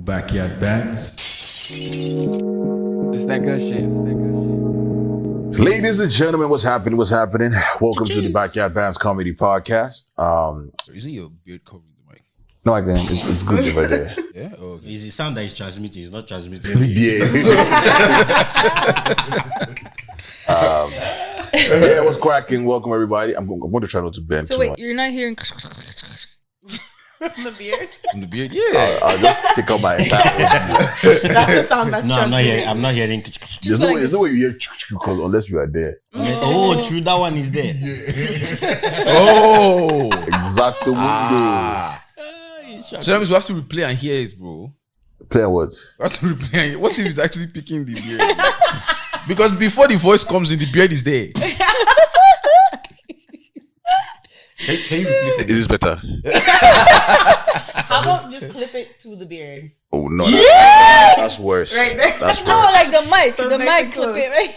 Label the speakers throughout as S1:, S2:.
S1: backyard bands.
S2: It's that good shit.
S3: Ladies and gentlemen, what's happening? Welcome to the Backyard Bands Comedy Podcast.
S1: Isn't your beard covering the mic?
S3: No, I can't. It's good over there.
S1: Yeah? Oh, okay.
S4: It's the sound that is transmitting. It's not transmitting.
S3: Yeah, what's cracking? Welcome, everybody. I'm going to try not to bend
S5: So
S3: too
S5: wait,
S3: much.
S5: you're not hearing
S6: The beard?
S1: From the beard? Yeah.
S3: I'll just take out my
S6: That's the sound that's
S4: No, I'm not hearing.
S3: There's no way you hear because unless you are there.
S4: Oh, true. That one is there.
S1: Oh!
S3: Exactly.
S1: So that means we have to replay and hear it, bro.
S3: Play what?
S1: We have to replay and what if it's actually picking the beard? Because before the voice comes in, the beard is there. Can you replay for me?
S3: Is this better?
S6: How about just clip it to the beard?
S3: Oh, no. That's worse.
S6: Right there.
S3: That's
S5: no,
S3: worse.
S5: like the mic,
S6: So
S5: the
S6: nice
S5: mic
S6: and
S5: clip
S6: close.
S5: it, right?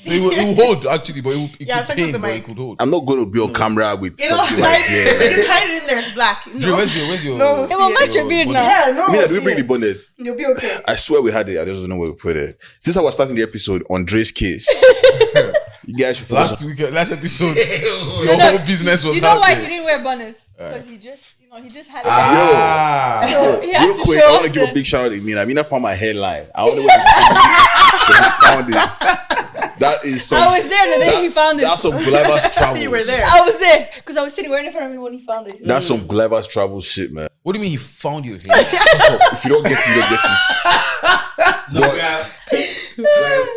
S1: It will hold, actually, but it
S6: Yeah,
S1: could
S6: it's like
S1: pain,
S6: with the
S1: but it
S6: mic.
S1: could hold.
S3: I'm not going to be on camera with
S6: You know,
S3: something
S6: like,
S3: like
S6: you
S3: that.
S6: can hide it in there. It's black.
S1: Drew, where's your...
S6: No,
S5: It will match your beard now.
S6: Yeah, no.
S3: I mean, do we
S6: see
S3: bring the
S6: it.
S3: bonnet?
S6: You'll be okay.
S3: I swear we had it. I just don't know where we put it. Since I was starting the episode on Dre's case, you guys should
S1: Last episode, your whole business was
S5: You know
S1: out
S5: why
S1: there.
S5: he didn't wear bonnet? Because he just had it.
S1: Ah.
S5: So he has
S3: real
S5: to
S3: quick,
S5: show
S3: I want to
S5: off
S3: give a
S5: the-
S3: big shout out to Mina. Mina found my headline. I don't know where he found it. That is some.
S5: I was there the day he found it.
S3: That's some Gulliver's Travels.
S6: You were there.
S5: I was there because I was sitting right in front of him when he found it.
S3: That's some Gulliver's Travels shit, man.
S1: What do you mean he found your hair?
S3: If you don't get it, you don't get it.
S4: No,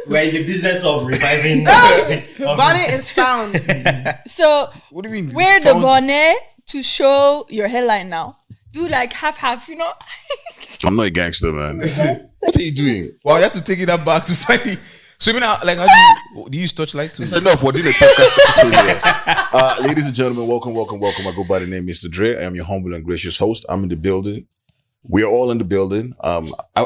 S4: we're in the business of reviving.
S6: Bonnet is found.
S5: So
S1: What do you mean?
S5: wear
S1: he
S5: the
S1: found-
S5: bonnet to show your hairline now. Do like half, you know?
S3: I'm not a gangster, man. What are you doing?
S1: Wow, you have to take it that back to find it. So, I mean, like, how do you use touchlight too?
S3: It's enough. We're doing a podcast episode here. Ladies and gentlemen, welcome. I go by the name Mr. Dre. I am your humble and gracious host. I'm in the building. We are all in the building. I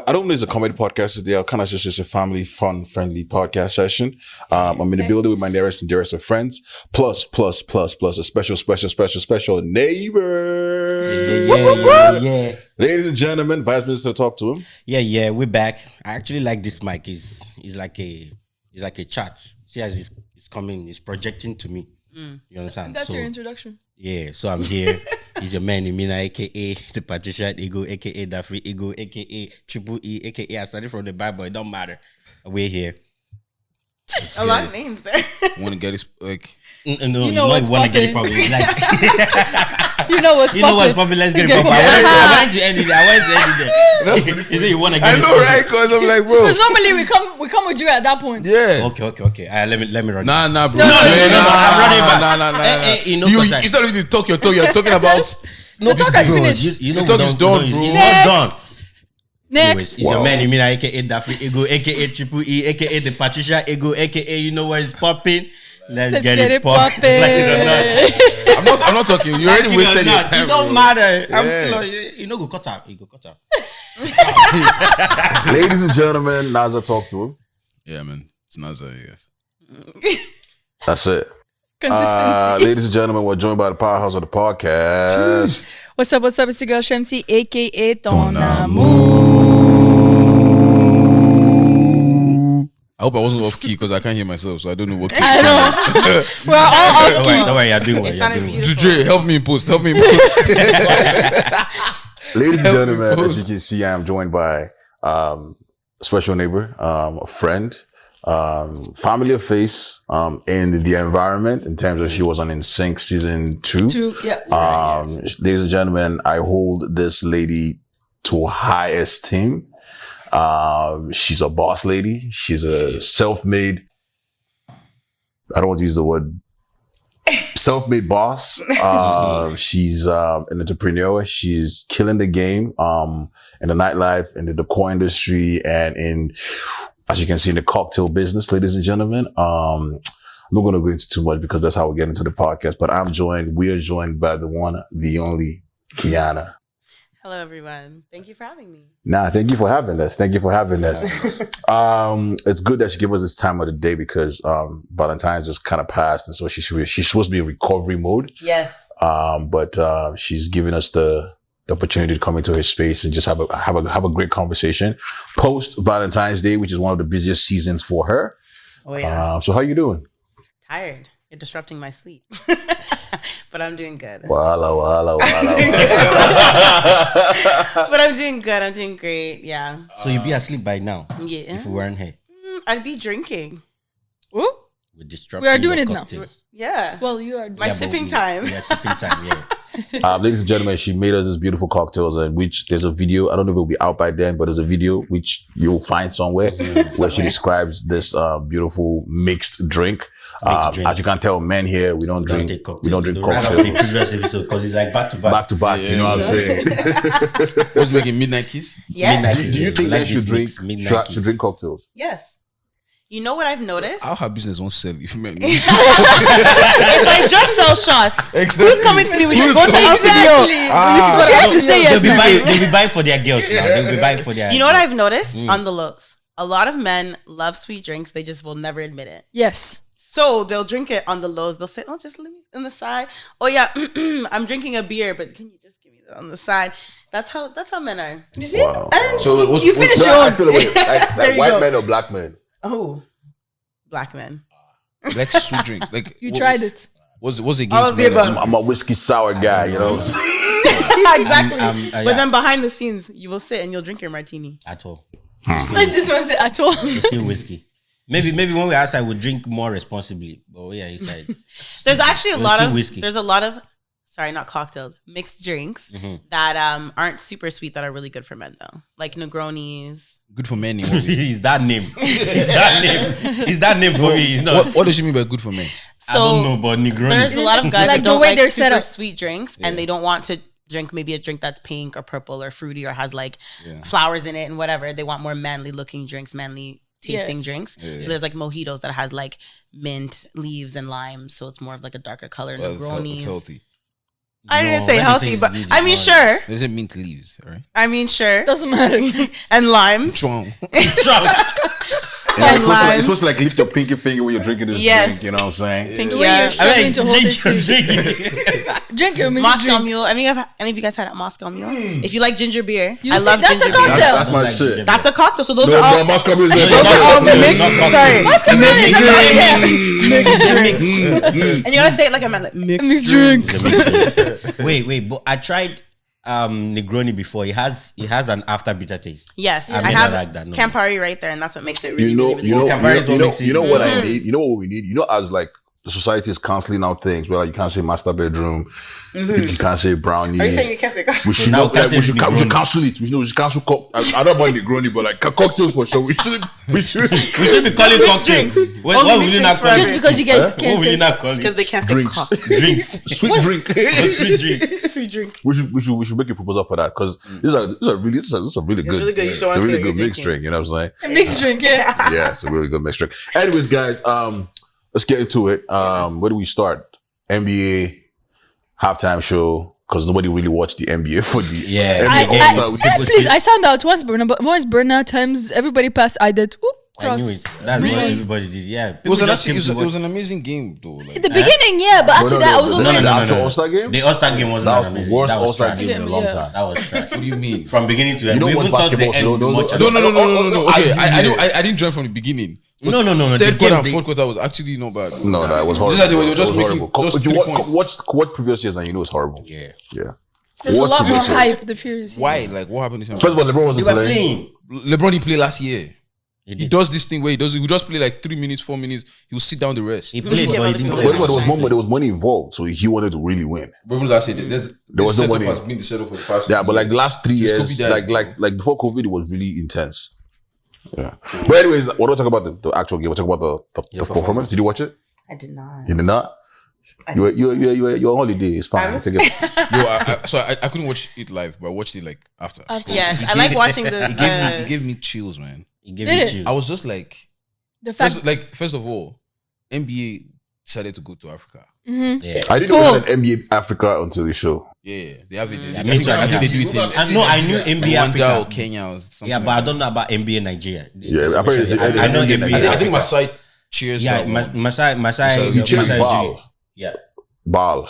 S3: don't know if it's a comedy podcast today. Kind of just a family, fun, friendly podcast session. I'm in the building with my nearest and dearest of friends. Plus a special neighbor.
S4: Yeah.
S3: Ladies and gentlemen, Vice Minister, talk to him.
S4: Yeah, we're back. I actually like this mic. It's like a chat. See as it's coming, it's projecting to me. You understand?
S5: That's
S4: So,
S5: your introduction.
S4: yeah, so I'm here. He's your man, Imina, aka the Patricia Ego, aka Daffy Ego, aka Triple E, aka I started from the Bible. It don't matter. We're here.
S6: A lot of names there.
S1: Want to get it, like...
S4: No,
S5: You know
S4: it's not
S5: what's
S4: want to get it
S5: poppin'.
S4: probably. It's like
S5: You know what's
S4: you know what's
S5: poppin'.
S4: popping. Let's get it
S5: Let's
S4: popping.
S5: get
S4: I
S5: it
S4: wanted to end it there. You say you want to
S1: I
S4: get it
S1: know,
S4: poppin'.
S1: right? Because I'm like, bro.
S5: Because normally we come with you at that point.
S1: Yeah.
S4: Okay. Let me run.
S1: Nah, bro.
S5: No,
S4: I'm running back.
S1: Nah.
S4: You know,
S1: It's not really to talk your talk. You're talking about...
S5: The talk has
S1: Bro,
S5: finished.
S4: You know,
S1: The talk is done, bro.
S4: It's not done.
S5: Next.
S4: It's your man, Imina, aka Daffy Ego, aka Triple E, aka the Patricia Ego, aka you know what is popping. Let's get it popping.
S1: I'm not talking. You already wasted your time.
S4: It don't
S1: bro.
S4: matter. I'm
S1: Yeah.
S4: still, you know, go cut out.
S3: Ladies and gentlemen, Naza, talk to him.
S1: Yeah, man. It's Naza, I guess.
S3: That's it.
S5: Consistency.
S3: Ladies and gentlemen, we're joined by the powerhouse of the podcast.
S5: What's up? It's your girl Shamsi, aka
S1: Ton
S5: Tonamu.
S1: I hope I wasn't off key because I can't hear myself, so I don't know what key.
S5: I know. We're all off key.
S4: Don't worry, you're doing well.
S6: It sounded beautiful.
S1: Dre, help me in post.
S3: Ladies and gentlemen, as you can see, I am joined by a special neighbor, a friend, family of face in the environment in terms of she was on In Sync season 2.
S5: Yeah.
S3: Ladies and gentlemen, I hold this lady to high esteem. She's a boss lady. She's a self-made, I don't want to use the word self-made boss. She's an entrepreneur. She's killing the game in the nightlife, in the decor industry, and in, as you can see, in the cocktail business, ladies and gentlemen. I'm not going to go into too much because that's how we get into the podcast, but we are joined by the one, the only, Kiana.
S6: Hello, everyone. Thank you for having me.
S3: Thank you for having us. It's good that she gave us this time of the day because Valentine's just kind of passed, and so she's supposed to be in recovery mode.
S6: Yes.
S3: But she's giving us the the opportunity to come into his space and just have a great conversation post Valentine's Day, which is one of the busiest seasons for her.
S6: Oh yeah.
S3: So how you doing?
S6: Tired. You're disrupting my sleep. But I'm doing good.
S3: Wala.
S6: But I'm doing good. I'm doing great. Yeah.
S4: So you'd be asleep by now
S6: Yeah.
S4: if we weren't here.
S6: I'd be drinking.
S5: Ooh.
S4: We're disrupting
S5: We are doing
S4: your
S5: it now.
S4: cocktail.
S6: Yeah.
S5: Well, you are.
S6: My
S4: Yeah, but
S6: sipping time.
S4: Yeah, sipping time, yeah.
S3: Ladies and gentlemen, she made us this beautiful cocktails, and which there's a video. I don't know if it'll be out by then, but there's a video which you'll find somewhere where she describes this beautiful mixed drink.
S4: Drink.
S3: As you can tell, men here we don't drink. We don't drink
S4: Right off
S3: cocktails.
S4: the previous episode because it's like back to back.
S3: Back to back, you know what I'm saying?
S1: What's making midnight kiss?
S6: Yes.
S4: Midnight
S3: Do
S4: kiss,
S3: you
S4: yeah.
S3: think
S4: Like
S3: men should
S4: this
S3: drink
S4: mix, midnight
S3: should
S4: kiss.
S3: drink cocktails?
S6: Yes. You know what I've noticed?
S1: How her business won't sell if men.
S6: If I just sell shots, who's coming to me when you go to
S5: Exactly.
S6: LCBO?
S5: She has to say yes.
S4: They'll be buying for their girls now. They'll be buying for their.
S6: You know what I've noticed on the lows? A lot of men love sweet drinks. They just will never admit it.
S5: Yes.
S6: So they'll drink it on the lows. They'll say, "Oh, just leave me on the side." Oh yeah, I'm drinking a beer, but can you just give me that on the side? That's how men are.
S5: You see?
S3: Wow.
S5: And
S1: So what's-
S5: you finish
S3: No,
S5: your
S3: I
S5: own.
S3: feel like
S6: There you
S3: white
S6: go.
S3: men or black men.
S6: Oh, black men.
S1: Like sweet drink. Like
S5: You tried it.
S1: What's
S6: All
S1: against
S6: of the
S1: men?
S6: above.
S3: I'm a whiskey sour guy, you know what I'm saying?
S6: Exactly.
S4: yeah.
S6: But then behind the scenes, you will sit and you'll drink your martini.
S4: At all.
S5: Like this one said at all.
S4: It's still whiskey. Maybe when we're outside, we'll drink more responsibly. But yeah, inside.
S6: There's actually a
S4: It's
S6: lot
S4: still
S6: of
S4: whiskey.
S6: there's a lot of sorry, not cocktails, mixed drinks that aren't super sweet that are really good for men though, like Negronis.
S1: Good for men. In what way?
S4: It's that name. It's that name. It's that name for me. It's not,
S1: What does she mean by good for men?
S4: I don't know, but Negroni.
S6: There's a lot of guys
S5: Like
S6: that
S5: the
S6: don't
S5: way
S6: like
S5: they're set
S6: super
S5: up.
S6: sweet drinks, and they don't want to drink maybe a drink that's pink or purple or fruity or has like flowers in it and whatever. They want more manly looking drinks, manly tasting drinks. So there's like mojitos that has like mint, leaves, and lime, so it's more of like a darker color.
S1: Well, it's
S6: Negronis.
S1: healthy.
S6: I didn't
S4: No,
S6: say
S4: when they
S6: healthy,
S4: it's
S6: but
S4: weed,
S6: I mean
S4: it's
S6: sure.
S1: There's a mint leaves, all right?
S6: I mean sure.
S5: Doesn't matter.
S6: And lime.
S1: Chong.
S3: Yeah, it's
S6: lime.
S3: supposed to like lift your pinky finger when you're drinking this
S6: Yes.
S3: drink, you know what I'm saying?
S6: Thank
S5: The
S6: you.
S5: way you're
S4: I
S5: struggling
S4: mean,
S5: to hold this
S4: drink,
S5: thing.
S4: drink.
S5: Drink your
S6: Moscow
S5: drink.
S6: Mule. I mean, have any of you guys had a Moscow Mule? If you like ginger beer,
S5: You
S6: I
S5: see,
S6: love
S5: that's a
S6: ginger beer.
S5: cocktail.
S3: That's my
S4: Like
S3: shit.
S4: ginger
S6: That's a cocktail. So those
S3: No,
S6: are all.
S3: no, Moscow Mule is
S4: No,
S3: better.
S6: Those are all
S4: Moscow Mule,
S6: mixed.
S4: not cocktail.
S6: Sorry,
S5: Moscow Mule is a cocktail.
S6: mixed drinks. And you gotta say it like a man, like
S5: Mixed drinks.
S4: Wait, but I tried Negroni before. It has an after bitter taste.
S6: yes,
S4: I
S6: I
S4: never
S6: have
S4: like that, no.
S6: Campari right there, and that's what makes it really,
S3: You know,
S6: really, really
S3: you know,
S6: good.
S4: Campari is what makes it-
S3: you know what I need. You know what we need. You know, as like the society is canceling out things. Well, like, you can't say master bedroom. You can't say brownies.
S6: Are you saying you can't say cocktail?
S3: We should
S4: Now
S3: not, like,
S4: cancel
S3: we should
S4: Negroni.
S3: cancel it. We should cancel. I don't want Negroni, but like cocktails for sure. We should.
S4: We should be calling
S6: Mixed
S4: cocktails.
S6: drinks.
S4: What
S6: Only
S4: will
S6: mixed
S4: you not
S6: drinks
S4: call
S5: Just
S4: it?
S5: because you guys
S4: What
S5: can't
S4: will you
S5: say.
S4: not call
S6: Because
S4: it?
S6: they can't say
S3: Drinks.
S6: cock.
S4: Drinks.
S3: Sweet drink.
S4: Sweet drink.
S6: Sweet drink.
S3: We should make a proposal for that because this is a really good.
S6: really good. You should
S3: it's a
S6: want to
S3: really
S6: see
S3: good
S6: what you're
S3: mixed drink. You know what I'm saying?
S5: Mixed drink, yeah.
S3: Yeah, it's a really good mixed drink. Anyways, guys, let's get into it. Where do we start? NBA halftime show because nobody really watched the NBA for the
S4: Yeah.
S3: NBA
S4: I-
S3: All-Star.
S5: Please, I sound out once Burner times everybody passed. I did. Ooh,
S4: I knew
S5: cross.
S4: it. That's
S1: Really?
S4: what everybody did. Yeah.
S1: It was,
S4: People
S1: an
S4: just
S1: actually,
S4: came to
S1: it
S4: watch.
S1: was an amazing game, though. Like,
S5: At the beginning, yeah, but after that, I was
S3: no,
S5: over
S3: no,
S5: it.
S3: the actual All-Star game?
S4: The All-Star game wasn't
S3: That was
S4: amazing.
S3: the worst
S4: That was
S3: All-Star
S4: trash.
S3: game in a long
S5: Yeah.
S3: time.
S4: That was trash.
S1: what do you mean?
S4: From beginning to end.
S3: You don't
S4: We
S3: watch
S4: even touched the
S3: basketball,
S4: end
S3: so
S4: much.
S1: No. Okay,
S3: Yeah.
S1: I didn't join from the beginning. But
S4: No.
S1: Third
S4: The
S1: quarter
S4: game,
S1: and
S4: they-
S1: fourth quarter was actually not bad.
S3: No, it was horrible.
S1: These are the way they were just
S3: It was
S1: making
S3: horrible.
S1: just
S3: If you
S1: 3 points.
S3: watch previous years and you know it's horrible.
S4: Yeah.
S3: Yeah.
S5: There's a
S3: Watch
S5: lot more
S3: previous years.
S5: hype the Furious.
S1: Why? Like, what happened this time?
S3: First of all, LeBron
S4: They
S3: wasn't
S4: were
S3: playing.
S4: playing.
S1: LeBron didn't play last year.
S4: He
S1: He
S4: did.
S1: does this thing where he will just play like 3 minutes, 4 minutes. He will sit down the rest.
S4: He played, but he didn't
S3: But
S4: play.
S3: there was money involved, so he wanted to really win.
S1: But even last year, there
S3: was no
S1: setup
S3: money.
S1: has been the setup for the past.
S3: Yeah, but like the last 3
S1: Since
S3: years,
S1: Kobe died.
S3: like before COVID, it was really intense. Yeah. But anyways, we're not talking about the actual game. We're talking about the performance. Did you watch it?
S6: I did not.
S3: You did not. You're on holiday. It's fine. Take it.
S1: I couldn't watch it live, but I watched it like after.
S6: Yes, I like watching the.
S1: It gave me chills, man.
S4: He gave
S5: Did
S4: me
S5: it?
S4: chills.
S1: I was just like,
S5: The fact.
S1: first of all, NBA decided to go to Africa.
S4: Yeah.
S3: I didn't know it was an NBA Africa until the show.
S1: Yeah, they have it.
S4: Yeah,
S1: I
S4: me
S1: think
S4: too.
S1: they do it in
S4: I knew NBA
S1: Rwanda or
S4: Africa.
S1: Kenya or something.
S4: Yeah, but I don't know about NBA Nigeria.
S3: Yeah, apparently it's-
S4: I know
S3: NBA
S4: NBA.
S3: Nigeria.
S1: I think my
S4: Africa.
S1: side cheers.
S4: Yeah,
S1: that one.
S4: Masai
S3: You cheers
S4: Ujiri.
S3: Ball.
S4: Yeah.
S3: Ball.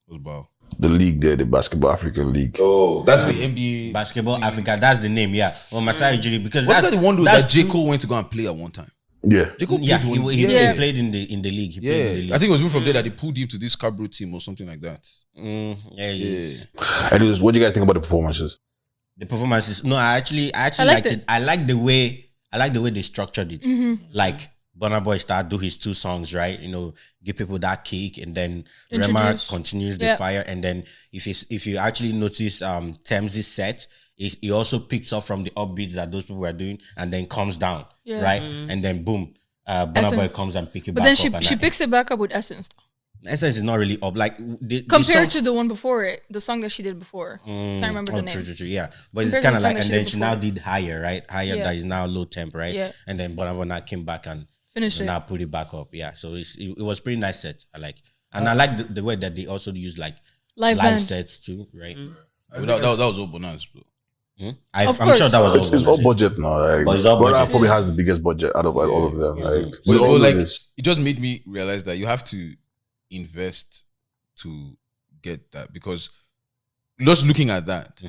S1: Was Bao.
S3: the league there, the Basketball African League.
S1: Oh, that's the NBA.
S4: Basketball Africa, that's the name, yeah. Well, Masai Ujiri, because
S1: What's
S4: that's
S1: that the one dude
S4: that's
S1: that J.
S4: true.
S1: Cole went to go and play at one time?
S3: Yeah.
S1: J. Cole
S4: Yeah,
S1: played one-
S4: he played in the league. He played in the league.
S1: I think it was even from there that they pulled him to this Scarborough team or something like that.
S4: He's-
S3: Anyways, what do you guys think about the performances?
S4: The performances. No, I actually
S5: liked
S4: liked
S5: it.
S4: it. I like the way they structured it. Like Burna Boy start do his 2 songs, right? You know, give people that kick, and then Rema
S5: Introduce.
S4: continues the
S5: Yeah.
S4: fire, and then if you actually notice Thames' set, he also picks up from the upbeats that those people were doing, and then comes down,
S5: Yeah.
S4: right? And then boom, Burna Boy
S5: Essence.
S4: comes and pick it
S5: But
S4: back
S5: then
S4: up.
S5: she picks it back up with Essence.
S4: Essence is not really up, like
S5: Compared to the one before it, the song that she did before. Can't remember the name.
S4: True, yeah. But it's
S5: Compared to
S4: kind
S5: the
S4: of
S5: song
S4: like,
S5: that
S4: and
S5: she
S4: then
S5: did
S4: she now
S5: before.
S4: did higher, right? Higher
S5: Yeah.
S4: that is now low temp, right?
S5: Yeah.
S4: And then Burna Boy now came back and
S5: Finish it.
S4: now put it back up. Yeah. So it was pretty nice set. I like, and I like the way that they also use like
S5: Live band.
S4: sets too, right?
S1: That was all bonus, bro.
S4: I'm
S5: Of
S4: sure
S5: course.
S4: that was
S3: It's all budget now. Like,
S4: But it's all
S3: Burna
S4: budget.
S3: probably has the biggest budget out of all of them. Like,
S1: But,
S3: we all know
S1: like,
S3: this.
S1: it just made me realize that you have to invest to get that, because just looking at that,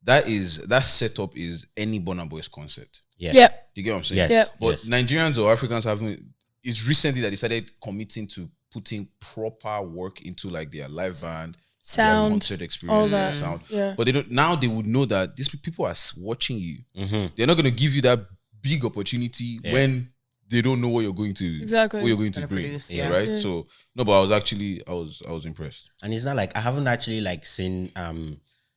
S1: that setup is any Burna Boy's concert.
S4: Yeah.
S5: Yeah.
S1: You get what I'm saying?
S4: Yes.
S5: Yeah.
S1: But
S4: yes.
S1: Nigerians or Africans haven't. It's recently that they started committing to putting proper work into like their live band, their
S5: Sound.
S1: concert experience,
S5: all
S1: their
S5: that.
S1: sound.
S5: Yeah.
S1: But they don't. Now they would know that these people are watching you.
S4: Mm-hmm.
S1: They're not going to give you that big opportunity when they don't know what you're going to
S5: Exactly.
S1: what you're going to
S6: Gonna
S1: bring.
S6: produce,
S1: Yeah.
S6: yeah.
S1: Right.
S5: Yeah.
S1: So no, but I was impressed.
S4: And it's not like I haven't actually like seen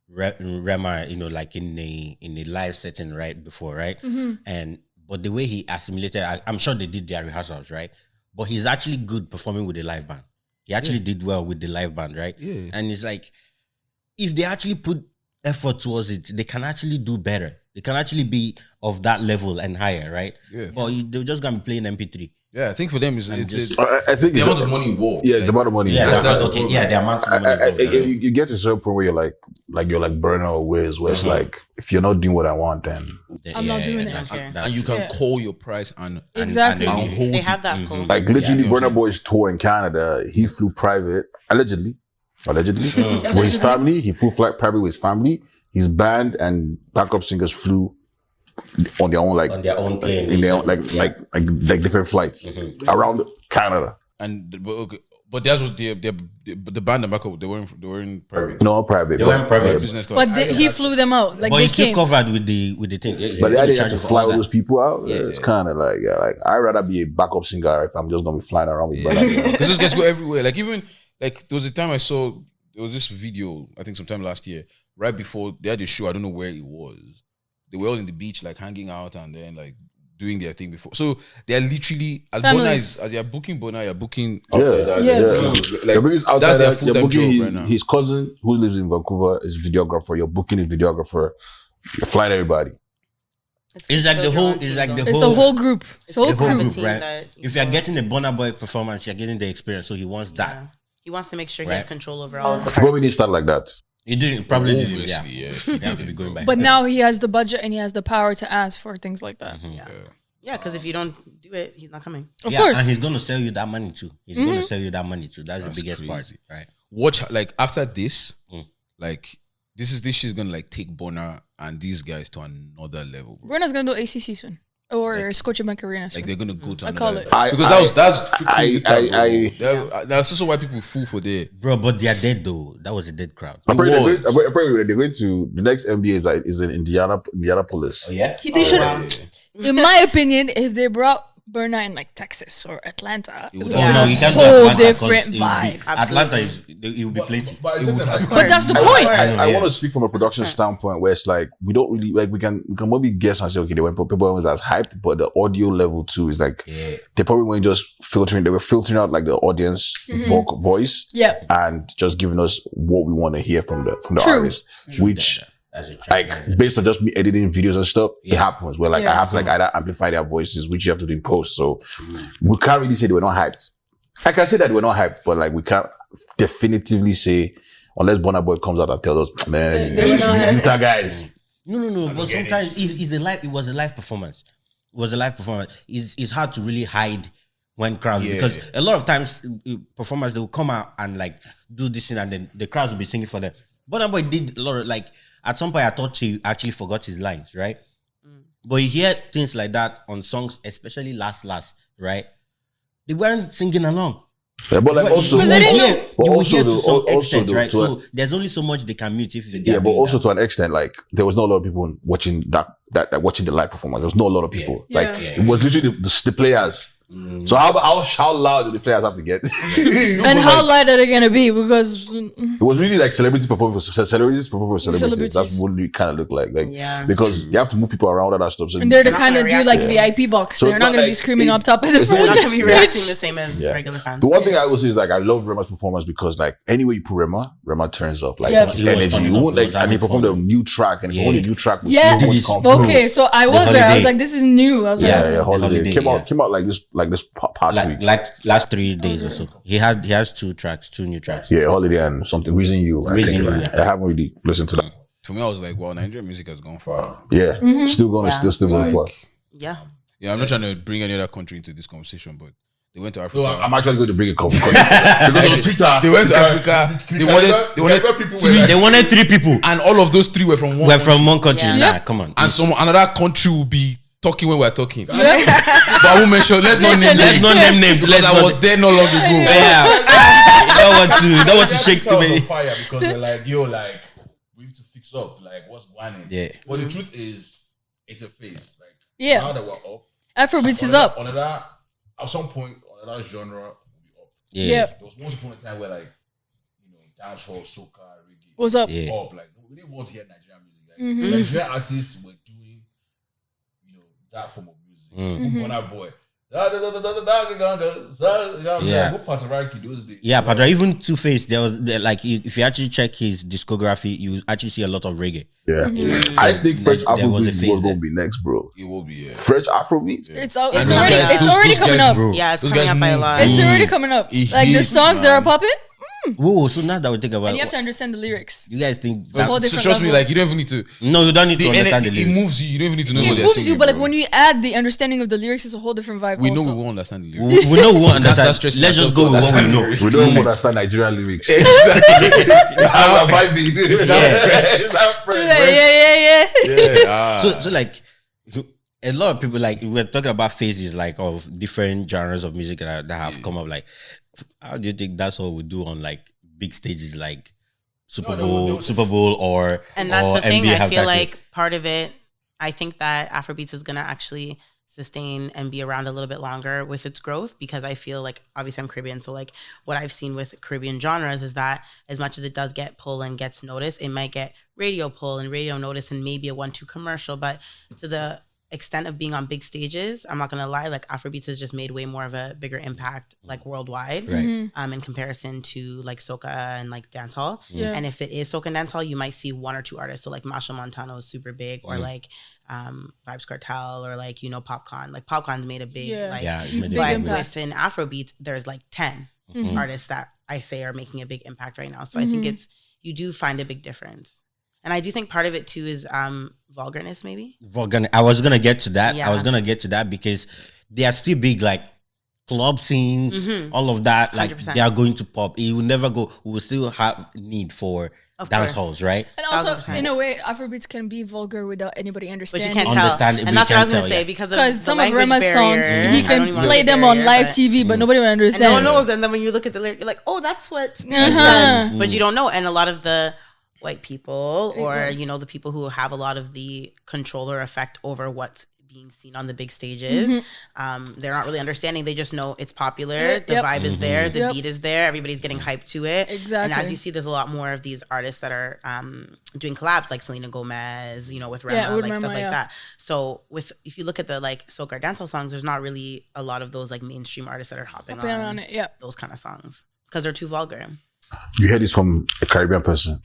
S4: Rema, you know, like in a live setting right before, right? And but the way he assimilated, I'm sure they did their rehearsals, right? But he's actually good performing with the live band. He actually did well with the live band, right?
S1: Yeah.
S4: And it's like, if they actually put effort towards it, they can actually do better. They can actually be of that level and higher, right?
S1: Yeah.
S4: But they're just gonna be playing MP3.
S1: Yeah, I think for them it's
S4: I think
S1: the
S3: it's
S1: amount of money involved.
S3: Yeah, it's about the money.
S4: Yeah,
S1: That's
S4: that's
S1: the
S4: okay.
S1: problem.
S4: Yeah, the amount of money involved,
S3: You get to a certain point where you're like Burna or Wiz, where it's like, if you're not doing what I want, then
S5: I'm not doing it.
S4: that's-
S6: Okay.
S4: that's
S1: and you
S4: true.
S1: can call your price and
S5: Exactly.
S1: and hold
S6: They
S1: it.
S6: have that code.
S3: like literally
S1: Yeah.
S3: Burna Boy's tour in Canada, he flew private, allegedly, for his family. He flew flight private with his family. His band and backup singers flew on their own, like
S4: on their own plane.
S3: in their own, like different flights around Canada.
S1: But that's what the band and backup they were in private.
S3: No, private.
S4: They went private.
S1: Business class.
S5: But he flew them out. Like
S4: But
S5: they
S4: he's still
S5: came.
S4: covered with the thing.
S3: But
S4: He's
S3: I
S4: gonna
S3: didn't have
S4: charge
S3: to
S4: you for
S3: fly
S4: all
S3: all
S4: that.
S3: those people out. It's kind of like, I'd rather be a backup singer if I'm just gonna be flying around with Burna.
S1: Because those guys go everywhere. Like even like there was a time I saw there was this video, I think sometime last year, right before they had a show, I don't know where it was. They were all in the beach, like hanging out and then like doing their thing before. So they're literally as
S5: Family.
S1: you're booking Burna, you're booking
S3: Yeah.
S1: outside.
S5: Yeah.
S3: You're booking outside,
S1: that's their
S3: you're
S1: full-time
S3: booking
S1: job right now.
S3: his cousin who lives in Vancouver is videographer. You're booking his videographer. You're flying everybody.
S4: It's like the whole. It's like the
S5: It's a whole group. It's a whole
S4: the whole
S5: crew.
S4: group,
S6: team
S4: right?
S6: that
S4: If you're getting a Burna Boy performance, you're getting the experience. So he wants that.
S6: Yeah. He wants to make sure he has
S4: Right.
S6: control over all of the
S3: Probably
S6: parts.
S3: didn't start like that.
S4: He didn't probably didn't.
S1: Obviously,
S4: Yeah,
S1: yeah.
S4: they have to be going back.
S5: But now he has the budget and he has the power to ask for things like that.
S6: Yeah, because if you don't do it, he's not coming.
S5: Of
S4: yeah,
S5: course.
S4: and he's gonna sell you that money too. He's gonna sell you that money too. That's the biggest part,
S1: crazy.
S4: right?
S1: Watch like after this, like this shit is gonna like take Burna and these guys to another level. Bro.
S5: Burna's gonna do ACC soon. Or Scotiabank Arena soon.
S1: Like they're gonna go to
S5: I call
S1: another
S5: it.
S1: level. Because that's freaking
S3: I-
S1: Utah, that's also why people fool for there.
S4: Bro, but they are dead though. That was a dead crowd.
S3: Apparently they're going to the next NBA is in Indianapolis.
S4: Yeah.
S5: They should, in my opinion, if they brought Burna in like Texas or Atlanta, it would
S4: Oh
S5: be
S4: no,
S5: a
S4: you can't do
S5: whole
S4: Atlanta 'cause
S5: different
S4: it will be-
S5: vibe.
S4: Atlanta it will be plenty.
S5: But that's the point.
S3: I want to speak from a production standpoint where it's like we don't really like we can maybe guess and say okay they went people was as hyped, but the audio level too is like they probably weren't just filtering, they were filtering out like the audience voice and just giving us what we want to hear from the
S5: True.
S3: artist, which
S4: As a track,
S3: like based on just me editing videos and stuff, it happens where like I
S5: Yeah.
S3: have to like either amplify their voices, which you have to do in post. So we can't really say they were not hyped. I can say that we're not hyped, but like we can't definitively say unless Burna Boy comes out and tells us, man,
S5: They were not hyped.
S3: Utah guys.
S4: No. But sometimes it was a live performance. It was a live performance. It's hard to really hide when crowds,
S1: Yeah.
S4: because a lot of times performers, they will come out and like do this thing, and then the crowds will be singing for them. Burna Boy did a lot of like, at some point I thought he actually forgot his lines, right? But you hear things like that on songs, especially last, right? They weren't singing along.
S3: Yeah, but like also,
S5: Because they didn't know.
S3: but
S4: You will
S3: also
S4: hear to
S3: the-
S4: some
S3: also
S4: extent,
S3: the-
S4: right?
S3: to a-
S4: So there's only so much they can mute if they
S3: yeah,
S4: are
S3: but
S4: doing
S3: also
S4: that.
S3: to an extent, like there was not a lot of people watching that watching the live performance. There was not a lot of people.
S5: Yeah.
S3: Like
S5: Yeah.
S3: it was literally the players. So how loud do the players have to get?
S5: And how light are they gonna be? Because
S3: It was really like celebrities performing for celebrities. That's what it kind of looked like.
S6: Yeah.
S3: Because you have to move people around and that stuff. So
S5: and they're the
S6: not
S5: kind
S6: gonna
S5: of do
S6: react
S5: like
S6: to
S5: VIP box.
S3: So
S5: They're
S3: it's
S5: not
S3: not
S5: gonna be
S3: like-
S5: screaming up top of the
S6: They're not gonna be
S5: stage.
S6: reacting the same as
S3: Yeah.
S6: regular fans.
S3: the one thing I will say is like I love Rema's performance because like anywhere you put Rema turns up. Like
S5: Yeah.
S3: his
S4: He was
S3: energy.
S4: turning
S3: You
S4: up,
S3: won't
S4: he
S3: like
S4: was
S3: and he
S4: having
S3: performed a
S4: fun.
S3: new track and he
S4: Yeah.
S3: performed a new track with
S5: Yeah.
S3: no one
S4: This-
S3: confident.
S5: Okay, so I was there. I was
S4: holiday.
S5: like, this is new. I was
S3: Yeah,
S5: like,
S3: yeah, holiday.
S4: Holiday,
S3: Came
S4: yeah.
S3: out like this past week.
S4: like last 3 days or so. He has 2 new tracks.
S3: Yeah, holiday and something. Reason You. I
S4: Reason
S3: think,
S4: You,
S3: right?
S4: yeah.
S3: I haven't really listened to that.
S1: For me, I was like, wow, Nigerian music has gone far.
S3: Yeah, still going,
S6: Yeah.
S3: still going for.
S6: Yeah.
S1: Yeah, I'm not trying to bring any other country into this conversation, but they went to Africa.
S3: No, I'm actually going to bring it because on Twitter
S1: They went to Africa. They wanted
S3: people
S1: three-
S4: They wanted 3 people.
S1: and all of those 3 were from one.
S4: We're from one country.
S6: Yeah.
S4: Nah, come on.
S1: and another country will be talking when we're talking. But I won't mention. Let's not name
S4: Let's
S1: names.
S4: not name names.
S1: Because I was there not long ago.
S4: Yeah. you don't want to shake too many.
S3: fire because they're like, yo, like we need to fix up, like what's going on.
S4: Yeah.
S3: But the truth is, it's a phase. Like
S5: Yeah.
S3: now that we're up,
S5: Afrobeats is up.
S3: Another at some point, another genre will be up.
S4: Yeah.
S5: Yeah.
S3: There was once upon a time where like dancehall, soca, reggae,
S5: What's up?
S4: Yeah.
S3: up. Like we didn't want to hear Nigerian music. Like
S5: Mhm.
S3: Nigerian artists were doing, that form of music.
S5: Mhm.
S3: Burna Boy.
S4: Yeah.
S3: What part of Ranky those days?
S4: Yeah, but even Two-Face, if you actually check his discography, you actually see a lot of reggae.
S3: Yeah.
S5: Mm-hmm.
S3: I think French
S4: There was a
S3: Afrobeats
S4: phase
S3: was
S4: there.
S3: going to be next, bro.
S1: It will be, yeah.
S3: French Afrobeats?
S5: It's
S1: And
S6: It's
S1: those
S6: already-
S1: guys-
S6: it's
S1: those-
S5: already
S1: those
S5: coming
S1: guys,
S5: up.
S1: bro.
S6: Yeah, it's
S1: Those
S6: coming
S1: guys
S6: up by a
S1: move.
S6: lot.
S5: It's already coming up.
S1: It
S5: Like the
S1: hits,
S5: songs that are
S1: man.
S5: popping,
S4: Whoa, so now that we think about
S5: and you
S4: it,
S5: have to understand the lyrics.
S4: you guys think
S5: A whole
S1: So
S5: different
S1: trust me,
S5: level.
S1: like you don't even need to.
S4: no, you don't need to understand the
S1: It
S4: lyrics.
S1: moves you. You don't even need to know what
S5: It
S1: they're
S5: moves
S1: singing.
S5: you, but like
S1: bro.
S5: when you add the understanding of the lyrics, it's a whole different vibe.
S1: we know
S5: also.
S1: we won't understand the
S4: We,
S1: lyrics.
S4: we know we won't
S1: That's
S4: understand.
S1: stressing
S4: Let's just
S1: myself
S4: go with
S1: to
S4: what we know.
S1: understand
S3: We don't understand Nigerian lyrics.
S1: Exactly.
S3: It's not vibing. It's not French. It's not French.
S5: Yeah.
S4: So like a lot of people, like we're talking about phases like of different genres of music that have come up. Like, how do you think that's what we do on like big stages like Super Bowl or
S6: And that's
S4: or
S6: the thing.
S4: NBA
S6: I feel
S4: halftime
S6: like part of it, I think that Afrobeats is going to actually sustain and be around a little bit longer with its growth, because I feel like, obviously I'm Caribbean, so like what I've seen with Caribbean genres is that as much as it does get pull and gets noticed, it might get radio pull and radio notice and maybe a 1-2 commercial, but to the extent of being on big stages, I'm not gonna lie, like Afrobeats has just made way more of a bigger impact like worldwide,
S4: Right.
S6: in comparison to like soca and like dancehall.
S5: Yeah.
S6: And if it is soca and dancehall, you might see 1 or 2 artists. So like Masha Montano is super big, or like Vibes Cartel, or like Popcorn. Like Popcorn's made a big like.
S4: Yeah, it made a
S5: Big
S6: But
S5: impact.
S6: within Afrobeats, there's like 10 artists that I say are making a big impact right now. So I think you do find a big difference. And I do think part of it too is vulgarness, maybe.
S4: I was gonna get to that.
S6: Yeah.
S4: I was gonna get to that because they are still big, like club scenes, all of that. Like
S6: 100%.
S4: they are going to pop. It will never go. We will still have need for
S6: Of
S4: dance
S6: course.
S4: halls, right?
S5: And also,
S6: 1000%.
S5: in a way, Afrobeats can be vulgar without anybody
S6: But
S5: understanding.
S6: you can't tell.
S4: Understand it,
S6: And
S4: we
S6: that's what I
S4: can't
S6: was going
S4: tell,
S6: to say,
S4: yeah.
S6: because of
S5: Because
S6: the
S5: some of
S6: language
S5: Rema's songs,
S6: barrier.
S5: he
S6: I don't
S5: can
S6: even wanna
S5: play
S6: say
S5: them on
S6: barrier,
S5: live
S6: but-
S5: TV, but nobody will
S6: And
S5: understand.
S6: no one knows. And then when you look at the lyric, you're like, oh, that's what he
S5: Uh-huh.
S6: said. But you don't know. And a lot of the white people, or, the people who have a lot of the control or effect over what's being seen on the big stages, they're not really understanding. They just know it's popular. The
S5: Yep.
S6: vibe is there. The
S5: Yep.
S6: beat is there. Everybody's getting hyped to it.
S5: Exactly.
S6: And as you see, there's a lot more of these artists that are doing collabs, like Selena Gomez, with Rema,
S5: with
S6: like stuff
S5: Rema,
S6: like
S5: yeah.
S6: that. So if you look at the like soca or dancehall songs, there's not really a lot of those like mainstream artists that are hopping
S5: Hopping
S6: on
S5: on it, yeah.
S6: those kind of songs because they're too vulgar.
S3: You heard this from a Caribbean person.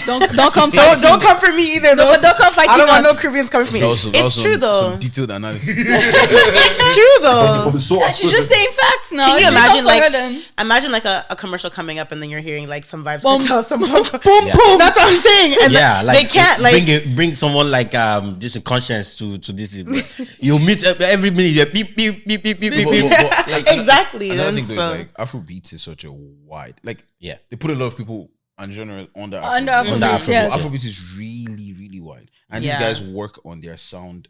S5: Don't come
S6: Don't come for me either.
S5: No, but don't come fighting
S6: I don't want no
S5: us.
S6: Caribbeans coming for me.
S1: That was
S6: It's true though.
S1: Some detailed analysis.
S6: It's true though.
S5: Yeah, she's just saying facts now.
S6: Can you
S5: If
S6: imagine
S5: come for her,
S6: like
S5: then-
S6: imagine like a commercial coming up and then you're hearing like some vibes
S5: Boom.
S6: tell someone
S5: boom, boom.
S6: That's what I'm saying. And
S4: Yeah, like
S6: they can't like
S4: bring someone like this conscience to this. You meet every minute. You beep beep beep beep beep beep. beep.
S1: Like,
S6: exactly.
S1: Another
S6: And
S1: thing though,
S6: so-
S1: is like Afrobeats is such a wide, like,
S4: Yeah.
S1: they put a lot of people and genres under
S5: Under
S1: Afrobeats.
S5: Afrobeats,
S4: Afrobeats.
S5: yes.
S1: Afrobeats is really, really wide, and
S6: Yeah.
S1: these guys work on their sound.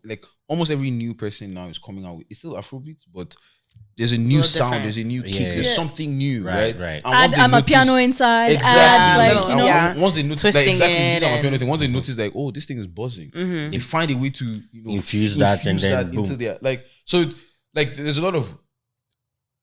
S1: Like almost every new person now is coming out with it's still Afrobeats, but there's a new
S6: Little
S1: sound,
S6: different.
S1: there's a new kick,
S4: Yeah.
S1: there's
S5: Yeah.
S1: something new,
S4: Right,
S1: right?
S4: right.
S1: And once
S5: Add
S1: they
S5: a
S1: notice-
S5: piano inside.
S1: Exactly.
S5: Add like
S6: Little-
S5: you know.
S6: yeah.
S1: Once they notice, like,
S6: Twisting
S1: exactly,
S6: it
S1: these are my
S6: and-
S1: piano thing. Once they notice, like, oh, this thing is buzzing, they find a way to
S4: Infuse that and then boom.
S1: into their like. So, like, there's a lot of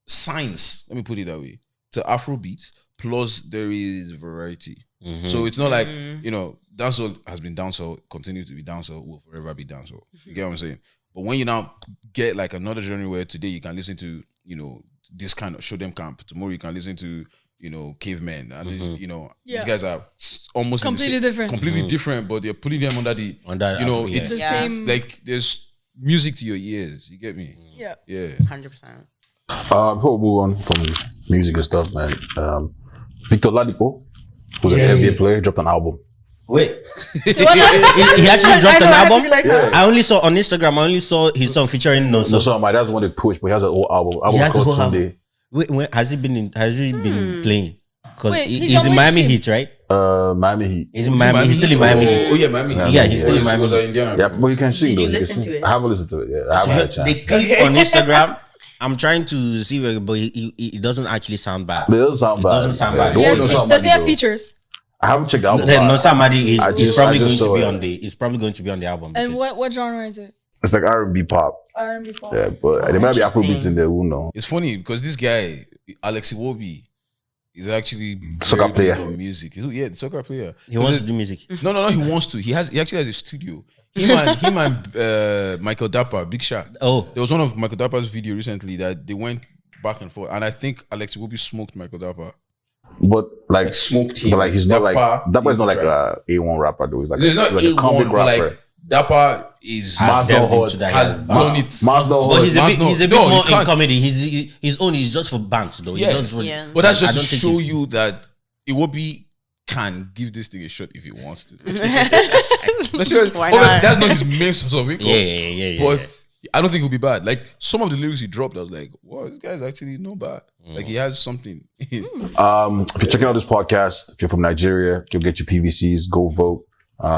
S1: science. Let me put it that way to Afrobeats. Plus, there is variety.
S4: Mhm.
S1: So it's not like dancehall has been dancehall, continue to be dancehall, will forever be dancehall. You get what I'm saying? But when you now get like another genre where today you can listen to this kind of show them camp, tomorrow you can listen to cavemen, and
S5: Yeah.
S1: these guys are almost in the
S5: Completely
S1: same-
S5: different.
S1: completely different, but they're putting them under the
S4: Afro-
S1: it's
S5: The
S6: Yeah.
S5: same.
S1: like there's music to your ears. You get me?
S5: Yeah.
S1: Yeah.
S6: 100%.
S3: Before we move on from music and stuff, man. Victor Ladipo, who's an NBA player, dropped an album.
S4: Wait,
S5: So what now?
S4: he actually dropped
S6: I know,
S4: an
S6: I had to
S4: album.
S6: be like, huh?
S4: I only saw on Instagram. I only saw his song featuring No.
S3: So my dad's the one that pushed, but he has an old album.
S4: He has a
S3: called
S4: whole
S3: Sunday.
S4: Wait, has he been playing? Because
S5: Wait, he's
S4: he's
S5: on
S4: in
S5: which
S4: Miami
S5: team?
S4: Heat, right?
S3: Miami Heat.
S4: He's in Miami. He's still in Miami Heat.
S1: Oh yeah, Miami.
S4: Yeah, he's still in
S1: She
S4: Miami.
S1: was Indiana.
S3: Yeah, but you can sing
S6: Did
S3: though.
S6: you
S3: can
S6: listen
S3: sing.
S6: to it?
S3: I haven't listened to it yet. I haven't had a
S4: They
S3: chance.
S4: clip on Instagram. I'm trying to see where, but it doesn't actually sound bad.
S3: It doesn't sound bad.
S4: doesn't sound bad.
S3: The
S5: He
S3: one
S5: has
S3: that sound
S5: does he
S3: bad
S5: have
S3: though.
S5: features?
S3: I haven't checked the album.
S4: Then
S3: out.
S4: No Somebody is
S3: I just
S4: probably going to
S3: saw
S4: be
S3: it.
S4: on the. It's probably going to be on the album.
S5: And
S4: because-
S5: what genre is it?
S3: It's like R&B pop.
S5: R&B pop.
S3: Yeah, but there might be
S6: interesting.
S3: Afrobeats in there. Who knows?
S1: It's funny because this guy, Alex Iwobi, is actually
S3: Soccer
S1: very big
S3: player.
S1: on music. Yeah, the soccer player.
S4: He wants to do music.
S1: No, he wants to. He actually has a studio. Him and Michael Dapper, Big Shot.
S4: Oh,
S1: There was one of Michael Dapper's video recently that they went back and forth, and I think Alex Iwobi smoked Michael Dapper.
S3: But like
S1: smoked him.
S3: but like he's not like
S1: Dapper
S3: Dapper is not
S1: is
S3: like a A1 rapper though. He's like
S1: There's not
S3: like
S1: A1,
S3: comic
S1: but
S3: rapper.
S1: like Dapper is
S4: has
S3: Maslow
S4: delved into
S3: Hutz
S4: that.
S1: has
S4: He has-
S1: done it.
S3: Maslow
S4: But he's a
S3: Hutz.
S4: bit, he's a bit
S1: No, you
S4: more in
S1: can't.
S4: comedy. His own is just for bands though. He
S1: Yeah.
S4: does for,
S6: Yeah.
S1: But that's
S4: I
S1: just
S4: don't
S1: to
S4: think
S1: show
S4: he's-
S1: you that Iwobi can give this thing a shot if he wants to. No, seriously,
S6: Why
S1: obviously,
S6: not?
S1: that's not his main source of income.
S4: Yeah.
S1: But I don't think he'll be bad. Like some of the lyrics he dropped, I was like, wow, this guy's actually not bad. Like he has something.
S3: If you're checking out this podcast, if you're from Nigeria, you'll get your PVCs, go vote.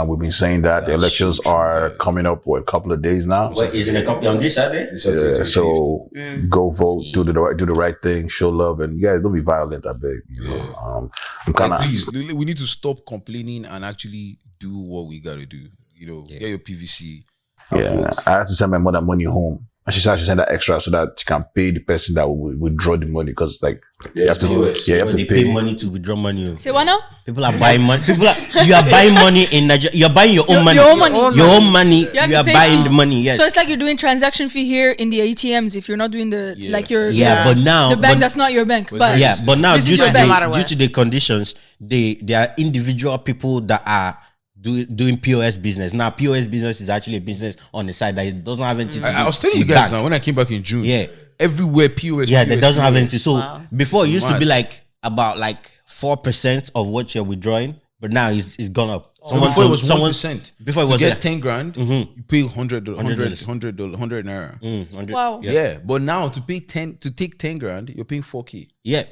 S3: We've been saying that the
S1: That's
S3: elections
S1: so true,
S3: are
S1: man.
S3: coming up for a couple of days now.
S4: Wait, is in a company on this Saturday?
S3: Yeah, so go vote, do the right thing, show love, and you guys don't be violent. I beg. You know? I'm kind
S1: Like,
S3: of
S1: please, we need to stop complaining and actually do what we gotta do. Get your PVC. and
S3: yeah.
S1: vote.
S3: I had to send my mother money home. And she said she sent that extra so that she can pay the person that will withdraw the money because like you have to
S1: do it.
S3: you have
S4: When
S3: to
S4: they pay
S3: pay.
S4: money to withdraw money.
S5: Say what now?
S4: People are buying money. You are buying money in Nigeria. You're buying your own money.
S5: Your own money.
S4: Your own money.
S5: have
S4: You
S5: to
S4: are
S5: pay
S4: buying
S5: fee.
S4: the money. Yes.
S5: So it's like you're doing transaction fee here in the ATMs if you're not doing the like your
S4: Yeah, but now
S5: the bank
S4: but-
S5: that's not your bank. But
S4: Yeah, but now
S5: This
S4: due
S5: is your
S4: to,
S5: bank.
S6: No matter
S4: the,
S6: what.
S4: due to the conditions, there are individual people that are doing POS business. Now, POS business is actually a business on the side that it doesn't have anything to do
S1: I was telling you
S4: with
S1: guys
S4: bank.
S1: now when I came back in June.
S4: Yeah.
S1: Everywhere POS.
S4: Yeah,
S1: POS,
S4: that doesn't have
S1: POS.
S4: anything. So before it used to be
S1: Mad.
S4: like about like 4% of what you're withdrawing, but now it's gone up.
S1: Before it was
S4: someone
S1: 1%.
S4: Before it
S1: To
S4: was
S1: get
S4: yeah.
S1: 10 grand, you pay $100 naira.
S4: 100.
S5: wow.
S1: Yeah, but now to take 10 grand, you're paying 4K.
S4: Yeah,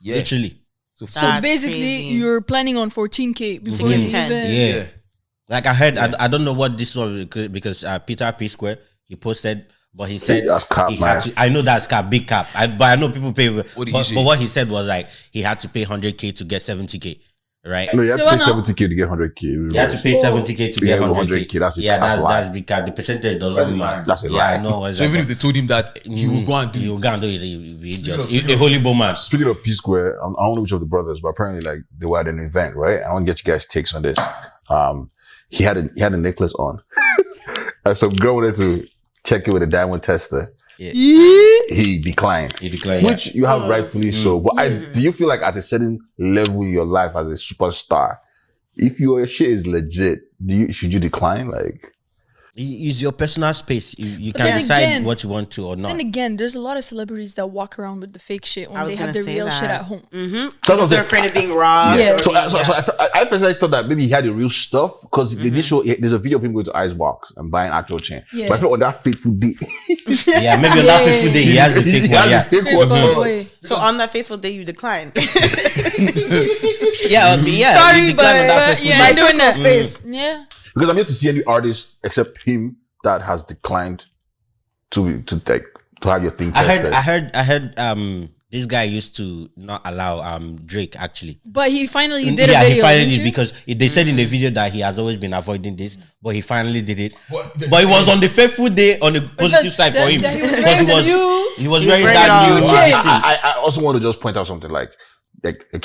S1: Yeah,
S4: literally.
S1: So
S5: So
S6: That's
S5: basically,
S6: crazy.
S5: you're planning on 14K before
S6: give
S5: you
S6: 10.
S5: even.
S4: Yeah. Like I heard, I don't know what this was because Peter P Square he posted, but he said
S3: That's cap,
S4: he
S3: man.
S4: had to. I know that's cap, big cap. But I know people pay.
S1: did he
S4: But
S1: say?
S4: what he said was like he had to pay 100K to get 70K, right?
S3: No, you have
S5: So
S3: to pay
S5: what now?
S3: 70K to get 100K.
S4: You have to pay 70K to
S3: Yeah,
S4: get 100K.
S3: 100K, that's
S4: that's
S3: lie.
S4: big cap. The percentage
S1: That's
S4: doesn't
S1: a lie.
S4: matter.
S3: That's a
S4: Yeah,
S3: lie.
S4: I know.
S1: So even if they told him that he would go and do
S4: you
S1: it.
S4: go and do it, you be idiot.
S1: Speaking of-
S4: A holy man.
S3: Speaking of P Square, I don't know which of the brothers, but apparently like they were at an event, right? I want to get you guys' takes on this. He had a necklace on, and some girl wanted to check it with a diamond tester.
S4: Yeah.
S3: he declined.
S4: He declined,
S3: Which you have rightfully so. But do you feel like at a certain level in your life as a superstar, if your shit is legit, should you decline? Like,
S4: Use your personal space. You
S5: But
S4: can
S5: then
S4: decide
S5: again-
S4: what you want to or not.
S5: Then again, there's a lot of celebrities that walk around with the fake shit
S6: I
S5: when
S6: was
S5: they have
S6: gonna
S5: the
S6: say
S5: real shit
S6: that.
S5: at home.
S3: so
S6: They're afraid of being robbed.
S5: Yeah.
S6: or
S3: So,
S6: being-
S3: I personally thought that maybe he had the real stuff because they did show. There's a video of him going to Icebox and buying actual chain.
S5: Yeah.
S3: But I feel on that fateful day,
S4: Yeah, maybe on that
S5: Yeah.
S4: fateful day he has the fake
S3: he
S4: one.
S3: has
S4: Yeah,
S3: the fake
S5: Fake
S3: one.
S5: one, boy.
S6: So on that faithful day, you declined.
S4: yeah.
S6: Sorry,
S4: you decline on that
S6: but
S4: fateful
S5: yeah,
S4: day.
S5: I'm doing that.
S6: space.
S5: Yeah.
S3: Because I'm yet to see any artist except him that has declined to have your thing tested.
S4: I heard. This guy used to not allow Drake actually.
S5: But he finally did a
S4: Yeah,
S5: video.
S4: he finally
S5: didn't
S4: did
S5: you?
S4: because they said in the video that he has always been avoiding this, but he finally did it. But it was on the faithful day on the positive side for him
S5: that he was
S4: because
S5: wearing the new-
S4: he was wearing
S6: wearing
S4: that
S6: the
S4: new
S5: chain.
S4: thing.
S3: I also want to just point out something like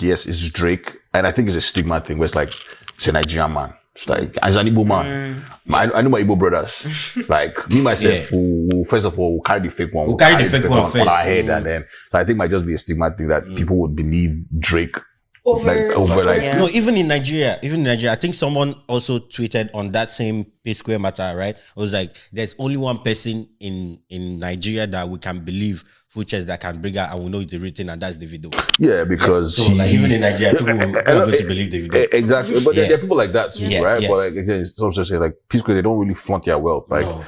S3: yes, it's Drake, and I think it's a stigma thing where it's like it's a Nigerian man. It's like as an Igbo man, I know my Igbo brothers. Like me myself, who first of all will carry the fake one.
S4: We'll carry the fake one
S3: on
S4: first.
S3: our head, and then so I think it might just be a stigma thing that people would believe Drake over like
S6: Yeah.
S4: No, even in Nigeria, I think someone also tweeted on that same P Square matter, right? It was like, there's only one person in Nigeria that we can believe futures that can bring out and we know it's the written, and that's the video.
S3: yeah, because
S4: So like even in Nigeria, people are going to believe the video.
S3: Exactly, but
S4: Yeah.
S3: there are people like that too,
S4: Yeah,
S3: right?
S4: yeah.
S3: But like again, some just say like Peace Corps, they don't really flaunt their wealth, like.
S4: No.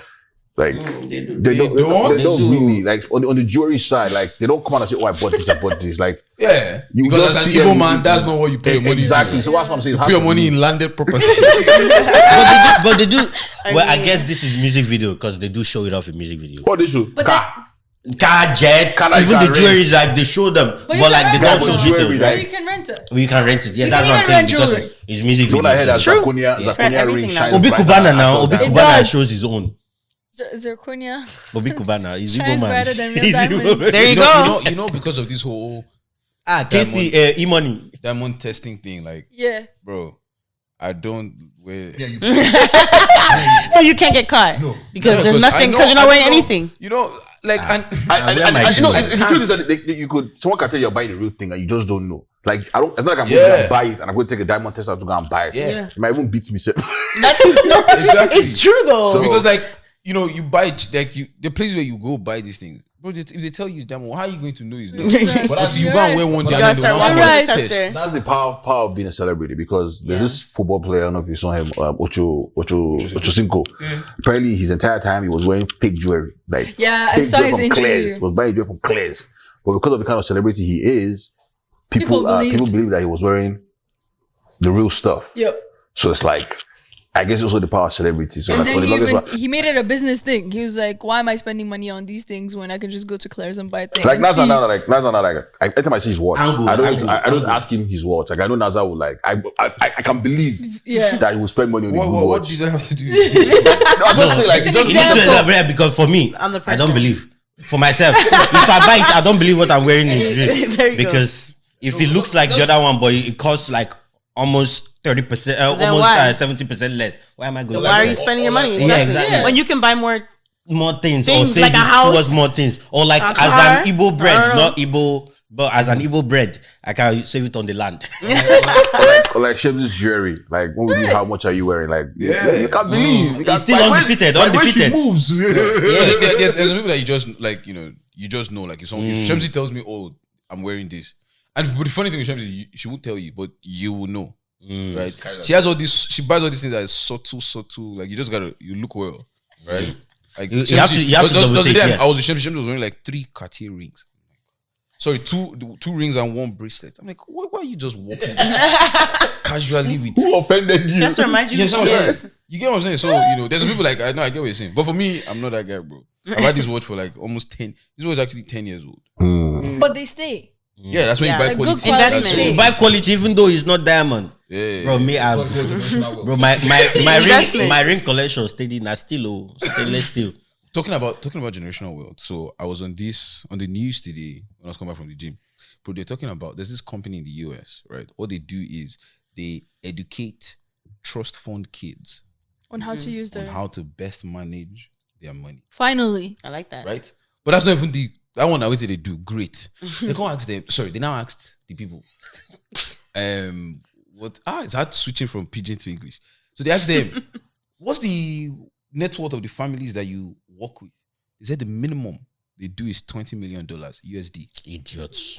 S3: Like
S4: They do.
S3: they don't
S1: They do.
S3: really like on the jewelry side. Like they don't come out and say, "Oh, I bought this, I bought this." Like
S1: Yeah,
S3: You
S1: because
S3: just
S1: as an
S3: see
S1: Igbo
S3: them-
S1: man, that's not what you put your money
S3: exactly.
S1: into.
S3: So that's what I'm saying.
S1: You put your money in landed property.
S4: But they do. I guess this is music video because they do show it off in music video.
S3: What they should?
S5: But
S4: Car, jets,
S3: Car,
S4: even
S3: car,
S4: the jewelry is like they show them, but
S5: you
S4: like they
S5: can
S4: don't
S5: rent
S4: show
S5: it.
S4: details,
S3: Jewelry,
S5: Or
S4: right?
S5: you can rent it.
S4: We can rent it. Yeah,
S5: You
S4: that's
S5: can
S4: what I'm
S5: even
S4: saying
S5: rent
S4: because
S5: jewelry.
S4: it's music
S3: You know
S4: video.
S3: what I heard that
S6: True.
S3: Zakonia ring
S6: Everything
S3: shines
S6: now.
S4: Obi
S3: brighter
S4: Kubana
S3: than
S4: now. Obi
S3: that.
S5: It
S4: Kubana
S5: does.
S4: shows his own.
S5: Zirconia
S4: Obi Kubana is
S5: shines
S4: Igbo man.
S5: brighter than real
S4: He's
S5: diamond.
S4: Igbo man.
S6: There you go.
S1: You know, because of this whole
S4: Casey, E-Money.
S1: diamond testing thing, like,
S5: Yeah.
S1: bro, I don't wear.
S6: So you can't get caught because there's nothing because you're not wearing anything.
S1: You know, like, and
S3: You know,
S4: Can't.
S3: the truth is that you could. Someone can tell you're buying the real thing and you just don't know. Like I don't. It's not like I'm going to go and buy it and I'm going to take a diamond tester to go and buy it.
S1: Yeah.
S3: It might even beat me. Sir.
S1: Exactly.
S6: It's true though.
S3: So-
S1: because like, you know, you buy it, like the place where you go buy these things, bro. If they tell you it's diamond, how are you going to know it's not? But after you go and wear one day,
S6: You
S1: and
S6: gotta
S1: then
S6: start
S1: they
S6: walking
S1: will
S5: Right.
S6: with the
S1: test.
S6: tester.
S3: That's the power of being a celebrity because there's this football player. I don't know if you saw him, Ocho Cinco. Apparently, his entire time he was wearing fake jewelry, like
S5: Yeah, I
S3: fake
S5: saw
S3: jewelry
S5: his
S3: from
S5: interview.
S3: Claire's. He was buying jewelry from Claire's, but because of the kind of celebrity he is,
S5: People
S3: people
S5: believed.
S3: believe that he was wearing the real stuff.
S5: Yep.
S3: So it's like, I guess it's also the power of celebrity. So
S5: And
S3: like for
S5: then
S3: the longest while,
S5: he made it a business thing. He was like, "Why am I spending money on these things when I can just go to Claire's and buy things?"
S3: like
S5: and
S3: Nazar,
S5: see-
S3: every time I see his watch,
S4: Angle,
S3: I don't
S4: angle.
S3: ask him his watch. Like I know Nazar will like, I can believe
S5: Yeah.
S3: that he will spend money on a good
S1: What
S3: watch.
S1: did I have to do?
S3: No, I'm just saying, like,
S5: It's an
S3: just-
S4: You need to
S5: example.
S4: elaborate because for me,
S6: I'm the
S4: I don't
S6: person.
S4: believe. For myself, if I buy it, I don't believe what I'm wearing is
S6: There
S4: real.
S6: you go.
S4: Because if it looks like the other one, but it costs like almost 30%,
S6: Then
S4: almost
S6: why?
S4: 70% less. Why am I going?
S6: Why are
S4: to
S6: you spending your money?
S4: Yeah, exactly.
S6: When you can buy more.
S4: more things,
S6: Things
S4: or save
S6: like a
S4: it
S6: house,
S4: towards more things, or like
S6: a
S4: as
S6: car?
S4: an Igbo
S6: I
S4: bread,
S6: don't know.
S4: not Igbo, but as an Igbo bread, I can save it on the land.
S3: or like shave this jewelry. Like when we do, how much are you wearing? Like you can't believe. You can't-
S4: still
S3: like, when-
S4: undefeated,
S3: like, when she
S4: undefeated.
S3: moves.
S1: There's people that you just like, you just know. Like if Shamsi tells me, "Oh, I'm wearing this," and but the funny thing with Shamsi, she won't tell you, but you will know, right? She has all this. She buys all these things that is subtle. Like you just you look well, right? Like
S4: You have to double
S1: the
S4: take,
S1: day
S4: yeah.
S1: I was with Shamsi was wearing like 3 Cartier rings. Sorry, two rings and 1 bracelet. I'm like, why are you just walking casually with?
S3: Who offended you?
S6: Just to remind you
S1: Yes,
S6: who
S1: I'm
S6: she
S1: saying.
S6: is.
S1: You get what I'm saying? So, there's some people like, I know, I get what you're saying. But for me, I'm not that guy, bro. I've had this watch for like almost 10. This was actually 10 years old.
S5: but they stay.
S1: Yeah, that's when
S6: Yeah.
S1: you buy
S5: Like
S1: quality.
S5: good quality
S1: That's
S5: things.
S1: it.
S4: Buy quality, even though it's not diamond.
S1: Yeah.
S4: Bro, me, bro, my
S6: Investment.
S4: my ring collection steady na still stainless steel.
S1: Talking about generational wealth. So I was on the news today when I was coming back from the gym. Bro, they're talking about, there's this company in the US, right? What they do is they educate trust fund kids
S5: On how to use
S1: on
S5: their
S1: how to best manage their money,
S5: finally.
S6: I like that.
S1: right? But that's not even That one, I wait till they do great. They can't ask them. Sorry, they now asked the people. What? It's hard switching from pidgin to English. So they asked them, "What's the net worth of the families that you work with?" They said the minimum they do is $20 million USD.
S4: Idiots.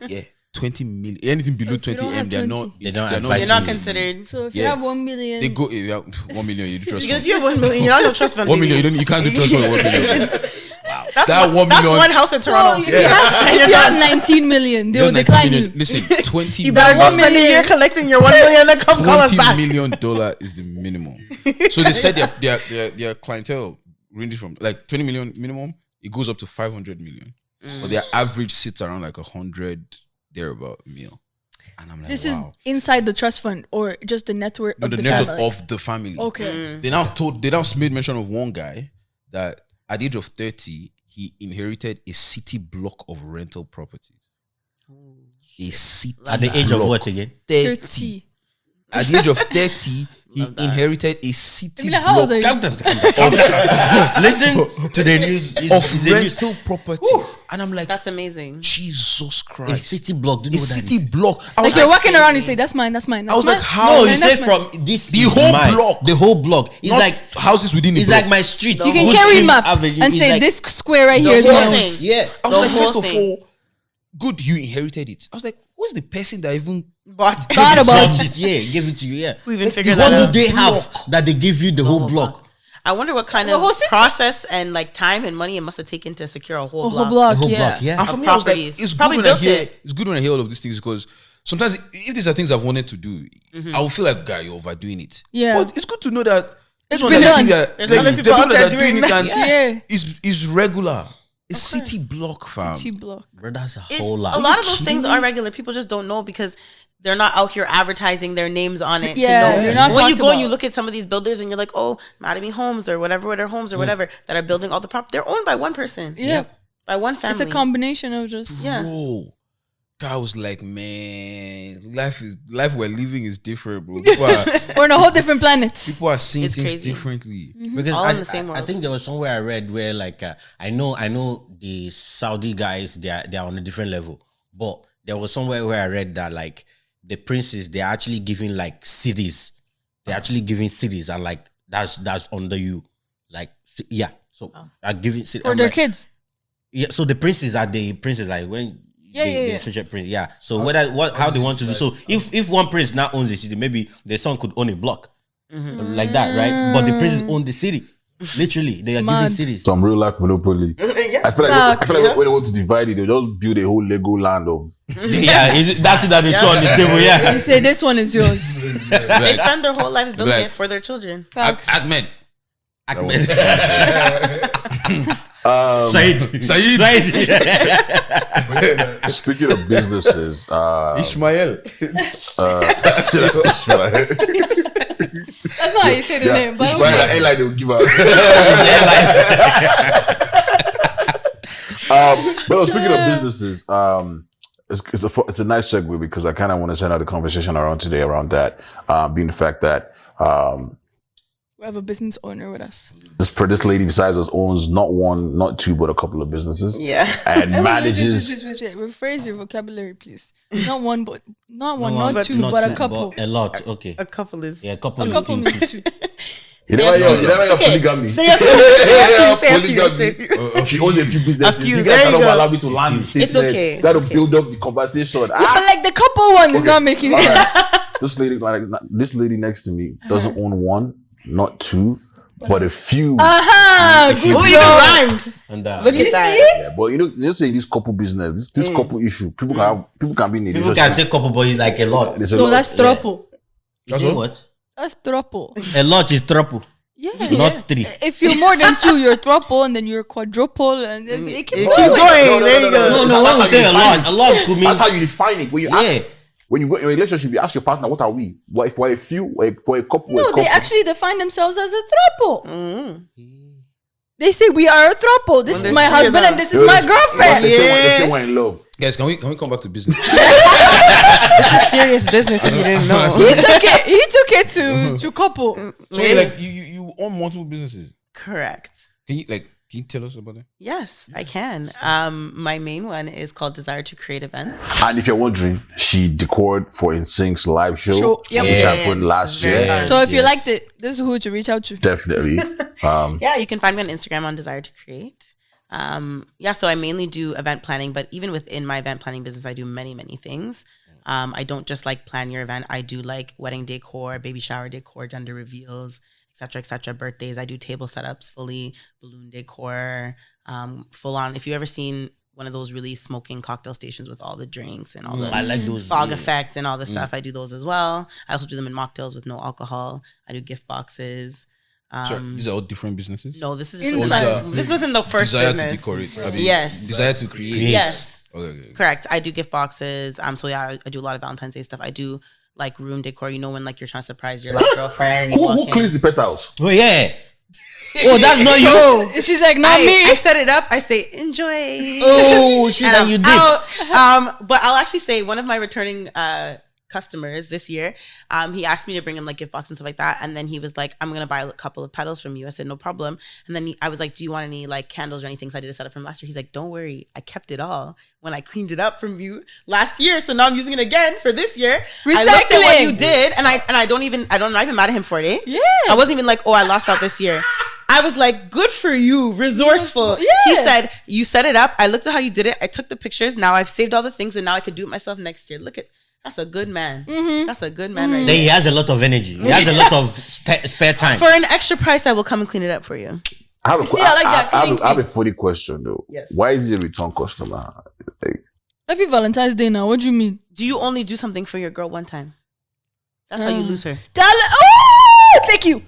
S1: Yeah, 20 million. Anything below
S5: if you don't
S1: 20
S5: have
S1: M, they're
S5: 20.
S1: not.
S4: They don't
S1: they're
S4: advise
S6: You're not
S4: you.
S6: considered.
S5: So if
S1: Yeah.
S5: you have 1 million,
S1: They go. If you have 1 million, you do trust
S6: Because
S1: fund.
S6: if you have 1 million, you're not no trust fund.
S1: 1 million,
S6: baby.
S1: you can't do trust fund. 1 million.
S6: That's
S1: That 1
S6: that's
S1: million-
S6: one house in
S5: so
S6: Toronto.
S5: if you have 19 million, they will
S1: You have
S5: decline
S1: 19
S5: you.
S1: million. Listen, 20
S6: You better go
S5: $1
S6: spend a
S5: million.
S6: year collecting your 1 million and come call us
S1: $20
S6: back.
S1: million is the minimum. So they said their clientele ranges from like 20 million minimum. It goes up to 500 million, but their average sits around like 100 thereabout mil. And I'm like,
S5: This
S1: wow.
S5: is inside the trust fund or just the network
S1: No,
S5: of
S1: the
S5: the
S1: network
S5: family.
S1: of the family.
S5: Okay.
S1: They now made mention of one guy that at the age of 30, he inherited a city block of rental properties. A city
S4: At the age of
S1: block.
S4: what again?
S5: 30.
S1: At the age of 30, he inherited a city
S5: Emila, how old are
S1: block
S5: you?
S4: Listen to the news.
S1: of rental properties. And I'm like,
S6: That's amazing.
S1: Jesus
S4: A
S1: Christ.
S4: city block. Do you
S1: A
S4: know what that
S1: city
S4: is?
S1: block. I was
S5: Like you're
S1: like,
S5: walking around, you say, that's mine, that's mine.
S1: I was
S5: that's
S1: like,
S5: mine."
S1: how?
S4: No,
S5: And
S4: you
S5: that's
S4: say
S5: mine.
S4: from this.
S1: The
S4: is
S1: whole
S4: mine.
S1: block.
S4: The whole block. It's
S1: Not
S4: like
S1: houses within the
S4: it's
S1: block.
S4: like my street.
S5: You can
S4: Wood
S5: carry
S4: Stream
S5: map
S4: Avenue.
S5: and
S4: It's
S5: say
S4: like-
S5: this square right
S6: The
S5: here is
S6: whole
S5: mine.
S6: thing.
S4: Yeah.
S1: I was
S6: The
S1: like,
S6: whole
S1: first of
S6: thing.
S1: all, good, you inherited it. I was like, who's the person that even
S6: But
S5: Thought about
S4: Flood
S5: it.
S4: it. Yeah, give it to you. Yeah.
S6: we even
S4: What
S6: figured that
S4: do
S6: out.
S4: they have that they give you the whole block?
S6: I wonder what kind
S5: The
S6: of
S5: whole city?
S6: process and like time and money it must have taken to secure a whole
S5: A
S6: block.
S5: whole block,
S4: The whole
S5: yeah.
S4: block. Yeah.
S1: And for
S6: Of
S1: me, I was like,
S6: properties.
S1: it's good
S6: Probably
S1: when I
S6: built
S1: hear
S6: it.
S1: it's good when I hear all of these things because sometimes if these are things I've wanted to do, I will feel like, guy, you're overdoing it.
S5: Yeah.
S1: But it's good to know that
S5: It's
S1: this
S5: been
S1: one that
S5: done.
S1: you see that,
S6: There's
S1: like,
S6: other
S1: the
S6: people out
S1: that
S6: there
S1: are doing
S6: doing
S1: it
S6: that.
S1: and
S5: Yeah.
S1: is regular. It's city block, fam.
S5: City block.
S4: Bro, that's a
S6: It's-
S4: whole lot.
S6: a lot of those
S1: kidding
S6: things
S1: me?
S6: are regular. People just don't know because they're not out here advertising their names on it.
S5: Yeah,
S6: to know.
S5: they're not
S6: When you
S5: talked
S6: go and you
S5: about.
S6: look at some of these builders and you're like, oh, Mattamy Homes or whatever that are building all the property. They're owned by one person.
S5: Yeah.
S6: By one family.
S5: It's a combination of just.
S6: Yeah.
S1: Bro, I was like, man, life we're living is different, bro. People are,
S5: We're on a whole different planet.
S1: people are seeing
S6: It's
S1: things
S6: crazy.
S1: differently.
S4: Because
S6: All
S4: I,
S6: in the same
S4: I
S6: world.
S4: think there was somewhere I read where like I know the Saudi guys they are on a different level, but there was somewhere where I read that like the princes they're actually giving like cities, they're actually giving cities and like that's under you, like yeah. So are giving cities
S5: For their kids.
S4: Yeah, so the princes are the princes like when
S5: Yeah.
S4: such a prince. Yeah. So how they want to do. So if one prince now owns the city, maybe the son could own a block. Like that, right? But the princes own the city. Literally, they are
S5: Mad.
S4: giving cities.
S3: Some real life monopoly. I feel like when they want to divide it, they'll just build a whole Lego land of.
S4: Yeah, that's it that they show on the table. Yeah.
S5: You say this one is yours.
S6: They
S1: Like,
S6: spend their whole lives building
S1: Like-
S6: it for their children.
S5: Facts.
S1: Ahmed.
S4: Said.
S1: Said.
S3: Speaking of businesses,
S1: Ishmael.
S5: That's not how you say the name, but
S3: Ishmael,
S5: okay.
S3: airline they will give out. But speaking of businesses, it's a nice segue because I kind of want to send out the conversation around today around that, being the fact that
S5: We have a business owner with us.
S3: this lady besides us owns not one, not two, but a couple of businesses,
S6: Yeah.
S3: and manages.
S5: Wait. Rephrase your vocabulary, please. Not one, but not
S6: but
S5: two, but a couple.
S4: A lot. Okay.
S6: A couple is.
S4: Yeah, a couple.
S5: A
S4: is
S5: couple
S4: two.
S5: means two.
S3: You never hear polygamy.
S6: Say a few. Say a few.
S3: Polygamy.
S6: Say a few.
S3: She owns a few businesses.
S6: A few,
S3: You
S6: there
S3: guys
S6: you
S3: cannot
S6: go.
S3: allow me to land the statement.
S6: okay,
S3: Got to
S6: it's okay.
S3: build up the conversation.
S5: But like the couple one is not making sense.
S3: This lady next to me doesn't own one, not two, but a few.
S5: Aha! Good
S6: Oh, you
S5: job.
S6: rhymed.
S4: And
S6: Look
S5: You
S6: at that.
S5: see?
S3: Yeah, but let's say this couple business, this couple issue, people can be in a
S4: people can
S3: relationship.
S4: say couple, but it's like a lot.
S3: There's a
S5: No,
S3: lot.
S5: that's trouble.
S4: You say what?
S5: That's trouble.
S4: A lot is trouble,
S5: Yeah.
S4: not three.
S5: If you're more than two, you're trouble, and then you're quadruple, and it keeps
S6: It
S5: going.
S6: keeps going. There you
S3: no,
S6: go.
S4: No, when we
S3: That's
S4: say
S3: how
S4: a
S3: you
S4: lot,
S3: define
S4: a lot could mean
S3: That's how you define it. When you
S4: yeah.
S3: when you go in a relationship, you ask your partner, "What are we? What if we're a few? For a couple?
S5: No,
S3: a couple.
S5: they actually define themselves as a trouble. They say we are a trouble. This
S6: When
S5: is my
S6: there's three of
S5: husband
S6: them.
S5: and this is my girlfriend.
S3: They say we're in love.
S1: Guys, can we come back to business?
S6: It's serious business if you didn't know.
S5: He took it to couple.
S1: So like you own multiple businesses.
S6: Correct.
S1: Can you like Can you tell us about that?
S6: Yes, I can. My main one is called Desire to Create Events.
S3: And if you're wondering, she decored for InSync's live show,
S5: Yep.
S3: which happened last
S6: Very
S3: year.
S6: fun.
S5: So if you liked it, this is who to reach out to.
S3: Definitely.
S6: Yeah, you can find me on Instagram on Desire to Create. So I mainly do event planning, but even within my event planning business, I do many, many things. I don't just like plan your event. I do like wedding decor, baby shower decor, gender reveals, etc., birthdays. I do table setups, fully balloon decor, full on. If you ever seen one of those really smoking cocktail stations with all the drinks and all the
S4: I like those
S6: fog effect and all the stuff, I do those as well. I also do them in mocktails with no alcohol. I do gift boxes.
S1: Sorry, these are all different businesses.
S6: No, this is
S5: Inside.
S6: this is within the first
S1: Desire
S6: business.
S1: to decorate. I mean,
S6: Yes.
S1: Desire to create.
S6: Yes.
S1: Okay.
S6: Correct. I do gift boxes. So yeah, I do a lot of Valentine's Day stuff. I do like room decor. You know, when like you're trying to surprise your like girlfriend. And you
S3: Who
S6: walk in.
S3: cleans the penthouse?
S4: Oh yeah. Oh, that's not you.
S5: She's like, not me.
S6: I set it up. I say enjoy.
S4: Oh, shit,
S6: And
S4: that
S6: I'm
S4: you did.
S6: out. But I'll actually say one of my returning customers this year, he asked me to bring him like gift box and stuff like that, and then he was like, I'm gonna buy a couple of petals from you. I said no problem. And then I was like, do you want any like candles or anything? So I did a setup from last year. He's like, don't worry, I kept it all when I cleaned it up from you last year, so now I'm using it again for this year. I looked at what you did, and I'm not even mad at him for it.
S5: Yeah.
S6: I wasn't even like, oh, I lost out this year. I was like, good for you, resourceful.
S5: Yeah.
S6: He said, you set it up. I looked at how you did it. I took the pictures. Now I've saved all the things, and now I could do it myself next year. Look at, that's a good man. That's a good man right
S4: Then
S6: there.
S4: he has a lot of energy. He has a lot of spare time.
S6: For an extra price, I will come and clean it up for you.
S3: I have a,
S5: see, I like that
S3: I
S5: cleaning
S3: have a funny question though.
S6: Yes.
S3: Why is he a return customer? Like,
S5: Every Valentine's Day now. What do you mean?
S6: Do you only do something for your girl one time? That's how you lose her.
S5: Oh, thank you.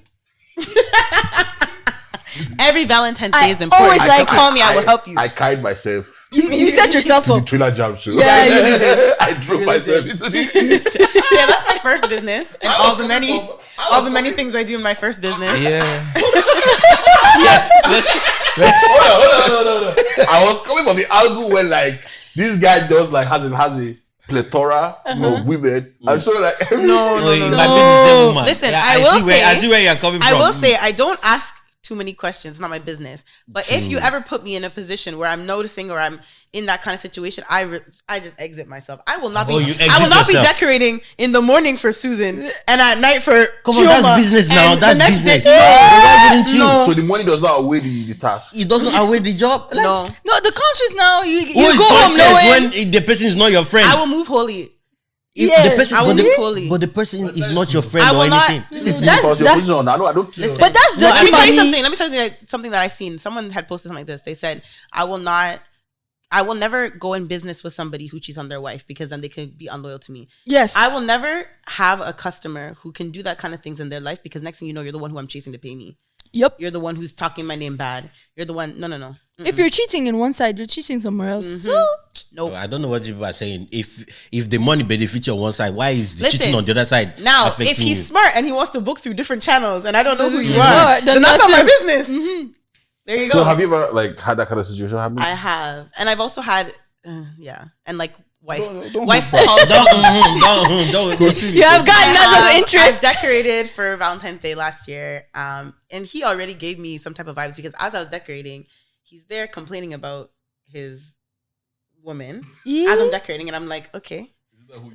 S6: Every Valentine's
S5: I
S6: Day is important.
S5: always like
S6: call me, I will help you.
S3: I carried myself.
S5: You set yourself
S3: to the
S5: up.
S3: Trailer Jam show.
S5: Yeah, you did.
S3: I drove myself into the.
S6: Yeah, that's my first business, and all the many things I do in my first business.
S1: Yeah.
S4: Yes.
S3: Hold on. I was coming from the angle where like this guy does like has a plethora of women. I'm sure like
S6: No.
S4: It might be the same woman.
S6: Listen,
S4: Yeah,
S6: I will say-
S4: I see where you're coming from.
S6: I will say I don't ask too many questions. It's not my business. But if you ever put me in a position where I'm noticing or I'm in that kind of situation, I just exit myself. I will not be.
S4: Oh, you
S6: I will
S4: exit
S6: not be
S4: yourself.
S6: decorating in the morning for Susan and at night for
S4: Come on,
S6: Chioma.
S4: that's business now.
S6: And
S4: That's
S6: the next
S4: business.
S6: day-
S4: Why wouldn't you?
S6: No.
S3: so the money does not outweigh the task.
S4: It doesn't outweigh the job. Like,
S6: No,
S5: No, the conscious now. You
S4: Who is
S5: go home
S4: conscious
S5: knowing.
S4: when the person is not your friend?
S6: I will move holy.
S4: If
S5: Yes,
S4: the person,
S6: I will
S4: but,
S6: move
S4: the,
S6: holy.
S4: but the person is not your friend
S6: I
S4: or
S6: will not.
S4: anything.
S3: It's
S5: That's-
S3: because your
S5: that-
S3: position on. I don't.
S6: Listen.
S5: But that's
S6: Let
S5: dirty
S6: me tell you
S5: money.
S6: something. Let me tell you something that I seen. Someone had posted something like this. They said, I will never go in business with somebody who cheats on their wife because then they could be unloyal to me.
S5: Yes.
S6: I will never have a customer who can do that kind of things in their life because next thing you know, you're the one who I'm chasing to pay me.
S5: Yep.
S6: You're the one who's talking my name bad. You're the one. No. Mm-mm.
S5: If you're cheating in one side, you're cheating somewhere else.
S6: Mm-hmm.
S5: So
S6: Nope.
S4: I don't know what people are saying. If the money benefits you on one side, why is the
S6: Listen,
S4: cheating on the other side
S6: Now,
S4: affecting
S6: if he's
S4: you?
S6: smart and he wants to book through different channels and I don't know who you
S5: Yeah,
S6: are,
S5: then
S6: then that's not my
S5: that's
S6: business. There you go.
S3: So have you ever like had that kind of situation happen?
S6: I have. And I've also had, and like wife
S3: Don't
S6: calls.
S4: Don't.
S5: you have gotten us
S6: I
S5: interest.
S6: decorated for Valentine's Day last year, and he already gave me some type of vibes because as I was decorating, he's there complaining about his woman as I'm decorating, and I'm like, okay,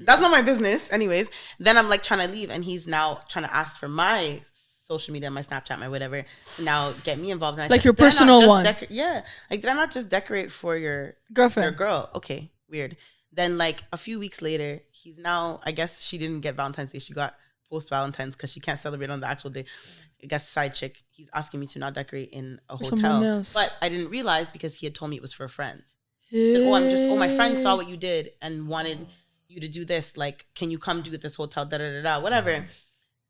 S6: that's not my business. Anyways, then I'm like trying to leave, and he's now trying to ask for my social media, my Snapchat, my whatever, to now get me involved. And I
S5: Like
S6: said,
S5: your
S6: "Did I not
S5: personal
S6: just
S5: one?"
S6: like did I not just decorate for your
S5: Girlfriend.
S6: girl? Okay, weird. Then like a few weeks later, he's now, I guess she didn't get Valentine's Day. She got post Valentine's because she can't celebrate on the actual day. I guess side chick. He's asking me to not decorate in a
S5: Someone
S6: hotel.
S5: else.
S6: But I didn't realize because he had told me it was for a friend. He said, my friend saw what you did and wanted you to do this. Like, can you come do it at this hotel? Whatever.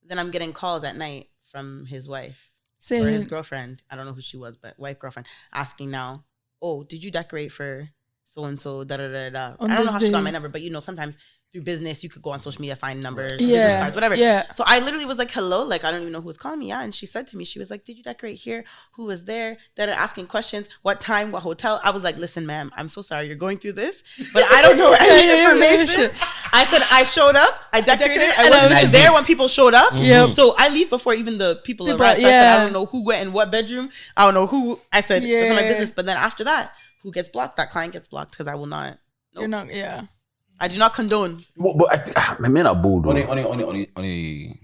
S6: Then I'm getting calls at night from his wife or his
S5: Saying,
S6: girlfriend. I don't know who she was, but wife, girlfriend, asking now, oh, did you decorate for so and so, da da da da.
S5: On
S6: I don't know
S5: this
S6: how she got
S5: day.
S6: my number, but you know, sometimes through business, you could go on social media, find number, business
S5: Yeah.
S6: cards, whatever.
S5: Yeah.
S6: So I literally was like, hello, like, I don't even know who was calling me. Yeah. And she said to me, she was like, did you decorate here? Who was there? That are asking questions. What time? What hotel? I was like, listen, ma'am, I'm so sorry you're going through this, but I don't know any information. I said, I showed up, I decorated, I wasn't there when people showed up.
S5: Yep.
S6: So I leave before even the people arrived. So I said, I don't know who went in what bedroom. I don't know who. I said, it's my business. But then after that, who gets blocked? That client gets blocked because I will not.
S5: You're not, yeah.
S6: I do not condone.
S3: But I think men are bold.
S1: On a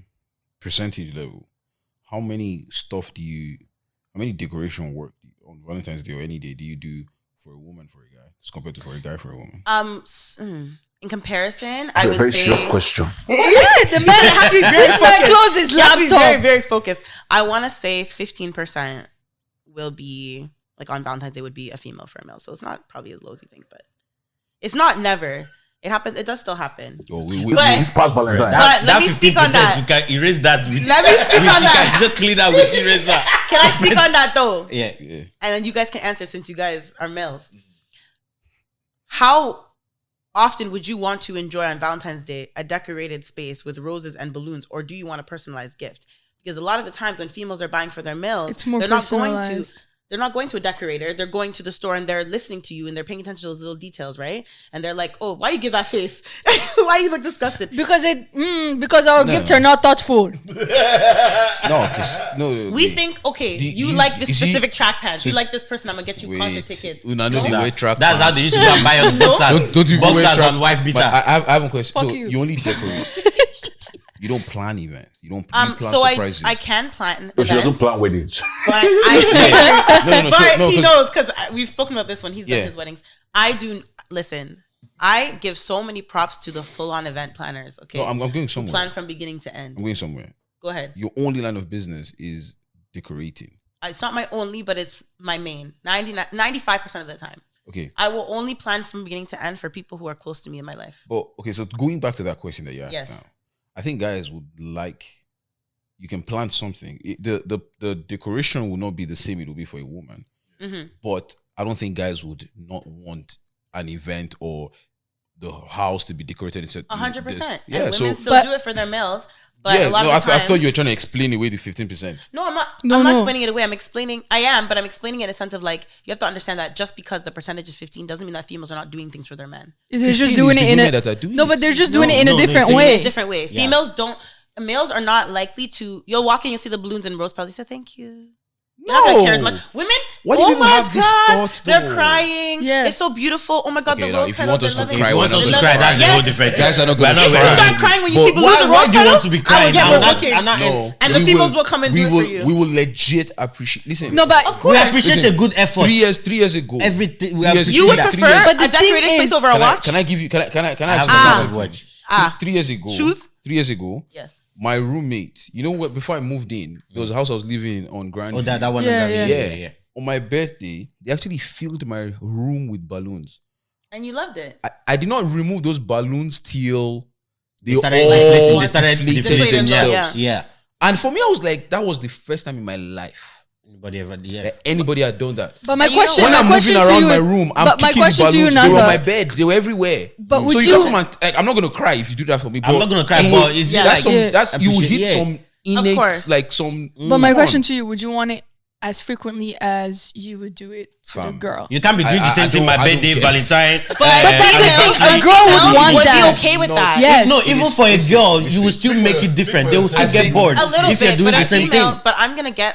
S1: percentage level, how many decoration work on Valentine's Day or any day do you do for a woman for a guy as compared to for a guy for a woman?
S6: In comparison, I would
S3: very
S6: say
S3: short question.
S6: the man have to be very
S5: This man closed his
S6: You have to be
S5: laptop.
S6: very, very focused. I want to say 15% will be like on Valentine's Day would be a female for a male. So it's not probably as low as you think, but it's not never. It happens. It does still happen.
S1: Oh,
S6: But-
S3: It's past Valentine.
S6: But let me speak on that.
S4: You can erase that.
S6: Let me speak on
S4: You
S6: that.
S4: can just clean that with eraser.
S6: Can I speak on that though?
S4: Yeah.
S1: yeah.
S6: And then you guys can answer since you guys are males. How often would you want to enjoy on Valentine's Day a decorated space with roses and balloons, or do you want a personalized gift? Because a lot of the times when females are buying for their males,
S5: It's more
S6: they're not going to
S5: personalized.
S6: they're not going to a decorator. They're going to the store and they're listening to you and they're paying attention to those little details, right? And they're like, "Oh, why you give that face? Why you look disgusted?"
S5: Because our gifts are not thoughtful.
S1: No,
S6: We think, okay, you like this specific track pants. You like this person. I'm gonna get you concert tickets.
S1: Una know they wear track
S4: That's how
S1: pants.
S4: they used to go and buy us boxers.
S1: Don't you wear
S4: boxers
S1: track?
S4: and wife beater.
S1: But I have a question.
S5: Fuck
S1: So
S5: you.
S1: you only decorate. You don't plan events. You plan
S6: So
S1: surprises.
S6: I can plan
S3: But she doesn't
S6: events,
S3: plan weddings.
S6: but I
S1: No,
S6: but he
S1: 'cause-
S6: knows because we've spoken about this when he's done
S1: Yeah.
S6: his weddings. I do listen. I give so many props to the full-on event planners. Okay,
S1: No, I'm going somewhere.
S6: plan from beginning to end.
S1: I'm going somewhere.
S6: Go ahead.
S1: Your only line of business is decorating.
S6: It's not my only, but it's my main. 95% of the time,
S1: Okay.
S6: I will only plan from beginning to end for people who are close to me in my life.
S1: But okay, so going back to that question that you asked
S6: Yes.
S1: now, I think guys would like you can plan something. The decoration will not be the same it will be for a woman.
S6: Mm-hmm.
S1: But I don't think guys would not want an event or the house to be decorated.
S6: 100%.
S1: Yeah,
S6: And
S1: so
S6: women still
S5: But-
S6: do it for their males. But
S1: yeah,
S6: a lot
S1: no,
S6: of the
S1: I
S6: times,
S1: thought you were trying to explain away the 15%.
S6: No, I'm not.
S5: No,
S6: I'm not
S5: no.
S6: explaining it away. I'm explaining. I am, but I'm explaining it in a sense of like you have to understand that just because the percentage is 15 doesn't mean that females are not doing things for their men.
S5: They're
S1: 15
S5: just
S1: is
S5: doing
S1: the
S5: it in
S1: women
S5: a
S1: that are doing
S5: no,
S1: it.
S5: but they're just doing it in
S4: No,
S5: a
S4: no,
S5: different
S4: they're
S6: In
S5: way.
S6: a different way.
S4: Yeah.
S6: Females don't. Males are not likely to. You'll walk in, you'll see the balloons and rose petals. You say thank you. You're not gonna care as much. Women,
S1: Why do
S6: oh
S1: people
S6: my
S1: have this
S6: gosh,
S1: thought,
S6: they're
S1: though?
S6: crying.
S5: Yeah.
S6: It's so beautiful. Oh my god,
S1: Okay,
S6: the
S1: now,
S6: rose
S1: if you
S6: petals.
S1: want us
S6: they're
S1: to
S6: loving
S1: cry,
S6: it.
S1: we're
S4: want
S1: not
S4: us to
S1: gonna
S4: cry, that's
S6: Yes.
S4: a whole different.
S1: Guys are not
S4: We're
S1: going to
S4: not
S6: If
S1: cry.
S6: you
S4: ready.
S6: start crying when you
S1: But
S6: see balloons and
S4: Why
S6: rose
S4: do you want
S6: petals,
S4: to be
S6: I will
S4: crying
S6: get
S4: now?
S6: more
S4: Not-
S6: booking.
S4: I'm not-
S1: No,
S6: And the
S1: we
S6: females will come and
S1: we
S6: do it
S1: will,
S6: for you.
S1: We will legit appreciate. Listen,
S5: No, but
S6: Of course.
S4: We appreciate
S1: Listen,
S4: a good effort.
S1: 3 years ago,
S4: Everything we
S1: 3 years
S4: appreciate
S6: You would
S4: that.
S6: prefer
S5: But the
S6: a decorated
S5: thing
S6: space
S5: is-
S6: over a watch?
S1: Can I give you? Can I?
S4: I have
S1: ask
S4: a
S1: you
S4: watch.
S1: something? 3 years ago,
S6: Shoes?
S1: 3 years ago,
S6: Yes.
S1: my roommate. You know what? Before I moved in, there was a house I was living in on Grand.
S4: Oh, that one.
S5: Yeah,
S1: Yeah. On my birthday, they actually filled my room with balloons.
S6: And you loved it.
S1: I did not remove those balloons till they
S4: They started
S1: all
S4: deflating. They started
S1: deflated
S4: deflating.
S6: themselves.
S1: themselves.
S4: Yeah.
S1: And for me, I was like, that was the first time in my life
S4: Anybody ever? Yeah.
S1: that anybody had done that.
S5: But my
S6: And you know
S5: question,
S1: When
S5: my
S1: I'm moving
S5: question to
S1: around
S5: you,
S1: my room, I'm
S5: but my
S1: kicking
S5: question
S1: the
S5: to you,
S1: balloons. They were on
S5: Naza,
S1: my bed. They were everywhere.
S5: But would
S1: so
S5: you-
S1: can't come and, like, I'm not gonna cry if you do that for me.
S4: I'm
S1: but
S4: not gonna cry,
S1: you
S4: but
S1: will-
S4: is it
S6: Yeah.
S1: that's
S4: like?
S1: some.
S5: Yeah.
S1: That's you will hit
S4: Appreciate-
S1: some innate,
S6: course.
S1: like some.
S5: but my
S1: come
S5: question
S1: on.
S5: to you, would you want it as frequently as you would do it to the
S1: Fam.
S5: girl?
S4: You can't be doing the
S1: I
S4: same thing.
S1: don't-
S4: My
S1: I don't
S4: birthday,
S1: get it.
S4: Valentine.
S6: But
S5: that's the thing,
S6: females-
S5: a girl would
S6: females
S5: want
S6: would
S5: that.
S6: be okay with
S1: No.
S6: that.
S5: Yes.
S4: No, even
S1: Listen,
S4: for a
S1: listen,
S4: girl,
S1: listen.
S4: you will still make it different. They will still
S1: I
S4: get
S1: think-
S4: bored
S6: A little
S4: if
S6: bit,
S4: you're doing
S6: but
S4: the
S6: a
S4: same
S6: female.
S4: thing.
S6: But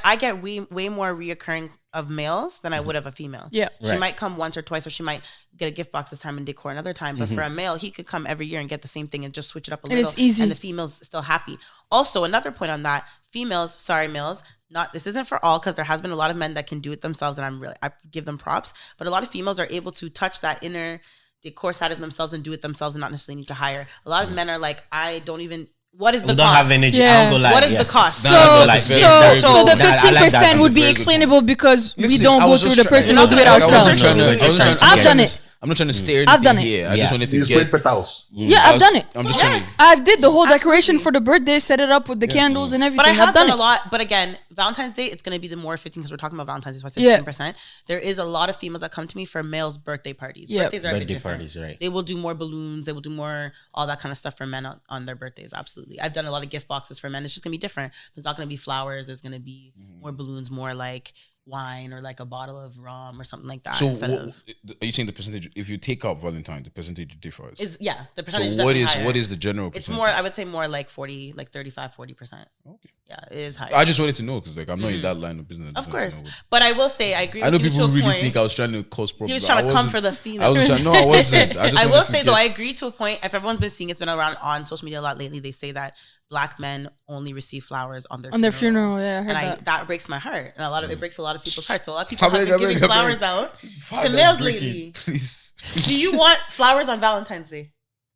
S6: I get way more reoccurring of males than I would of a female.
S5: Yeah.
S6: She
S4: Right.
S6: might come once or twice, or she might get a gift box this time and decor another time. But for a male, he could come every year and get the same thing and just switch it up a
S5: And
S6: little.
S5: it's easy.
S6: And the female's still happy. Also, another point on that: males. Not this isn't for all, because there has been a lot of men that can do it themselves, and I give them props. But a lot of females are able to touch that inner decor side of themselves and do it themselves, and not necessarily need to hire. A lot of men are like, I don't even. What is the
S4: We don't
S6: cost?
S4: have energy.
S5: Yeah.
S4: I'll go like,
S6: What is
S4: yeah.
S6: the cost?
S5: So,
S1: Nah,
S4: like,
S1: very,
S5: so,
S1: very
S5: so
S1: good.
S5: the
S4: That- I like
S5: 15%
S4: that.
S5: would be
S1: Very good
S5: explainable because we
S1: Listen,
S5: don't
S1: I
S5: go
S1: was
S5: through
S1: just
S5: the person
S1: trying-
S5: who do it
S1: I wasn't
S5: ourselves.
S1: trying to- I wasn't trying to
S5: I've
S1: get
S5: done
S1: at
S5: it.
S1: I'm not trying to stare
S5: I've done
S1: anything
S5: it.
S1: here. I
S4: Yeah.
S1: just wanted to
S3: You
S1: get.
S3: spray petals.
S5: Yeah, I've done it.
S1: I'm just trying to.
S5: I did the whole decoration
S6: Absolutely.
S5: for the birthday, set it up with the candles and everything.
S6: But I have
S5: I've done
S6: done
S5: it.
S6: a lot. But again, Valentine's Day, it's going to be the more fitting because we're talking about Valentine's Day, so I
S5: Yeah.
S6: said 15%. There is a lot of females that come to me for males' birthday parties.
S5: Yeah.
S6: Birthdays are a bit
S4: Birthday
S6: different.
S4: parties, right?
S6: They will do more balloons. They will do more all that kind of stuff for men on their birthdays. Absolutely. I've done a lot of gift boxes for men. It's just going to be different. There's not going to be flowers. There's going to be more balloons, more like wine or like a bottle of rum or something like that.
S1: So,
S6: instead of,
S1: are you saying the percentage? If you take out Valentine, the percentage differs.
S6: the
S1: So
S6: percentage
S1: what
S6: definitely
S1: is
S6: higher.
S1: what is the general?
S6: It's
S1: Percentage?
S6: more, I would say more like 40, like 35, 40%.
S1: Okay.
S6: Yeah, it is higher.
S1: I just wanted to know because like I'm not in that line of business. I
S6: Of
S1: just wanted to
S6: course.
S1: know.
S6: But I will say, I agree
S1: I know
S6: with you
S1: people
S6: to a
S1: really
S6: point.
S1: think I was trying to cause problems.
S6: He was
S1: but
S6: trying
S1: I
S6: to come
S1: wasn't.
S6: for the
S1: I
S6: female.
S1: was trying. No, I wasn't. I, just
S6: I will
S1: wanted to
S6: say though,
S1: get-
S6: I agree to a point. If everyone's been seeing, it's been around on social media a lot lately. They say that Black men only receive flowers on their
S5: funeral. Yeah, I heard
S6: and
S5: that.
S6: breaks my heart, and it breaks a lot of people's hearts. So a lot of people
S1: I
S6: have
S1: beg,
S6: been
S1: I
S6: giving
S1: beg, I
S6: flowers
S1: beg.
S6: out
S1: Father,
S6: to males
S1: break it,
S6: lately.
S1: please.
S6: Do you want flowers on Valentine's Day?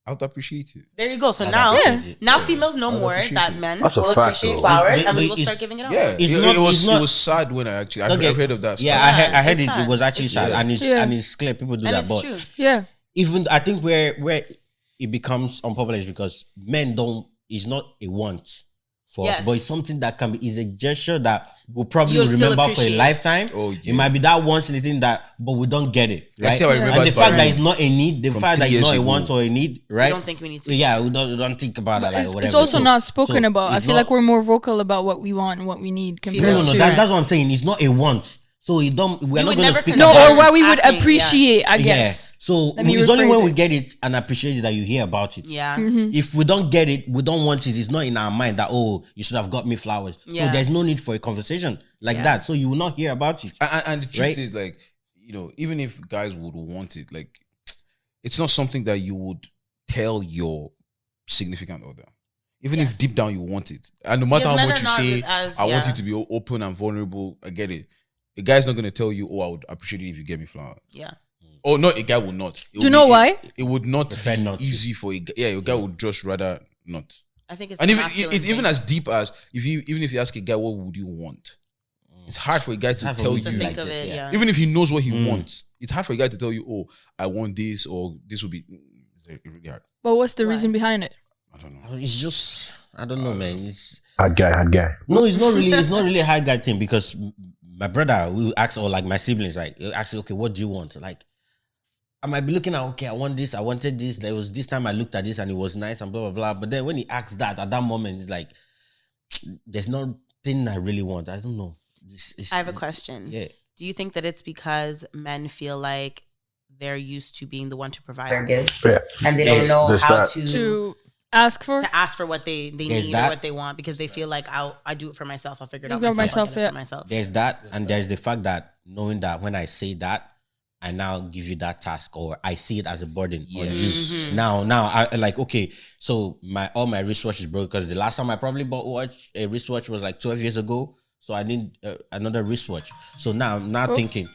S1: I would appreciate it.
S6: There you go. So
S4: I'd
S6: now,
S4: appreciate it.
S6: now females know
S1: I'd
S6: more
S1: appreciate
S6: that
S1: it.
S6: men
S3: That's a
S6: will
S3: fact,
S6: appreciate
S3: though.
S6: flowers,
S4: But-
S6: and we
S4: but
S6: will
S4: it's-
S6: start giving it out.
S1: Yeah,
S4: It's
S1: it,
S4: not-
S1: it was
S4: it's not-
S1: it was sad when I've
S4: Okay.
S1: heard of that.
S4: Yeah,
S1: stuff.
S4: I heard
S6: it's
S4: it.
S6: sad.
S4: It was actually
S6: It's
S4: sad,
S6: true.
S4: and
S5: Yeah.
S4: it's clear people do
S6: And
S4: that.
S6: it's
S4: But
S6: true.
S5: Yeah.
S4: even I think where it becomes unpopular is because men don't. It's not a want for us,
S6: Yes.
S4: but it's something that can be. Is a gesture that we'll probably
S6: You'll still
S4: remember for a
S6: appreciate.
S4: lifetime.
S1: Oh, yeah.
S4: It might be that once in a thing that, but we don't get it.
S1: Like,
S4: Right?
S1: say I remember
S4: And the fact
S1: Barry
S4: that it's not a need, the
S1: from
S4: fact that
S1: 3
S4: it's not
S1: years
S4: a
S1: ago.
S4: want or a need,
S6: We
S4: right?
S6: don't think we need to.
S4: Yeah, we don't think about that. Like,
S5: It's,
S4: whatever.
S5: it's also
S4: So-
S5: not spoken
S4: so
S5: about. I
S4: it's
S5: feel
S4: not-
S5: like we're more vocal about what we want and what we need compared
S4: No,
S5: to
S4: that's what I'm saying. It's not a want. So it don't. We're
S6: You
S4: not
S6: would
S4: going to
S6: never
S4: speak
S5: no,
S6: compare
S4: about
S5: or what we would
S6: asking, yeah.
S5: appreciate. I
S4: Yeah.
S5: guess.
S4: So
S5: Let me
S4: it's only
S5: rephrase
S4: when we
S5: it.
S4: get it and appreciate it that you hear about it.
S6: Yeah.
S4: If we don't get it, we don't want it. It's not in our mind that, oh, you should have got me flowers.
S6: Yeah.
S4: So there's no need for a conversation like
S6: Yeah.
S4: that. So you will not hear about it.
S1: And the truth
S4: Right?
S1: is, like, even if guys would want it, like, it's not something that you would tell your significant other. Even
S6: Yes.
S1: if deep down you want it, and no matter
S6: Because
S1: how
S6: men
S1: much
S6: are
S1: you
S6: not
S1: say,
S6: as-
S1: I want
S6: yeah.
S1: you to be open and vulnerable. I get it. A guy's not gonna tell you, "Oh, I would appreciate it if you get me flowers."
S6: Yeah.
S1: Oh no, a guy will not. It
S5: Do
S1: will
S5: you know
S1: be-
S5: why?
S1: It would not
S4: Prefer
S1: be
S4: not to.
S1: easy for a guy. Yeah, a guy would just rather not.
S6: I think it's
S1: And
S6: a
S1: even
S6: masculine
S1: it's even
S6: thing.
S1: as deep as even if you ask a guy, "What would you want?" It's hard for a guy to
S4: hard for
S1: tell
S4: me
S1: you.
S6: to
S4: to
S6: think
S4: like
S6: of
S4: this,
S6: it.
S4: yeah.
S6: Yeah.
S1: Even if he knows what he wants, it's hard for a guy to tell you, "Oh, I want this," or "This will be." It's really hard.
S5: But what's the
S6: Why?
S5: reason behind it?
S1: I don't know.
S4: It's just, I don't know, man. It's
S3: Hard guy.
S4: no, it's not really a high guy thing because my brother will ask, or like my siblings, like, he'll ask, okay, what do you want? Like, I might be looking at, okay, I want this, I wanted this. There was this time I looked at this and it was nice and blah, blah, blah. But then when he asks that, at that moment, it's like, there's nothing I really want. I don't know.
S6: I have a question.
S4: Yeah.
S6: Do you think that it's because men feel like they're used to being the one to provide or give,
S3: Yeah.
S6: and they
S4: Yes,
S6: don't know
S3: there's
S6: how
S3: that.
S5: To ask for?
S6: to ask for what they
S4: There's
S6: need
S4: that.
S6: or what they want because they feel like I do it for myself. I'll figure it out
S5: Figure out
S6: myself. I'll
S5: myself,
S6: get it
S5: yeah.
S6: for myself.
S4: There's that, and there's the fact that knowing that when I say that, I now give you that task, or I see it as a burden on you.
S6: Mm-hmm.
S4: Now I like, okay, so all my wristwatch is broke because the last time I probably bought a wristwatch was like 12 years ago. So I need another wristwatch. So now I'm now thinking.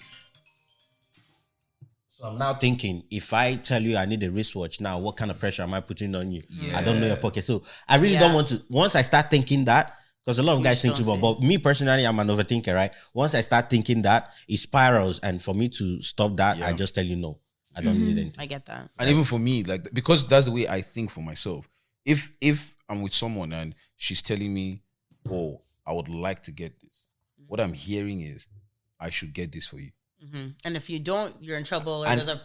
S4: So I'm now thinking, if I tell you I need a wristwatch now, what kind of pressure am I putting on you? I don't know your pocket. So I really don't
S6: Yeah.
S4: want to. Once I start thinking that, because a lot of
S6: You
S4: guys think
S6: just
S4: too,
S6: don't
S4: but me personally, I'm an overthinker, right? Once I start thinking that, it spirals, and for me to stop that, I just tell you no, I don't need anything.
S6: I get that.
S1: And even for me, like, because that's the way I think for myself. If I'm with someone and she's telling me, "Oh, I would like to get this," what I'm hearing is, "I should get this for you."
S6: Hmm. And if you don't, you're in trouble, or
S1: And
S6: there's a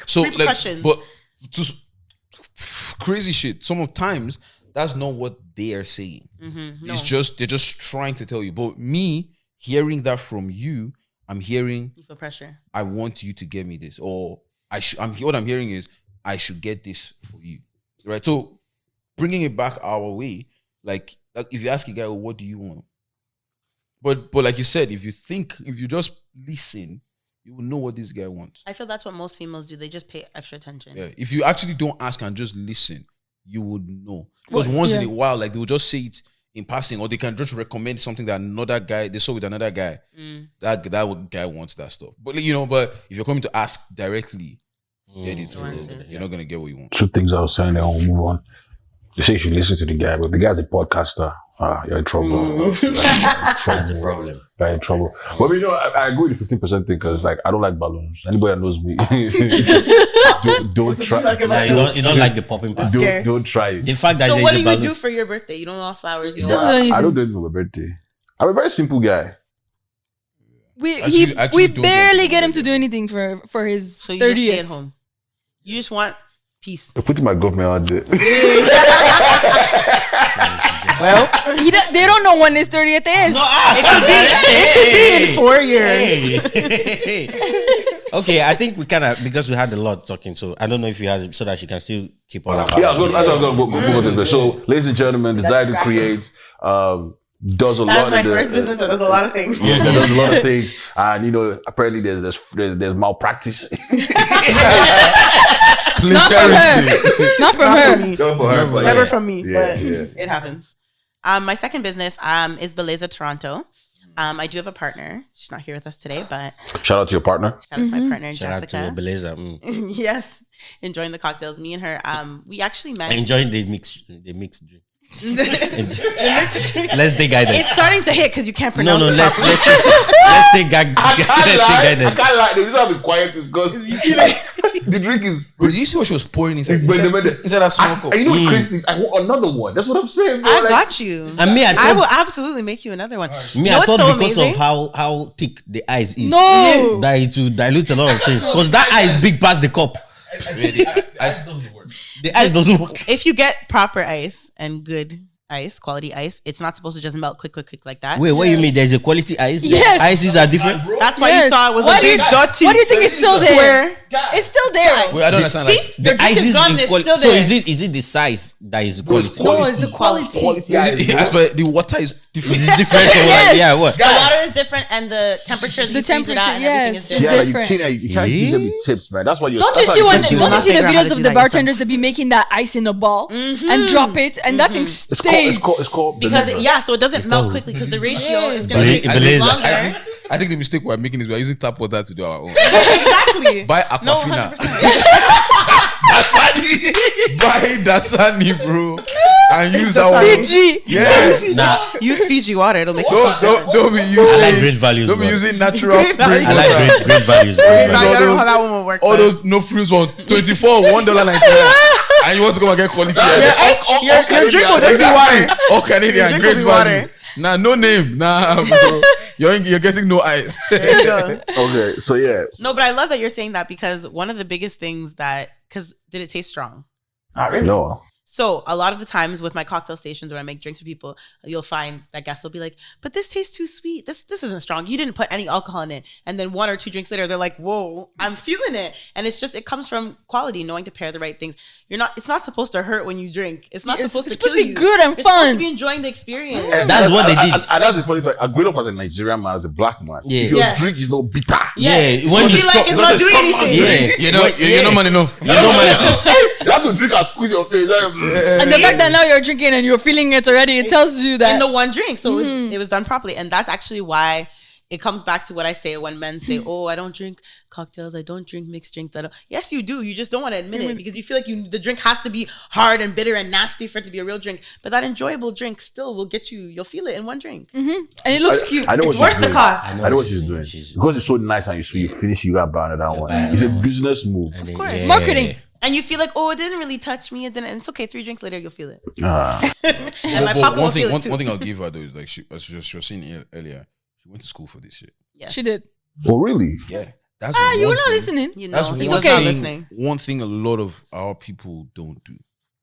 S1: so like,
S6: repercussions.
S1: but just crazy shit. Sometimes that's not what they are saying.
S6: No.
S1: It's just they're just trying to tell you. But me hearing that from you, I'm hearing,
S6: you feel pressure.
S1: "I want you to get me this," or what I'm hearing is, "I should get this for you," right? So bringing it back our way, like if you ask a guy, "Oh, what do you want?" But like you said, if you just listen, you will know what this guy wants.
S6: I feel that's what most females do. They just pay extra attention.
S1: Yeah. If you actually don't ask and just listen, you would know. Because once in a while, like, they will just say it in passing, or they can just recommend something that another guy they saw with another guy. That guy wants that stuff. But but if you're coming to ask directly, you're not gonna get what you want.
S3: Two things I was saying, then I'll move on. They say you should listen to the guy, but the guy's a podcaster. You're in trouble.
S4: That's the problem.
S3: You're in trouble. But you know, I agree with the 15% thing because like I don't like balloons. Anybody that knows me, don't try.
S4: Nah, you don't like the popping part.
S3: Don't try it.
S4: The fact that
S6: So
S4: there's
S6: what
S4: a
S6: do you
S4: balloon.
S6: do for your birthday? You don't want flowers. You don't
S5: Doesn't
S6: want.
S5: do anything.
S3: I don't do it for my birthday. I'm a very simple guy.
S5: We
S1: Actually don't
S5: barely
S1: do
S5: get him to
S1: anything.
S5: do anything for his
S6: So you just stay
S5: 30th.
S6: at home. You just want peace.
S3: I'm putting my government out there.
S6: Well,
S5: They don't know when his 30th is.
S6: it could be in 4 years.
S4: Okay, I think we kind of, because we had a lot talking, so I don't know if you had, so that she can still keep on.
S3: Yeah, I was going to go. So, ladies and gentlemen, Desire to Create does a lot
S6: That's
S3: of
S6: my
S3: the,
S6: first business that does a lot of things.
S3: Yeah, that does a lot of things, and you know, apparently there's malpractice.
S5: Not from her. Not from her.
S3: Not for her, but
S6: Never
S3: yeah.
S6: from me,
S3: Yeah,
S6: but
S3: yeah.
S6: it happens. My second business is Beleza Toronto. I do have a partner. She's not here with us today, but
S3: Shout out to your partner.
S6: shout out to my partner,
S4: Shout out to
S6: Jessica.
S4: Beleza.
S6: Yes, enjoying the cocktails. Me and her, we actually met.
S4: Enjoying the mixed drink.
S6: The mixed drink.
S4: Let's take guidance.
S6: It's starting to hit because you can't
S4: No,
S6: pronounce
S4: no,
S6: it
S4: let's
S6: properly.
S4: take guidance.
S3: I can't lie. The reason I've been quiet is because the drink is.
S1: But did you see what she was pouring inside?
S3: It's
S1: Inside that small cup.
S3: And you know, crazy things. I want another one. That's what I'm saying, bro.
S6: I
S3: Like,
S6: got you.
S4: And me, I
S6: I
S4: thought,
S6: will absolutely make you another one.
S4: me,
S6: You know
S4: I
S6: what's
S4: thought
S6: so
S4: because
S6: amazing?
S4: of how thick the ice is,
S5: No.
S4: that it will dilute a lot of things. Because that ice big past the cup. The ice doesn't work.
S6: If you get proper ice and good ice, quality ice, it's not supposed to just melt quick like that.
S4: Wait, what do you mean? There's a quality ice? The
S5: Yes.
S4: ices are different.
S6: That's why
S5: Yes.
S6: you saw it was
S5: Why
S6: a
S5: do you-
S6: big dirty.
S5: Why do you think it's still there? It's still there.
S1: Wait, I don't understand.
S6: See,
S1: Like,
S6: the
S4: The
S6: drink
S4: ice
S6: is
S4: is
S6: gone.
S4: in
S6: It's
S4: quality.
S6: still
S4: So
S6: there.
S4: is it the size that is quality?
S5: No, it's the quality.
S1: that's why the water is different.
S4: It's different. So
S5: Yes.
S4: like, yeah, what?
S6: The water is different and the temperature that
S5: The
S6: you freeze it at
S5: temperature,
S6: and everything
S5: yes.
S6: is
S5: It's
S6: different.
S3: yeah, like,
S5: different.
S3: you can't give them the tips, man. That's what you're.
S5: Don't you
S3: that's
S5: see
S3: how
S5: when?
S3: you
S6: You
S5: Don't
S6: will
S5: you
S6: not
S5: see the
S6: figure out how
S5: videos
S6: to
S5: of
S6: do
S5: the
S6: that
S5: bartenders that be making that ice in a ball and drop it, and that thing stays.
S3: It's called
S6: Because
S3: Beleza.
S6: so it doesn't melt quickly because the ratio is going to
S4: Bele-
S6: be
S4: Beleza.
S6: longer.
S1: I think the mistake we're making is we're using tap water to do our own.
S6: Exactly.
S1: Buy
S6: No,
S1: Aquafina.
S6: 100%.
S1: Buy Dasani, bro. And use that one.
S5: Fiji.
S1: Yeah.
S4: Nah,
S6: Use Fiji water. It'll make you
S1: Don't be
S4: I like great
S1: using.
S4: values.
S1: Don't be
S4: bro.
S1: using natural
S6: Great
S1: spring
S4: I like
S1: water.
S4: great values.
S1: Yeah.
S6: I don't know
S1: those-
S6: how that one will work.
S1: All
S6: but-
S1: those no frills on 24, $1.99. And you want to come and get quality.
S6: Your drink will just be water.
S1: All Canadian,
S6: Your drink
S1: great
S6: will be water.
S1: value. Nah, no name. Nah, bro. You're getting no ice.
S6: There you go.
S3: Okay, so yeah.
S6: No, but I love that you're saying that because one of the biggest things because did it taste strong?
S3: No.
S6: So a lot of the times with my cocktail stations when I make drinks for people, you'll find that guests will be like, but this tastes too sweet. This isn't strong. You didn't put any alcohol in it. And then 1 or 2 drinks later, they're like, whoa, I'm feeling it. And it comes from quality, knowing to pair the right things. It's not supposed to hurt when you drink. It's not
S5: It's
S6: supposed to
S5: supposed
S6: kill
S5: to be
S6: you.
S5: good and
S6: You're supposed
S5: fun.
S6: to be enjoying the experience.
S4: That's what they did.
S3: And that's the funny thing. I grew up as a Nigerian man, as a black man.
S4: Yeah.
S3: If your
S6: Yeah.
S3: drink is not bitter,
S4: Yeah, when
S6: You
S4: you
S6: feel
S4: stop,
S6: like it's not doing anything.
S4: yeah,
S1: You're not man enough.
S4: you don't mind.
S3: you have to drink and squeeze your face.
S5: And the fact that now you're drinking and you're feeling it already, it tells you
S6: In
S5: that.
S6: the one drink. So it was done properly. And that's actually why it comes back to what I say when men say, oh, I don't drink cocktails. I don't drink mixed drinks. Yes, you do. You just don't want to admit it because you feel like the drink has to be hard and bitter and nasty for it to be a real drink. But that enjoyable drink still will get you'll feel it in one drink.
S5: And it looks cute.
S3: I know
S6: It's
S3: what
S6: worth
S3: she's
S6: the
S3: doing.
S6: cost.
S3: I know what she's doing. Because it's so nice and you finish, you got buy another one. It's a business move.
S4: Of
S6: course.
S5: Marketing.
S6: And you feel like, oh, it didn't really touch me. It didn't. And it's okay. 3 drinks later, you'll feel it. And my pocket will feel it too.
S1: One thing I'll give her though is like she was saying earlier, she went to school for this shit.
S6: Yes.
S5: She did.
S3: Oh, really?
S1: Yeah. That's
S5: You
S1: one
S5: were not
S1: thing-
S5: listening.
S6: You know,
S1: That's
S6: he
S1: one
S6: was
S5: okay.
S6: not
S1: thing.
S6: listening.
S1: One thing a lot of our people don't do.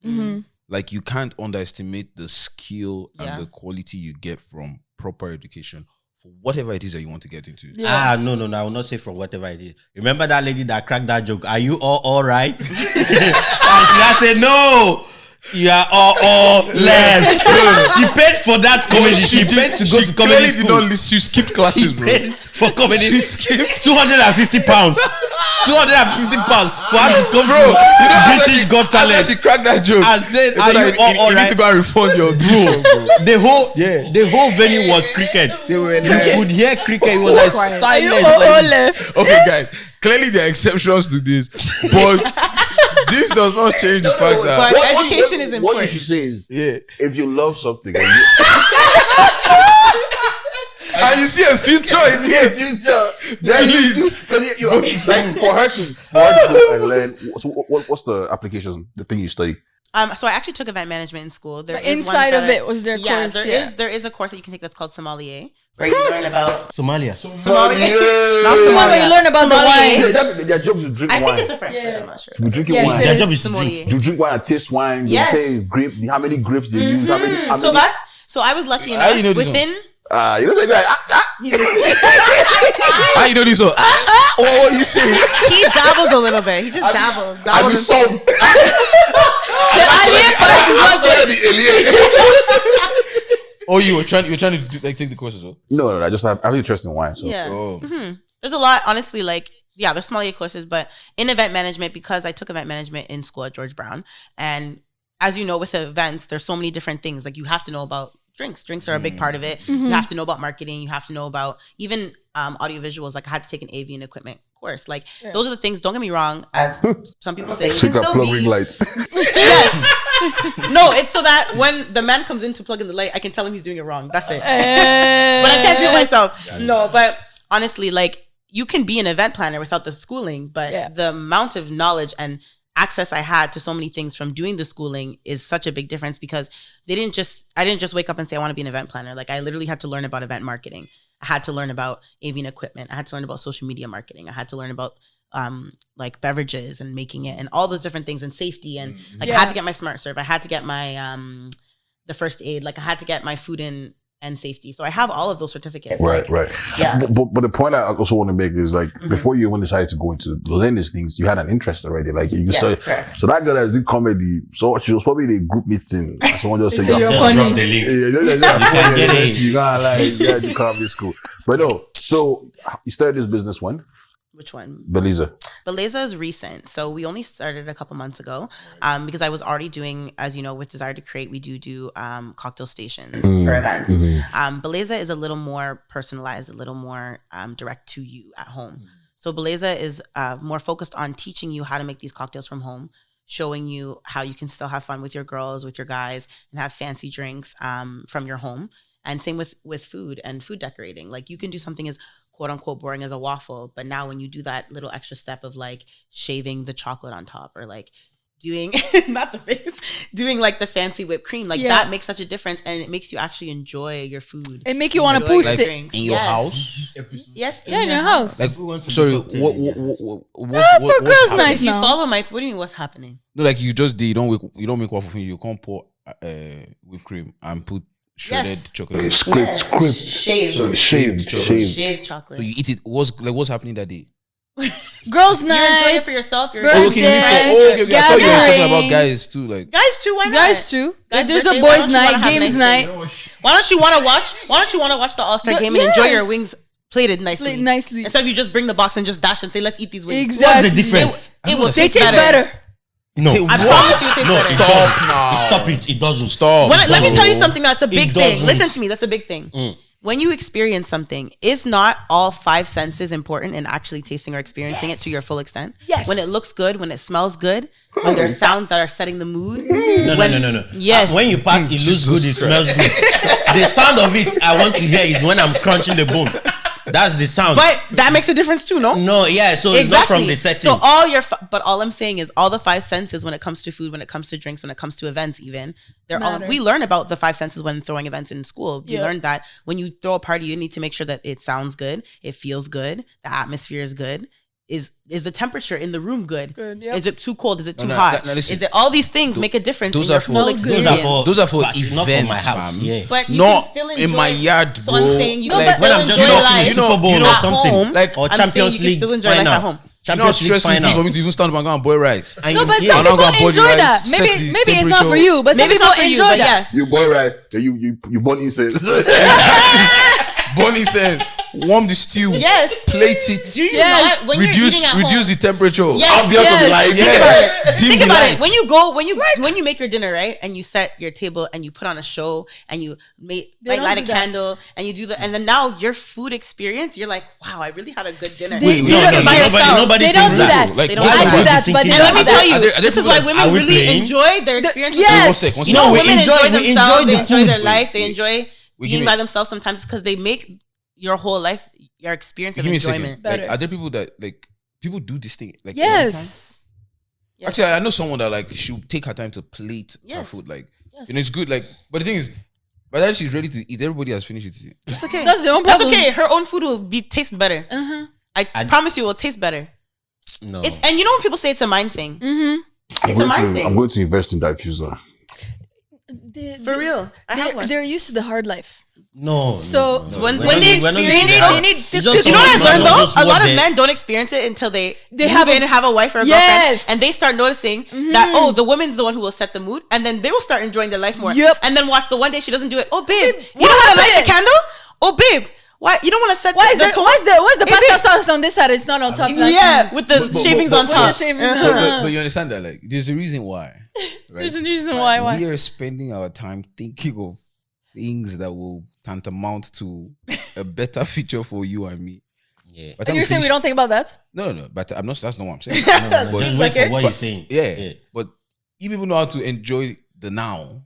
S5: Mm-hmm.
S1: Like you can't underestimate the skill
S6: Yeah.
S1: and the quality you get from proper education for whatever it is that you want to get into.
S5: Yeah.
S4: No. I will not say from whatever I did. Remember that lady that cracked that joke? Are you all right? And she said, no. You are all left. She paid for that comedy. She paid to go to comedy
S1: clearly
S4: school.
S1: did not listen. She skipped classes,
S4: She
S1: bro.
S4: paid for comedy.
S1: She skipped.
S4: £250. £250 for her to come
S1: Bro,
S4: to
S1: you know,
S4: British Got
S1: after
S4: Talent.
S1: she cracked that joke.
S4: And said,
S1: they
S4: are
S1: told her,
S4: you all
S1: you
S4: right?
S1: need to go and refund your tuition, bro.
S4: The whole venue was cricket.
S1: They were
S4: You
S1: like,
S4: could hear cricket. It was like
S5: Are you
S4: silence.
S5: all
S4: like-
S5: left?
S1: okay, guys. Clearly, there are exceptions to this, but This does not change the fact that.
S6: But education is
S3: What
S6: important.
S3: you should say is,
S1: Yeah.
S3: if you love something, and
S1: And you see a future in here.
S3: then you like for her to go and learn. So what's the application? The thing you study?
S6: So I actually took event management in school. There
S5: But
S6: is
S5: inside
S6: one
S5: of it was their
S6: yeah,
S5: course.
S6: there is a course that you can take that's called sommelier, where you learn about
S4: Somalia.
S6: sommelier.
S5: Not the one where you learn about the
S6: Sommelier.
S5: wine.
S3: Their job is to drink
S6: I
S3: wine.
S6: think it's a French
S5: Yeah.
S6: word. I'm not sure.
S3: You drinking
S5: Yes,
S3: wine.
S5: it
S4: Their
S5: is.
S4: job is to
S6: Sommelier.
S4: drink.
S3: You drink wine, taste wine.
S6: Yes.
S3: You say grape. How many grapes do you use? How many?
S6: So I was lucky
S1: How
S6: enough
S1: you know this
S6: within.
S3: You don't say that.
S1: How you know this one? What you say?
S6: He dabbled a little bit. He just dabbled.
S3: I mean,
S6: in-
S3: some.
S6: The alien part is not good.
S1: Oh, you were trying to do, like take the course as well.
S3: No, I just have interest in wine. So
S6: Yeah.
S1: Oh,
S6: There's a lot, honestly, like, yeah, there's sommelier courses, but in event management, because I took event management in school at George Brown, and as you know, with events, there's so many different things. Like, you have to know about drinks. Drinks are a big part of it. You have to know about marketing. You have to know about even audio visuals. Like, I had to take an AV and equipment course. Like, those are the things, don't get me wrong, as some people say, you
S3: she
S6: can
S3: got
S6: still
S3: plug ring
S6: be...
S3: lights.
S6: Yes. No, it's so that when the man comes in to plug in the light, I can tell him he's doing it wrong. That's it. But I can't do it myself. No, but honestly, like, you can be an event planner without the schooling, but the amount of knowledge and access I had to so many things from doing the schooling is such a big difference, because I didn't just wake up and say I want to be an event planner. Like, I literally had to learn about event marketing. I had to learn about AV and equipment. I had to learn about social media marketing. I had to learn about like beverages and making it and all those different things, and safety, and like I had to get my smart serve. I had to get my the first aid. Like, I had to get my food and safety. So I have all of those certificates.
S3: Right, right.
S6: Yeah.
S3: But the point I also want to make is, like, before you even decided to go into learn these things, you had an interest already. Like, you started,
S6: correct.
S3: so that girl that did comedy, so she was probably in a group meeting. Someone just said,
S5: So you're
S4: Just
S5: funny.
S4: drop the link.
S3: you
S4: can get in.
S3: You gotta like, yeah, you can't be school. But no, so you started this business when?
S6: Which one?
S3: Beleza.
S6: Beleza is recent. So we only started a couple months ago because I was already doing, as you know, with Desire to Create, we do cocktail stations for events. Beleza is a little more personalized, a little more direct to you at home. So Beleza is more focused on teaching you how to make these cocktails from home, showing you how you can still have fun with your girls, with your guys, and have fancy drinks from your home. And same with food and food decorating. Like, you can do something as quote unquote boring as a waffle, but now when you do that little extra step of like shaving the chocolate on top, or like doing not the face, doing like the fancy whipped cream, like that makes such a difference, and it makes you actually enjoy your food.
S5: It make you want to
S6: Enjoy
S5: post
S6: your
S5: it.
S6: drinks.
S1: in your house.
S6: Yes,
S5: Yeah, in your house.
S1: Like, sorry, what
S5: For girls' night
S6: If you
S5: now.
S6: follow my, what do you mean? What's happening?
S1: No, like you just did. You don't make waffle thing. You can't pour whipped cream and put shredded chocolate.
S6: Shaved chocolate.
S1: So you eat it. What's happening that day?
S5: Girls'
S6: You enjoy it
S5: night.
S6: for yourself. Your
S5: Birthday.
S1: Okay. I thought you were talking about
S5: gathering.
S1: guys too. Like,
S6: guys too. Why not?
S5: Guys too.
S6: Guys'
S5: There's
S6: birthday,
S5: a
S6: why
S5: boys'
S6: don't you wanna
S5: night,
S6: have
S5: games
S6: nice
S5: night.
S6: things? Why don't you want to watch the All-Star game and enjoy your wings plated nicely?
S5: Plate nicely.
S6: Instead of you just bring the box and just dash and say, "Let's eat these wings."
S5: Exactly.
S4: What's the difference?
S6: It will
S5: They
S6: taste
S5: taste better.
S4: No.
S6: I promise you, it tastes
S4: No,
S6: better.
S1: stop now.
S4: Stop it. It doesn't.
S1: Stop.
S6: Let me
S4: doesn't.
S6: tell you something that's a big
S4: It
S6: thing.
S4: doesn't.
S6: Listen to me. That's a big thing. When you experience something, is not all five senses important in actually tasting or experiencing it to your full extent?
S5: Yes.
S6: When it looks good, when it smells good, when there's sounds that are setting the mood.
S4: No.
S6: Yes.
S4: When you pass, it looks good. It smells good. The sound of it I want to hear is when I'm crunching the bone. That's the sound.
S6: But that makes a difference too, no?
S4: No, yeah. So it's not from the setting.
S6: So all but all I'm saying is all the five senses when it comes to food, when it comes to drinks, when it comes to events, even they're all.
S5: Matter.
S6: We learn about the five senses when throwing events in school. We
S5: Yeah.
S6: learned that when you throw a party, you need to make sure that it sounds good, it feels good, the atmosphere is good. Is the temperature in the room good?
S5: Good, yep.
S6: Is it too cold? Is it too
S1: no,
S6: hot?
S1: no, listen.
S6: Is it all these things make a difference
S1: those
S6: in your
S1: are for-
S6: full
S1: those
S6: experience?
S1: Those are for
S4: But not for my
S1: events,
S4: house.
S1: fam.
S4: Yeah.
S6: But you
S1: Not
S6: can still
S1: in
S6: enjoy
S1: my
S6: it.
S1: yard,
S6: So
S1: bro.
S6: I'm saying you
S5: No,
S6: can
S5: but
S6: still
S4: when I'm just
S6: enjoy
S4: watching
S6: life
S4: the Super Bowl or
S6: at
S4: something,
S6: home.
S1: Like,
S4: or
S6: I'm
S4: Champions
S6: saying you
S4: League
S6: can still enjoy life
S4: final.
S6: at home.
S1: You know how
S4: Champions League
S1: stressful it is
S4: final.
S1: for me to even stand up and go and boil rice.
S4: And
S5: No,
S4: you
S5: but
S4: hear-
S5: some
S1: I'm not
S5: people
S1: gonna boil the
S5: enjoy
S1: rice,
S5: that.
S1: set
S5: Maybe
S1: the
S5: it's not for
S1: temperature.
S5: you, but some
S6: Maybe it's
S5: people
S6: not for you,
S5: enjoy
S6: but
S5: that.
S6: yes.
S3: You boy right? You born incense.
S1: Bonnie said, warm the stew,
S6: Yes.
S1: plate it,
S6: Do you
S5: Yes.
S6: not, when you're eating at
S1: reduce
S6: home,
S1: the temperature.
S6: Yes,
S3: Ambiance of the life.
S1: Yeah. Dim
S6: Think
S1: the
S6: about
S1: lights.
S6: it. When you make your dinner, right, and you set your table and you put on a show and you
S5: They
S6: light
S5: don't
S6: a
S5: do that.
S6: candle and you do and then now your food experience, you're like, wow, I really had a good dinner.
S5: They-
S1: Wait,
S5: they don't-
S6: by yourself.
S4: Nobody
S5: They don't
S4: thinks
S5: do that.
S1: Like,
S6: They don't
S5: I
S6: do
S5: do
S6: that.
S5: that, but
S4: And
S5: they
S6: And let
S5: don't
S6: me
S5: do
S6: tell
S5: that.
S6: you,
S1: Are there
S6: this is
S1: people
S6: why
S1: that-
S6: women
S4: are we
S6: really
S4: playing?
S6: enjoy their experience.
S5: Yes.
S1: One sec.
S6: You know,
S4: No, we
S6: women
S4: enjoy
S6: enjoy
S4: the
S6: themselves. They enjoy
S4: food.
S6: their life. They enjoy
S1: Wait, give
S6: being
S1: me-
S6: by themselves sometimes because they make your whole life your experience of
S1: Give me a second.
S6: enjoyment.
S1: Like,
S5: Better.
S1: are there people that like people do this thing? Like all the time?
S5: Yes.
S6: Yes.
S1: Actually, I know someone that like she'll take her time to plate her
S6: Yes.
S1: food. Like
S6: Yes.
S1: it's good. Like, but the thing is, by the time she's ready to eat, everybody has finished it.
S6: It's okay.
S5: That's their own
S6: That's
S5: problem.
S6: okay. Her own food will taste better.
S5: Uh-huh.
S6: I promise you, it will taste better.
S4: No.
S6: And you know when people say it's a mind thing.
S5: Mm-hmm.
S6: It's a mind
S3: I'm
S6: thing.
S3: going to invest in diffuser.
S6: For real. I have one.
S5: They're used to the hard life.
S4: No.
S5: So
S4: no, no,
S6: when
S4: no.
S6: they
S4: We're not
S6: experience-
S4: doing
S6: they
S4: that.
S5: need-
S4: It's
S5: because
S4: just
S6: You know what I've
S4: some
S6: learned
S4: man
S6: though?
S4: just
S6: A lot
S4: what
S6: of
S4: they-
S6: men don't experience it until they
S5: have
S6: move in and have a wife or a
S5: Yes.
S6: girlfriend, and they start noticing that the woman's the one who will set the mood, and then they will start enjoying their life more.
S5: Yep.
S6: And then watch the one day she doesn't do it. Oh babe, you
S5: what
S6: don't want to light
S5: happened?
S6: the candle? Oh babe, why you don't want to set
S5: Why is
S6: the
S5: what's the
S6: Hey,
S5: pasta
S6: babe.
S5: sauce on this side? It's not on top.
S6: Yeah, with the
S1: But-
S6: shavings
S1: but-
S6: on
S1: but-
S6: top.
S5: With the shavings
S6: Uh-huh.
S5: on
S1: But you understand that like there's a reason why. Right?
S5: There's a reason why.
S1: We are spending our time thinking of things that will tantamount to a better future for you and me.
S4: Yeah.
S1: By the time
S5: And you're saying we
S1: finish-
S5: don't think about that?
S1: No. But I'm not. That's not what I'm saying.
S4: No, no,
S1: But-
S4: just wait for what
S1: but-
S4: he's saying.
S1: yeah, but you people know how to enjoy the now.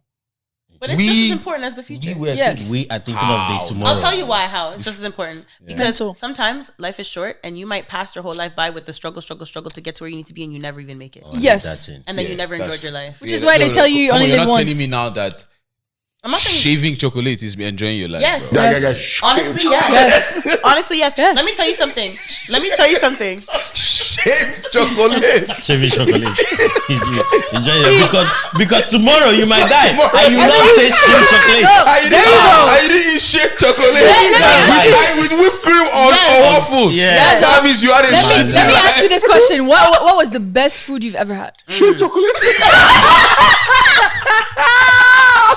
S6: But it's
S1: We-
S6: just as important as the future.
S1: We were
S5: Yes.
S1: thinking,
S4: We are thinking
S1: How?
S4: of the tomorrow.
S6: I'll tell you why. How it's just as important because
S5: Mental.
S6: sometimes life is short, and you might pass your whole life by with the struggle to get to where you need to be, and you never even make it,
S4: Oh, I
S5: Yes.
S4: like that thing.
S6: and then
S1: Yeah,
S6: you never
S1: that's-
S6: enjoyed your life.
S5: Which is why they tell you you
S1: come
S5: only
S1: on, you're
S5: live
S1: not
S5: once.
S1: telling me now that
S6: I'm not saying
S1: shaving chocolate is enjoying your life.
S6: yes.
S1: bro.
S5: Yes.
S6: Honestly, yes. Honestly, yes.
S5: Yes.
S6: Let me tell you something.
S1: Shave chocolate.
S4: Shaving chocolate. Enjoy it because tomorrow you might die and you not taste shaving chocolate.
S1: I didn't eat shaved chocolate. With whipped cream on waffle.
S4: Yeah.
S1: That means you had a
S5: Let me
S1: shit.
S5: ask you this question. What was the best food you've ever had?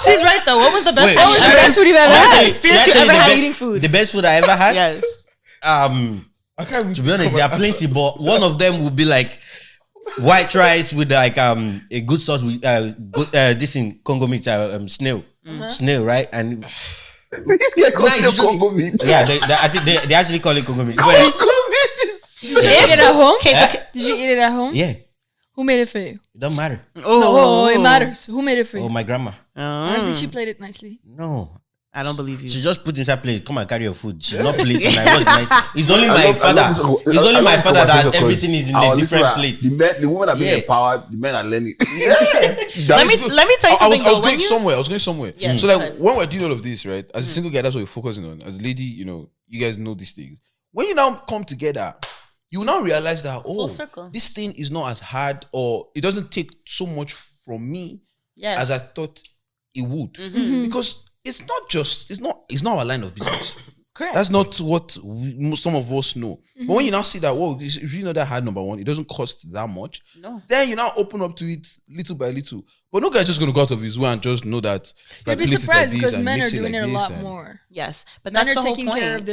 S6: She's right though. What was the best?
S1: Wait,
S5: What was the
S1: Shit.
S5: best food you've ever
S6: What
S5: had?
S6: experience
S4: Should
S6: you
S4: I tell
S6: ever
S4: the
S6: had
S4: best-
S6: eating food?
S4: The best food I ever had?
S6: Yes.
S1: I can't
S4: To be honest, there are plenty, but one of them would be like white rice with like a good sauce with this in Congo meat, snail, right? And
S3: This guy calls
S4: Nice,
S3: it
S4: just-
S3: Congo meat.
S4: yeah, I think they actually call it Congo meat. But,
S5: Did you eat it at home?
S6: Okay, so
S5: Did you eat it at home?
S4: yeah,
S5: Who made it for you?
S4: it don't matter.
S5: No, it matters. Who made it for
S4: Oh,
S5: you?
S4: my grandma.
S5: And did she plate it nicely?
S4: No.
S6: I don't believe you.
S4: She just put inside plate. Come and carry your food. She's not plating. I was nice. It's only
S3: I
S4: my
S3: love- I
S4: father.
S3: love this-
S4: It's
S3: I
S4: only
S3: love
S4: my
S3: this
S4: father that
S3: conversation because
S4: everything is in
S3: our
S4: a different
S3: listener,
S4: plate.
S3: The women are being
S4: Yeah.
S3: empowered. The men are learning.
S6: Let me tell you
S1: I was
S6: something.
S1: going
S6: though. When you-
S1: somewhere. I was going somewhere.
S6: Yeah,
S1: So
S6: go
S1: like
S6: ahead.
S1: when we're doing all of this, right? As a single guy, that's what we're focusing on. As a lady, you guys know these things. When you now come together, you will now realize that
S6: Full circle.
S1: this thing is not as hard, or it doesn't take so much from me
S6: Yes.
S1: as I thought it would. Because it's not our line of business.
S6: Correct.
S1: That's not what some of us know. But when you now see that, whoa, it's really not that hard, number one, it doesn't cost that much.
S6: No.
S1: Then you now open up to it little by little. But no guy's just going to go out of his way and just know that. if I
S5: You'd be
S1: plate it like
S5: surprised
S1: this
S5: because
S1: and
S5: men are
S1: mix
S5: doing
S1: like
S5: it a
S1: this
S5: lot
S1: and-
S5: more.
S6: Yes, but
S5: Men
S6: that's
S5: are
S6: the whole
S5: taking care of
S6: point.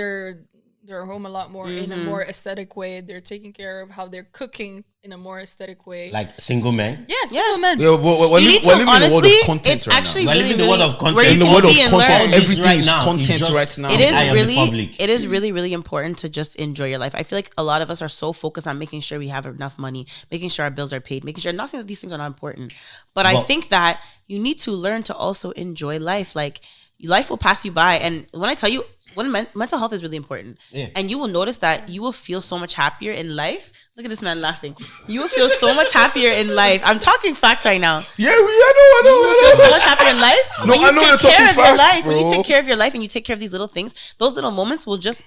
S5: their home a lot more in a more aesthetic way. They're taking care of how they're cooking in a more aesthetic way.
S4: Like single men.
S5: Yeah, single
S6: Yes.
S5: men.
S1: Yeah, we're
S6: You
S1: living
S6: need to
S1: in the world
S6: honestly,
S1: of content
S6: it's
S1: right
S6: actually
S1: now.
S4: We're
S6: really,
S4: living the
S6: really,
S4: world of content.
S6: where you
S1: In the
S6: can
S1: world of
S6: see and
S1: content,
S6: learn.
S4: This
S1: everything
S4: right
S1: is
S4: now
S1: content
S4: is just-
S1: right now.
S6: It is
S4: Eye on the
S6: really,
S4: public.
S6: it is really, really important to just enjoy your life. I feel like a lot of us are so focused on making sure we have enough money, making sure our bills are paid, making sure not saying that these things are not important, but I
S4: Well-
S6: think that you need to learn to also enjoy life. Like life will pass you by, and when I tell you, mental health is really important,
S4: Yeah.
S6: and you will notice that you will feel so much happier in life. Look at this man laughing. You will feel so much happier in life. I'm talking facts right now.
S1: Yeah, I know.
S6: Feel so much happier in life.
S1: No,
S6: when you
S1: I know
S6: take
S1: you're
S6: care
S1: talking
S6: of your
S1: facts,
S6: life, when you
S1: bro.
S6: take care of your life and you take care of these little things, those little moments will just.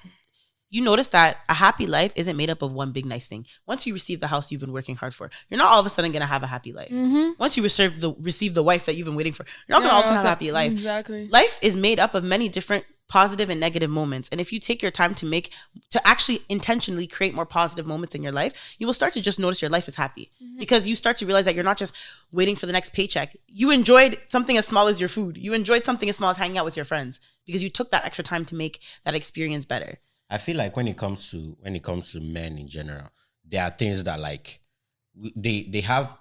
S6: You notice that a happy life isn't made up of one big nice thing. Once you receive the house you've been working hard for, you're not all of a sudden gonna have a happy life. Once you receive the wife that you've been waiting for, you're not gonna all of a sudden have a happy life.
S5: Exactly.
S6: Life is made up of many different positive and negative moments. And if you take your time to actually intentionally create more positive moments in your life, you will start to just notice your life is happy. Because you start to realize that you're not just waiting for the next paycheck. You enjoyed something as small as your food. You enjoyed something as small as hanging out with your friends because you took that extra time to make that experience better.
S4: I feel like when it comes to men in general, there are things that like they have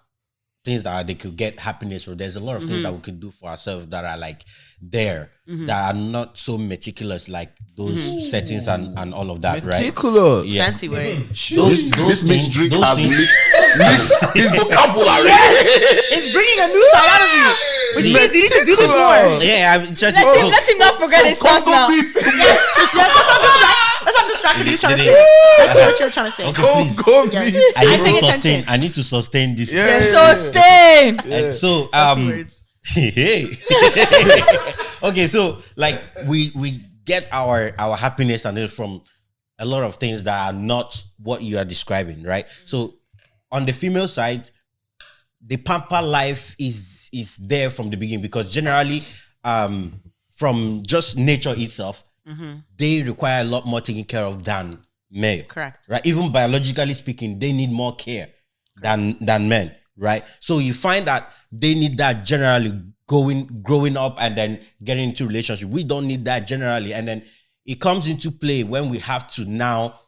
S4: things that they could get happiness from. There's a lot of things that we could do for ourselves that are like there that are not so meticulous like those settings and all of that, right?
S1: Meticulous.
S4: Yeah.
S6: Fancy word.
S4: Those things,
S3: drink
S4: those
S3: has
S4: things.
S3: his vocabulary.
S6: It's bringing a new side out of you. Which means you need to do this more.
S4: Yeah, I'm trying
S5: Let him not forget his stuff now.
S6: That's not distracted. He was trying to say. That's what you were trying to say.
S4: Okay, please.
S1: Go
S6: Yes.
S1: meet.
S4: I need to sustain this.
S5: Sustain.
S4: And so
S6: words.
S4: hey. Okay, so like we get our happiness and it from a lot of things that are not what you are describing, right? So on the female side, the pamper life is there from the beginning because generally from just nature itself, they require a lot more taking care of than male.
S6: Correct.
S4: Right? Even biologically speaking, they need more care than men, right? So you find that they need that generally growing up and then getting into relationship. We don't need that generally. And then it comes into play when we have to now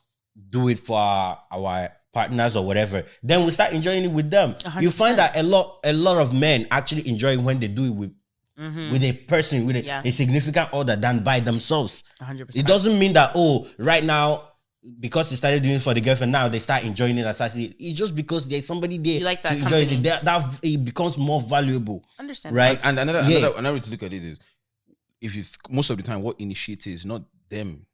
S4: do it for our partners or whatever. Then we start enjoying it with them.
S6: 100%.
S4: You find that a lot of men actually enjoy when they do it with a person, with a significant other than by themselves.
S6: 100%.
S4: It doesn't mean that, right now, because they started doing it for the girlfriend, now they start enjoying it as I see it. It's just because there's somebody there
S6: You like that
S4: to enjoy
S6: company.
S4: it. That it becomes more valuable.
S6: Understand.
S4: Right?
S1: And another way to look at it is, if you most of the time, what initiates is not them.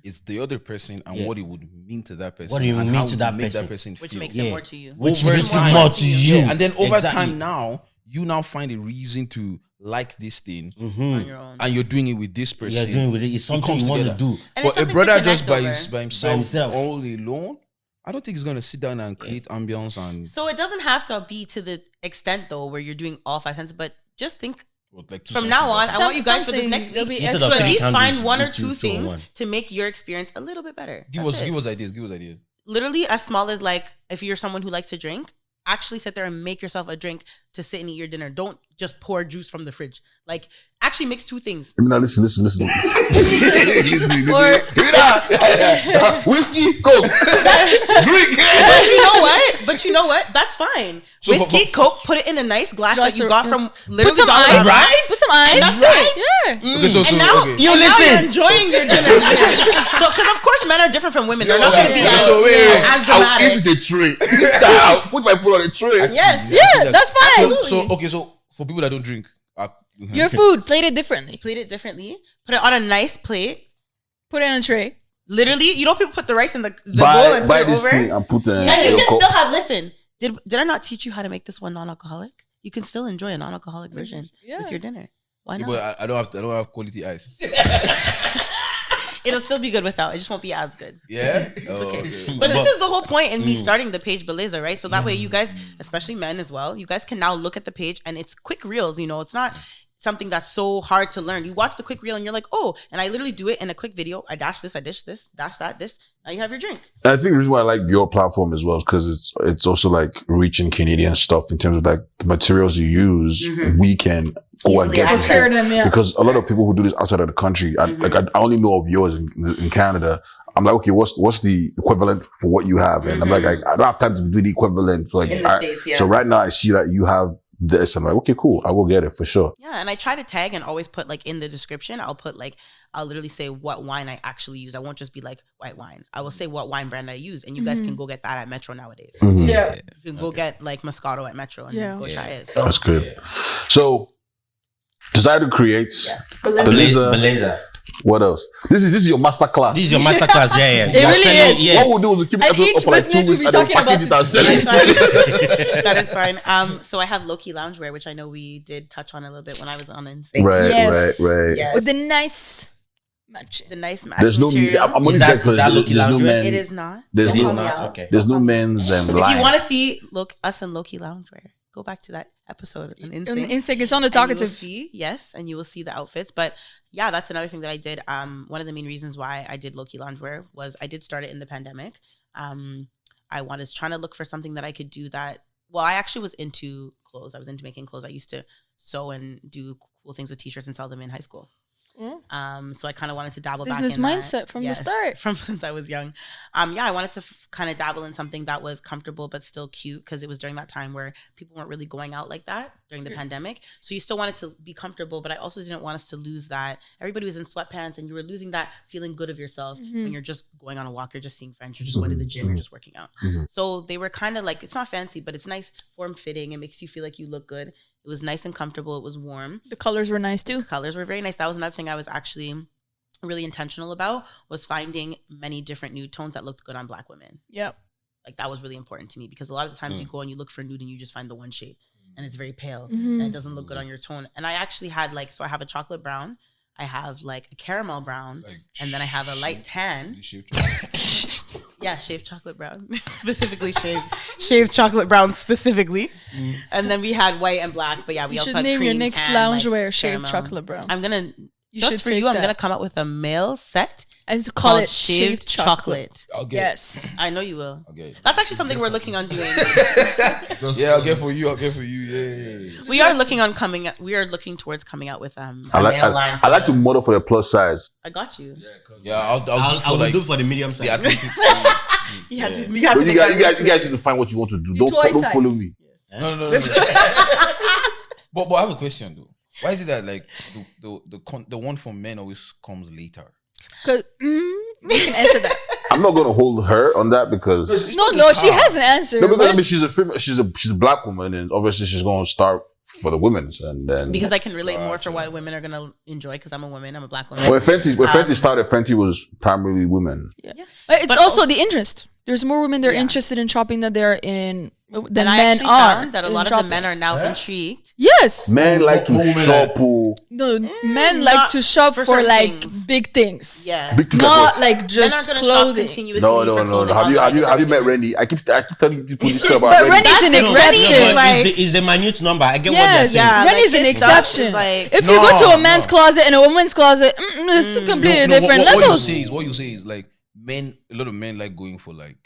S1: It's the other person and what it would mean to that person.
S4: What do you
S1: and
S4: mean
S1: how
S4: to
S1: it
S4: that
S1: would make
S4: person?
S1: that person
S6: Which
S1: feel.
S6: makes it more to you.
S4: Which
S1: Over
S4: makes it
S1: time.
S4: more to you.
S1: And then over
S4: Exactly.
S1: time now, you now find a reason to like this thing
S6: On your own.
S1: and you're doing it with this person.
S4: You're doing with it. It's something
S1: comes
S4: you want to
S1: together.
S4: do.
S6: And it's
S1: But a
S6: something
S1: brother
S6: to
S1: just by,
S6: connect over.
S1: by himself,
S4: himself.
S1: all alone, I don't think he's going to sit down and create ambience and
S6: So it doesn't have to be to the extent though where you're doing all 5 senses, but just think
S1: like
S6: from now on, I want you guys for this next
S5: It'll
S6: week
S5: be
S4: Instead
S6: to
S4: of
S6: at
S5: extra.
S6: least
S4: candles,
S6: find one or
S4: you
S6: two
S4: do two in
S6: things
S4: one.
S6: to make your experience a little bit better.
S1: give
S6: That's
S1: us
S6: it.
S1: give us ideas.
S6: Literally as small as like if you're someone who likes to drink, actually sit there and make yourself a drink to sit and eat your dinner. Don't just pour juice from the fridge. Like actually mix 2 things.
S3: I mean, now listen.
S5: Or
S3: Whiskey, Coke, drink.
S6: But you know what? That's fine.
S1: So
S6: Whiskey,
S1: for-
S6: Coke, put it in a nice glass that you got from
S5: Put
S6: literally
S5: some
S6: Dollar
S5: ice.
S6: Tree.
S4: Right?
S5: Put some ice.
S6: That's it.
S5: Yeah.
S1: Okay, so
S6: And now,
S1: okay.
S6: and now you're enjoying your dinner. So, because of course men are different from women. They're not going to be
S1: Yeah.
S6: as,
S1: So wait.
S6: as
S3: I'll
S6: dramatic.
S3: eat the tray. I'll put my foot on the tray.
S6: Yes.
S5: Yeah, that's fine.
S1: So for people that don't drink,
S5: Your food, plate it differently.
S6: Plate it differently. Put it on a nice plate.
S5: Put it on a tray.
S6: Literally, you know people put the rice in the bowl and
S3: Buy
S6: put it
S3: this
S6: over.
S3: thing and put
S6: And you
S3: your
S6: can
S3: Coke.
S6: still have, listen, did I not teach you how to make this one non-alcoholic? You can still enjoy a non-alcoholic version with your dinner. Why not?
S1: but I don't have quality ice.
S6: It'll still be good without. It just won't be as good.
S1: Yeah. Okay.
S6: But this is the whole point in me starting the page Beleza, right? So that way you guys, especially men as well, you guys can now look at the page and it's quick reels, you know, it's not something that's so hard to learn. You watch the quick reel and you're like, oh, and I literally do it in a quick video. I dash this, I dish this, dash that, this. Now you have your drink.
S3: I think the reason why I like your platform as well is because it's also like reaching Canadian stuff in terms of like the materials you use. We can go and
S6: Easily
S3: get
S6: access.
S5: Procure them, yeah.
S3: because a lot of people who do this outside of the country, I only know of yours in Canada. I'm like, okay, what's the equivalent for what you have? And I'm like, I don't have time to do the equivalent. So, like,
S6: In the States, yeah.
S3: So right now I see that you have this. I'm like, okay, cool. I will get it for sure.
S6: Yeah, and I try to tag and always put like in the description, I'll literally say what wine I actually use. I won't just be like white wine. I will say what wine brand I use, and you guys can go get that at Metro nowadays.
S3: Mhm.
S5: Yeah.
S6: You can go get like Moscato at Metro and go try it. So
S3: That's good. So decided to create
S4: Beleza.
S3: What else? This is your master class.
S4: This is your masterclass. Yeah.
S5: It really is.
S4: Yeah.
S3: What we'll do is we'll keep it
S5: And each
S3: up for like 2
S5: business
S3: weeks
S5: we'll
S3: and
S5: be
S3: then
S5: talking
S3: package it
S5: about
S3: and sell it.
S6: that is fine. So I have low-key loungewear, which I know we did touch on a little bit when I was on Instagram.
S3: Right,
S5: Yes.
S3: right.
S6: Yes.
S5: With the nice matching.
S6: The nice match
S3: There's no
S6: material.
S3: I'm only
S4: Is that-
S3: saying 'cause
S4: is that
S3: there's
S4: Loki
S3: no
S4: loungewear?
S3: men.
S6: It is not.
S3: There's
S4: It is
S3: no,
S4: not. Okay.
S3: there's no men's
S6: If you
S3: line.
S6: want to see us in low-key loungewear, go back to that episode on
S5: On
S6: Instinct.
S5: Instinct, it's on the
S6: And you will
S5: talkative.
S6: see, yes, and you will see the outfits. But yeah, that's another thing that I did. One of the main reasons why I did low-key loungewear was I did start it in the pandemic. I was trying to look for something that I could do that. Well, I actually was into clothes. I was into making clothes. I used to sew and do cool things with t-shirts and sell them in high school. So I kind of wanted to dabble
S5: Business
S6: back in
S5: mindset from the start.
S6: from since I was young. I wanted to kind of dabble in something that was comfortable but still cute, because it was during that time where people weren't really going out like that during the pandemic. So you still wanted to be comfortable, but I also didn't want us to lose that. Everybody was in sweatpants, and you were losing that feeling good of yourself when you're just going on a walk, you're just seeing friends, you're just going to the gym, you're just working out. So they were kind of like, it's not fancy, but it's nice, form fitting. It makes you feel like you look good. It was nice and comfortable. It was warm.
S5: The colors were nice too.
S6: The colors were very nice. That was another thing I was actually really intentional about, was finding many different nude tones that looked good on Black women.
S5: Yep.
S6: Like that was really important to me, because a lot of the times you go and you look for nude and you just find the one shade and it's very pale and it doesn't look good on your tone. And I actually had so I have a chocolate brown, I have like a caramel brown, and then I have a light tan. Yeah, shaved chocolate brown. Specifically shaved chocolate brown specifically. And then we had white and black, but yeah, we
S5: You
S6: also
S5: should
S6: had
S5: name
S6: cream,
S5: your next
S6: tan,
S5: loungewear
S6: like,
S5: shaved
S6: caramel.
S5: chocolate brown.
S6: I'm gonna
S5: You
S6: just
S5: should
S6: for
S5: take
S6: you. I'm
S5: that.
S6: gonna come up with a male set
S5: And to call
S6: called
S5: it shaved chocolate.
S1: I'll get.
S5: Yes.
S6: I know you will.
S1: Okay.
S6: That's actually something we're looking on doing.
S1: Yeah, I'll get for you. I'll get for you. Yeah.
S6: We are looking on coming. We are looking towards coming out with
S3: I
S6: a
S3: like
S6: male line.
S3: I like to model for the plus size.
S6: I got you.
S1: Yeah, I'll do
S4: I
S1: for
S4: will
S1: like
S4: do for the medium size.
S1: the athletic.
S6: You had to. You
S3: But
S6: had to
S3: you
S6: make
S3: guys,
S6: that-
S3: you guys need to find what you want to do. Don't
S5: toy
S3: don't
S5: size.
S3: follow me.
S1: No. But I have a question though. Why is it that like the one for men always comes later?
S5: Cause you can answer that.
S3: I'm not gonna hold her on that because
S1: It's
S5: No,
S1: not
S5: no,
S1: just
S5: she
S1: her.
S5: has an answer.
S3: no, because I
S5: Let's-
S3: mean she's a female, she's a black woman, and obviously she's gonna start for the women's, and then
S6: because I can relate more for why women are gonna enjoy. Because I'm a woman. I'm a Black woman.
S3: when Fenty started, Fenty was primarily women.
S5: But it's
S6: But
S5: also,
S6: also-
S5: the interest. There's more women that are
S6: Yeah.
S5: interested in shopping than they're in than
S6: And I
S5: men
S6: actually
S5: are.
S6: found that a
S5: in
S6: lot of
S5: shopping.
S6: the men are now intrigued.
S5: Yes.
S3: Men like to
S1: More women
S3: shop.
S5: No, men like
S6: not
S5: to shop
S6: for
S5: for
S6: certain
S5: like
S6: things.
S5: big things.
S6: Yeah.
S3: Big things
S5: Not
S3: like
S5: like
S6: Men
S5: just
S6: aren't gonna shop
S5: clothing.
S6: continuously.
S3: what?
S6: for
S3: No.
S6: clothing
S3: Have you
S6: online.
S3: met Randy? I keep telling people this stuff about
S5: But
S3: Randy.
S5: Randy's an
S6: That's the
S5: exception.
S6: Randy is like-
S4: It's the minute number. I get
S5: Yes,
S4: what they're saying.
S6: Yeah,
S5: Rennie's
S6: like,
S5: an
S6: his stuff is
S5: exception.
S6: like-
S5: If you go to a man's
S1: No.
S5: closet and a woman's closet, it's two completely different
S1: what
S5: levels.
S1: you say is like men. A lot of men like going for like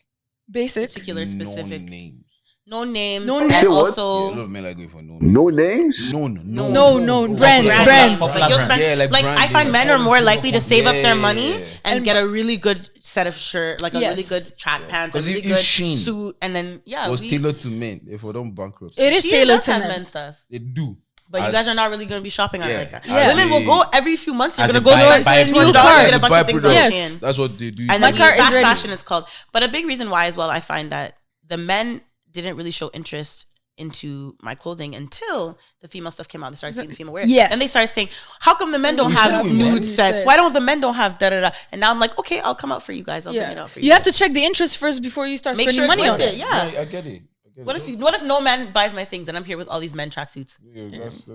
S5: Basic.
S6: particular specific.
S1: names.
S6: No names.
S5: No
S6: and
S5: names.
S3: Say what?
S1: Yeah, a
S6: also
S1: lot of men like going for no.
S3: No names.
S1: No.
S5: No, brands,
S4: Popular
S5: brands.
S4: Popular
S6: Like, you'll
S4: brand.
S6: spend,
S1: Yeah, like
S6: like I
S1: branding.
S6: find men are more likely to save up their money
S1: Yeah.
S6: and get a really good set of shirt, like a really
S5: Yes.
S6: good track pants, a
S1: 'Cause
S6: really
S1: if
S6: good
S1: Shein
S6: suit, and then
S1: was
S6: we,
S1: tailored to men. If we don't bankrupt,
S5: It is
S6: Shein
S5: tailored
S6: does
S5: to
S6: have
S5: men.
S6: men stuff.
S1: they do.
S6: But you
S1: As-
S6: guys are not really going to be shopping on it
S1: Yeah.
S6: like that.
S5: Yeah.
S6: Women will go every few months. You're
S4: As
S6: going
S4: a
S6: to go
S4: buy-
S6: to
S4: buy
S6: a
S4: a
S6: $200
S5: product.
S6: get a bunch of things on
S5: Yes.
S6: Shein.
S1: That's what they do.
S6: And
S5: My
S6: then
S5: car is
S6: fast
S5: ready.
S6: fashion it's called. But a big reason why as well, I find that the men didn't really show interest into my clothing until the female stuff came out. They started seeing the female wear.
S5: Yes.
S6: And they started saying, how come the men don't
S1: You
S6: have
S1: said we
S6: nude
S1: want
S6: sets? Why don't the men don't have da da da? And now I'm like, okay, I'll come out for you guys. I'll bring it
S5: Yeah.
S6: out for you.
S5: You have to check the interest first before you start
S6: make
S5: spending
S6: sure it's
S5: money
S6: worth
S5: on
S6: it.
S5: it.
S6: Yeah.
S1: I get it.
S6: What if no man buys my things and I'm here with all these men tracksuits?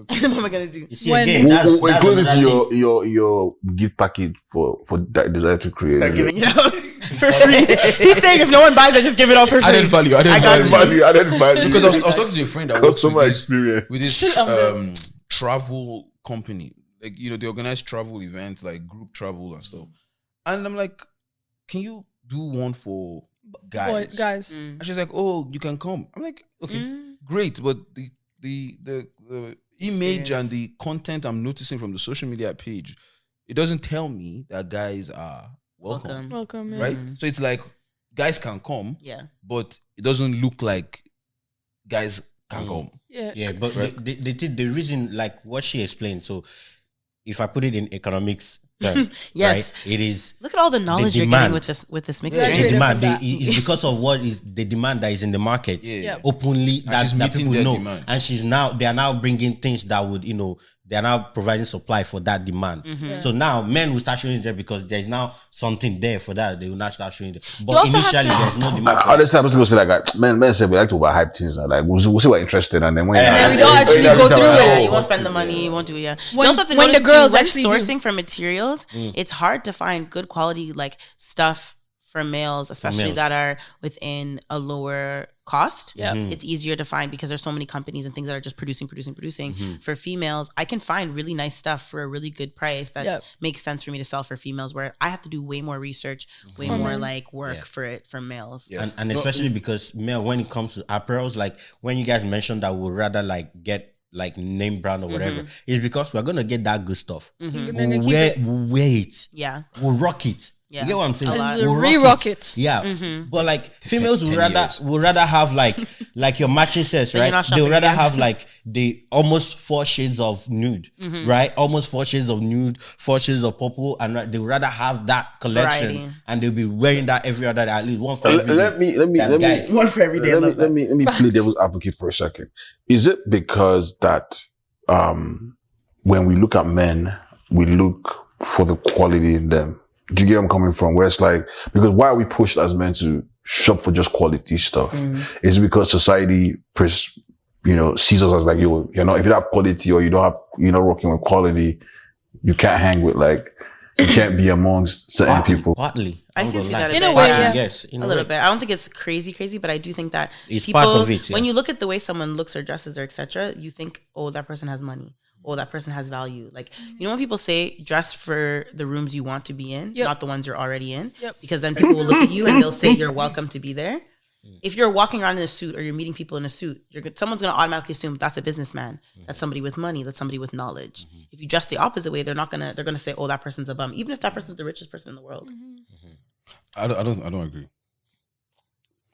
S6: what am I gonna do?
S4: You see,
S5: When-
S4: again, that's
S3: Include it
S4: another
S3: to
S4: thing.
S3: your gift package for that desire to create.
S6: Start giving it out for free. He's saying if no one buys it, just give it out for free.
S1: Added value.
S6: I got
S3: I didn't value
S1: Because I was talking to a friend that works
S3: customer
S1: with this,
S3: experience.
S1: with this
S5: Um,
S1: travel company. Like, they organize travel events, like group travel and stuff. And I'm like, can you do one for guys?
S5: Boy, guys.
S6: Mm.
S1: And she's like, oh, you can come. I'm like, okay, great. But the image and the content I'm noticing from the social media page, it doesn't tell me that guys are welcome.
S5: Welcome. Yeah.
S1: Right? So it's like guys can come,
S6: Yeah.
S1: but it doesn't look like guys can come.
S5: Yeah.
S4: Yeah, but the reason, like what she explained, so if I put it in economics term,
S6: Yes.
S4: right, it is
S6: Look at all the knowledge you're
S4: demand.
S6: getting with this mixture.
S1: Yeah,
S4: the
S5: Graduated
S4: demand.
S5: from that.
S4: It's because of what is the demand that is in the market
S1: Yeah.
S5: Yeah.
S4: openly that,
S1: she's
S4: that
S1: meeting
S4: people
S1: their
S4: know,
S1: demand.
S4: and they are now bringing things that would they are now providing supply for that demand.
S6: Mm-hmm.
S4: So now men will start showing it because there is now something there for that. They will not start showing it.
S6: You
S4: But
S6: also have
S4: initially,
S6: to-
S4: there's no demand. For
S3: Honestly, I'm just gonna say like men say we like to overhype things and like we'll see we're interested and then when
S4: And then we
S5: don't actually go through it.
S6: Yeah, you won't spend the money. You won't do it. Yeah.
S5: When-
S6: you also have to
S5: when the
S6: notice
S5: girls
S6: too, when
S5: actually do.
S6: sourcing for materials, it's hard to find good quality like stuff for males, especially
S4: males.
S6: that are within a lower cost.
S5: Yeah.
S6: It's easier to find because there's so many companies and things that are just producing. For females, I can find really nice stuff for a really good price that
S5: Yep.
S6: makes sense for me to sell for females, where I have to do way more research, way
S5: For
S6: more
S5: men.
S6: like work
S4: Yeah.
S6: for it for males.
S1: Yeah.
S4: and especially because male, when it comes to apparels, like when you guys mentioned that we'd rather like get like name brand or whatever, is because we're gonna get that good stuff.
S5: And then they
S4: We'll
S5: keep
S4: wear,
S5: it.
S4: we'll wear it.
S6: Yeah.
S4: We'll rock it.
S6: Yeah.
S4: You get what I'm saying?
S6: A lot.
S5: And
S4: We'll
S5: re-rock it.
S4: Yeah, but like females
S1: 10
S4: would rather
S1: years.
S4: have like your matching sets,
S6: Then you're
S4: right?
S6: not
S4: They would
S6: shopping
S4: rather
S6: again.
S4: have like the almost 4 shades of nude, right? Almost 4 shades of nude, 4 shades of purple, and they would rather have that collection,
S6: Variety.
S4: and they'll be wearing that every other day, at least one for every
S3: Let
S4: day.
S3: me
S4: Guys,
S6: One for every day.
S3: let me play devil's advocate for a second. Is it because that when we look at men, we look for the quality in them? Do you get where I'm coming from? Where it's like, because why are we pushed as men to shop for just quality stuff? Is it because society sees us as like, yo, you know, if you don't have quality or you're not working with quality, you can't hang with you can't be amongst certain people.
S4: Partly.
S6: I
S4: I'm
S6: can
S4: gonna
S6: see
S4: lie.
S6: that
S5: In a way, yeah.
S4: Yes, in
S6: a little bit. I don't think it's crazy, but I do think that
S4: It's
S6: people,
S4: part of it, yeah.
S6: when you look at the way someone looks or dresses or etc., you think, oh, that person has money. Oh, that person has value. Like, you know when people say dress for the rooms you want to be in,
S5: Yep.
S6: not the ones you're already in?
S5: Yep.
S6: Because then people will look at you and they'll say you're welcome to be there. If you're walking around in a suit or you're meeting people in a suit, someone's going to automatically assume that's a businessman. That's somebody with money. That's somebody with knowledge. If you dress the opposite way, they're going to say, oh, that person's a bum. Even if that person's the richest person in the world.
S1: I don't agree,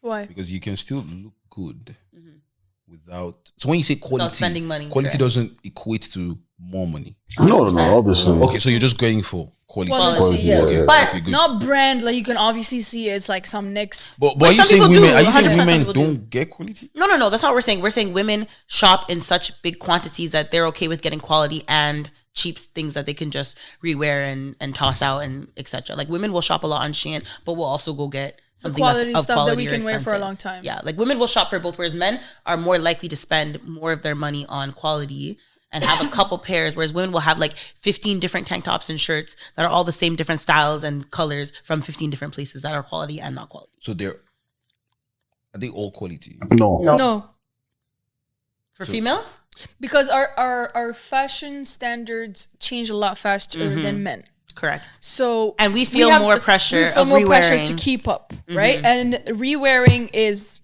S5: Why?
S1: because you can still look good without. So when you say quality,
S6: spending money,
S1: quality
S6: correct.
S1: doesn't equate to more money.
S3: No, obviously.
S1: Okay, so you're just going for quality.
S5: Quality, yes.
S1: Okay,
S6: But
S1: okay, good.
S5: Not brand, like you can obviously see it's like some next.
S1: But are you
S6: some
S1: saying
S6: people
S1: women?
S6: do,
S1: Are you saying
S6: 100%
S1: women
S6: people do.
S1: don't get quality?
S6: No. That's not what we're saying. We're saying women shop in such big quantities that they're okay with getting quality and cheap things that they can just rewear and toss out and etc. Like women will shop a lot on Shein, but will also go get something
S5: quality
S6: that's of
S5: stuff that
S6: quality
S5: we
S6: or
S5: can wear for a
S6: expensive.
S5: long time.
S6: Yeah, like women will shop for both, whereas men are more likely to spend more of their money on quality and have a couple pairs, whereas women will have like 15 different tank tops and shirts that are all the same different styles and colors from 15 different places that are quality and not quality.
S1: So are they all quality?
S5: No.
S6: For females?
S5: Because our fashion standards change a lot faster than men.
S6: Correct.
S5: So
S6: And we feel more pressure
S5: we feel
S6: of
S5: more pressure
S6: re-wearing.
S5: to keep up, right? And re-wearing is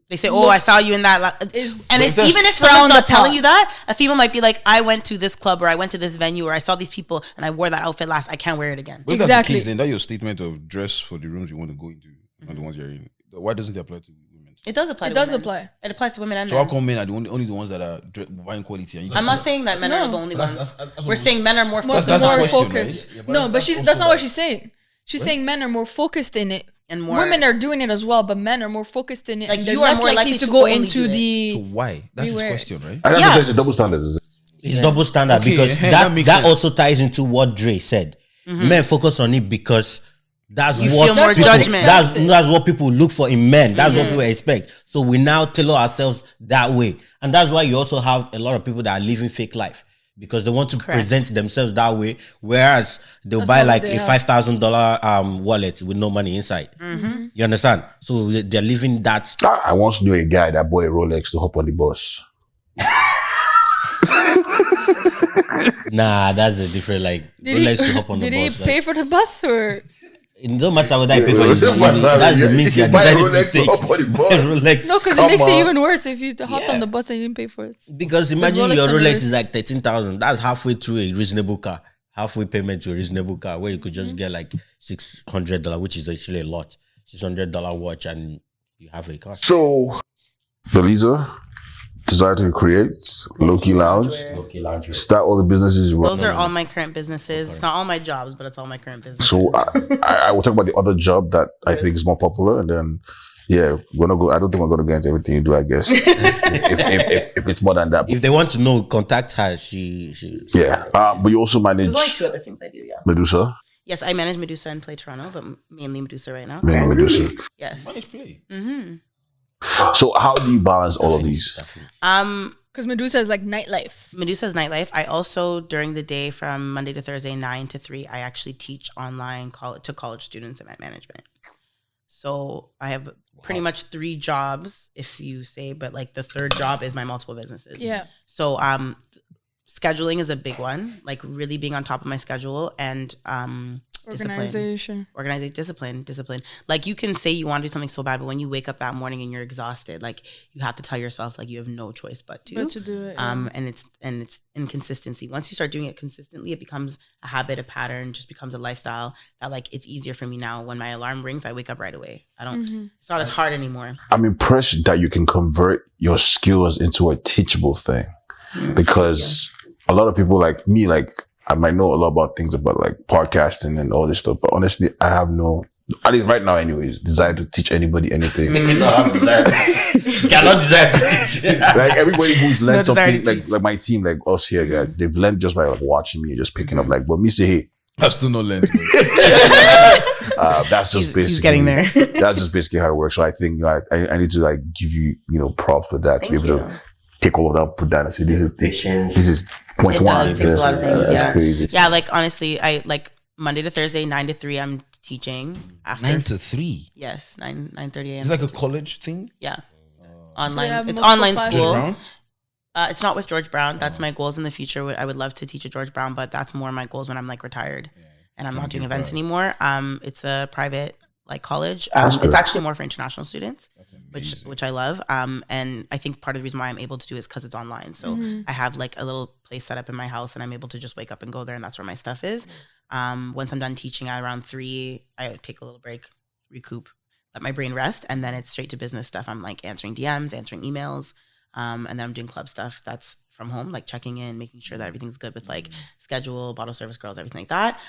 S6: They say, "Oh, I saw you in that."
S5: Is
S6: And
S1: But
S6: even if
S5: frowned
S6: someone's not
S5: upon.
S6: telling you that, a female might be like, "I went to this club or I went to this venue or I saw these people and I wore that outfit last. I can't wear it again."
S1: But if that's the
S5: Exactly.
S1: case, then that's your statement of dress for the rooms you want to go into, not the ones you're in. Why doesn't it apply to women?
S6: It does apply.
S5: It
S6: to
S5: does
S6: women.
S5: apply.
S6: It applies to women and
S1: So how
S6: men.
S1: come men are the only the ones that are buying quality? And you
S6: I'm not saying that men are the only ones.
S1: that's
S6: We're saying men are more
S5: more,
S6: focused
S1: that's the
S5: more
S1: question,
S5: focused.
S1: right? Yeah, but
S5: No,
S1: that's
S5: but
S1: also
S5: that's not what
S1: like-
S5: she's saying. She's saying men are more focused in it.
S6: and more.
S5: Women are doing it as well, but men are more focused in it.
S6: Like,
S5: and they're
S6: you are
S5: less
S6: more
S5: likely
S6: likely
S5: to
S6: to
S5: go
S6: only
S5: into
S6: do it.
S5: the.
S1: So why? That's his
S5: Beware.
S1: question, right?
S3: I
S6: Yeah.
S3: guess it's a double standard. Is it?
S4: It's double standard
S1: Okay,
S4: because
S1: yeah,
S4: that
S1: that makes
S4: that
S1: sense.
S4: also ties into what Dre said. Men focus on it because that's
S6: You
S4: what
S6: feel more
S4: people,
S6: judgment.
S4: that's what people look for in men. That's what people expect. So we now tailor ourselves that way, and that's why you also have a lot of people that are living fake life because they want to
S6: Correct.
S4: present themselves that way. Whereas they'll
S5: That's
S4: buy
S5: not what
S4: like
S5: they
S4: a
S5: have.
S4: $5,000 wallet with no money inside. You understand? So they're living that.
S3: I once knew a guy that bought a Rolex to hop on the bus.
S4: Nah, that's a different like.
S5: Did
S4: Rolex to hop on
S5: did
S4: the
S5: he
S4: bus.
S5: pay for the bus or?
S4: It don't matter whether I pay for it.
S3: It don't matter.
S4: That's the means
S3: You
S4: you're
S3: buy a
S4: deciding to
S3: Rolex to
S4: take.
S3: hop on the bus.
S4: Rolex.
S5: No, because it
S3: Come
S5: makes it
S3: on.
S5: even worse if you hopped
S4: Yeah.
S5: on the bus and you didn't pay for it.
S4: Because imagine
S5: Rolex
S4: your
S5: on the
S4: Rolex
S5: wrist.
S4: is like 13,000. That's halfway through a reasonable car. Halfway payment to a reasonable car where you could just get like $600, which is actually a lot. $600 watch and you have a car.
S3: So, Beleza, desire to create, Loki Lounge,
S4: Okay, laundry.
S3: start all the businesses you run.
S6: Those are all my current businesses. It's not all my jobs, but it's all my current businesses.
S3: So I will talk about the other job that I think is more popular, and then we're gonna go. I don't think we're gonna get into everything you do. I guess if it's more than that.
S4: If they want to know, contact her. She
S3: Yeah, but you also manage
S6: There's only two other things I do, yeah.
S3: Medusa.
S6: Yes, I manage Medusa and Play Toronto, but mainly Medusa right now.
S3: Mainly Medusa.
S6: Yes.
S1: Play.
S3: So how do you balance all of these?
S5: Because Medusa is like nightlife.
S6: Medusa's nightlife. I also, during the day from Monday to Thursday, 9 to 3, I actually teach online to college students event management. So I have pretty much 3 jobs, if you say, but like the third job is my multiple businesses.
S5: Yeah.
S6: So scheduling is a big one, like really being on top of my schedule and
S5: Organization.
S6: Discipline. Like you can say you want to do something so bad, but when you wake up that morning and you're exhausted, like you have to tell yourself like you have no choice but to
S5: do it. Yeah.
S6: and it's inconsistency. Once you start doing it consistently, it becomes a habit, a pattern, just becomes a lifestyle that like it's easier for me now. When my alarm rings, I wake up right away. It's not as hard anymore.
S3: I'm impressed that you can convert your skills into a teachable thing, because a lot of people like me, like I might know a lot about things about like podcasting and all this stuff, but honestly, I have no, at least right now anyways, desire to teach anybody anything.
S4: Cannot desire to teach.
S3: Like everybody who's learned something, like my team, like us here, guys, they've learned just by like watching me and just picking up. Like, but me say, hey,
S1: I've still not learned.
S3: That's just basically
S6: he's getting there.
S3: That's just basically how it works. So I think I need to like give you props for that to be able to take all of that, put that and say this is point
S6: It
S3: one.
S6: does. It takes a lot of things.
S3: That's crazy.
S6: Yeah, like honestly, I like Monday to Thursday, 9 to 3. I'm teaching. After
S1: 9 to 3.
S6: yes, 9:30 a.m.
S1: It's like a college thing.
S6: Yeah,
S5: So
S6: online.
S5: you have
S6: It's
S5: multiple
S6: online
S5: classes?
S6: school.
S1: George Brown?
S6: It's not with George Brown. That's my goals in the future. I would love to teach at George Brown, but that's more my goals when I'm like retired and I'm not doing events anymore. It's a private like college. It's actually more for international students, which I love. And I think part of the reason why I'm able to do it is because it's online. So I have like a little place set up in my house, and I'm able to just wake up and go there, and that's where my stuff is. Once I'm done teaching at around 3, I take a little break, recoup, let my brain rest, and then it's straight to business stuff. I'm like answering DMs, answering emails, and then I'm doing club stuff that's from home, like checking in, making sure that everything's good with like schedule, bottle service girls, everything like that.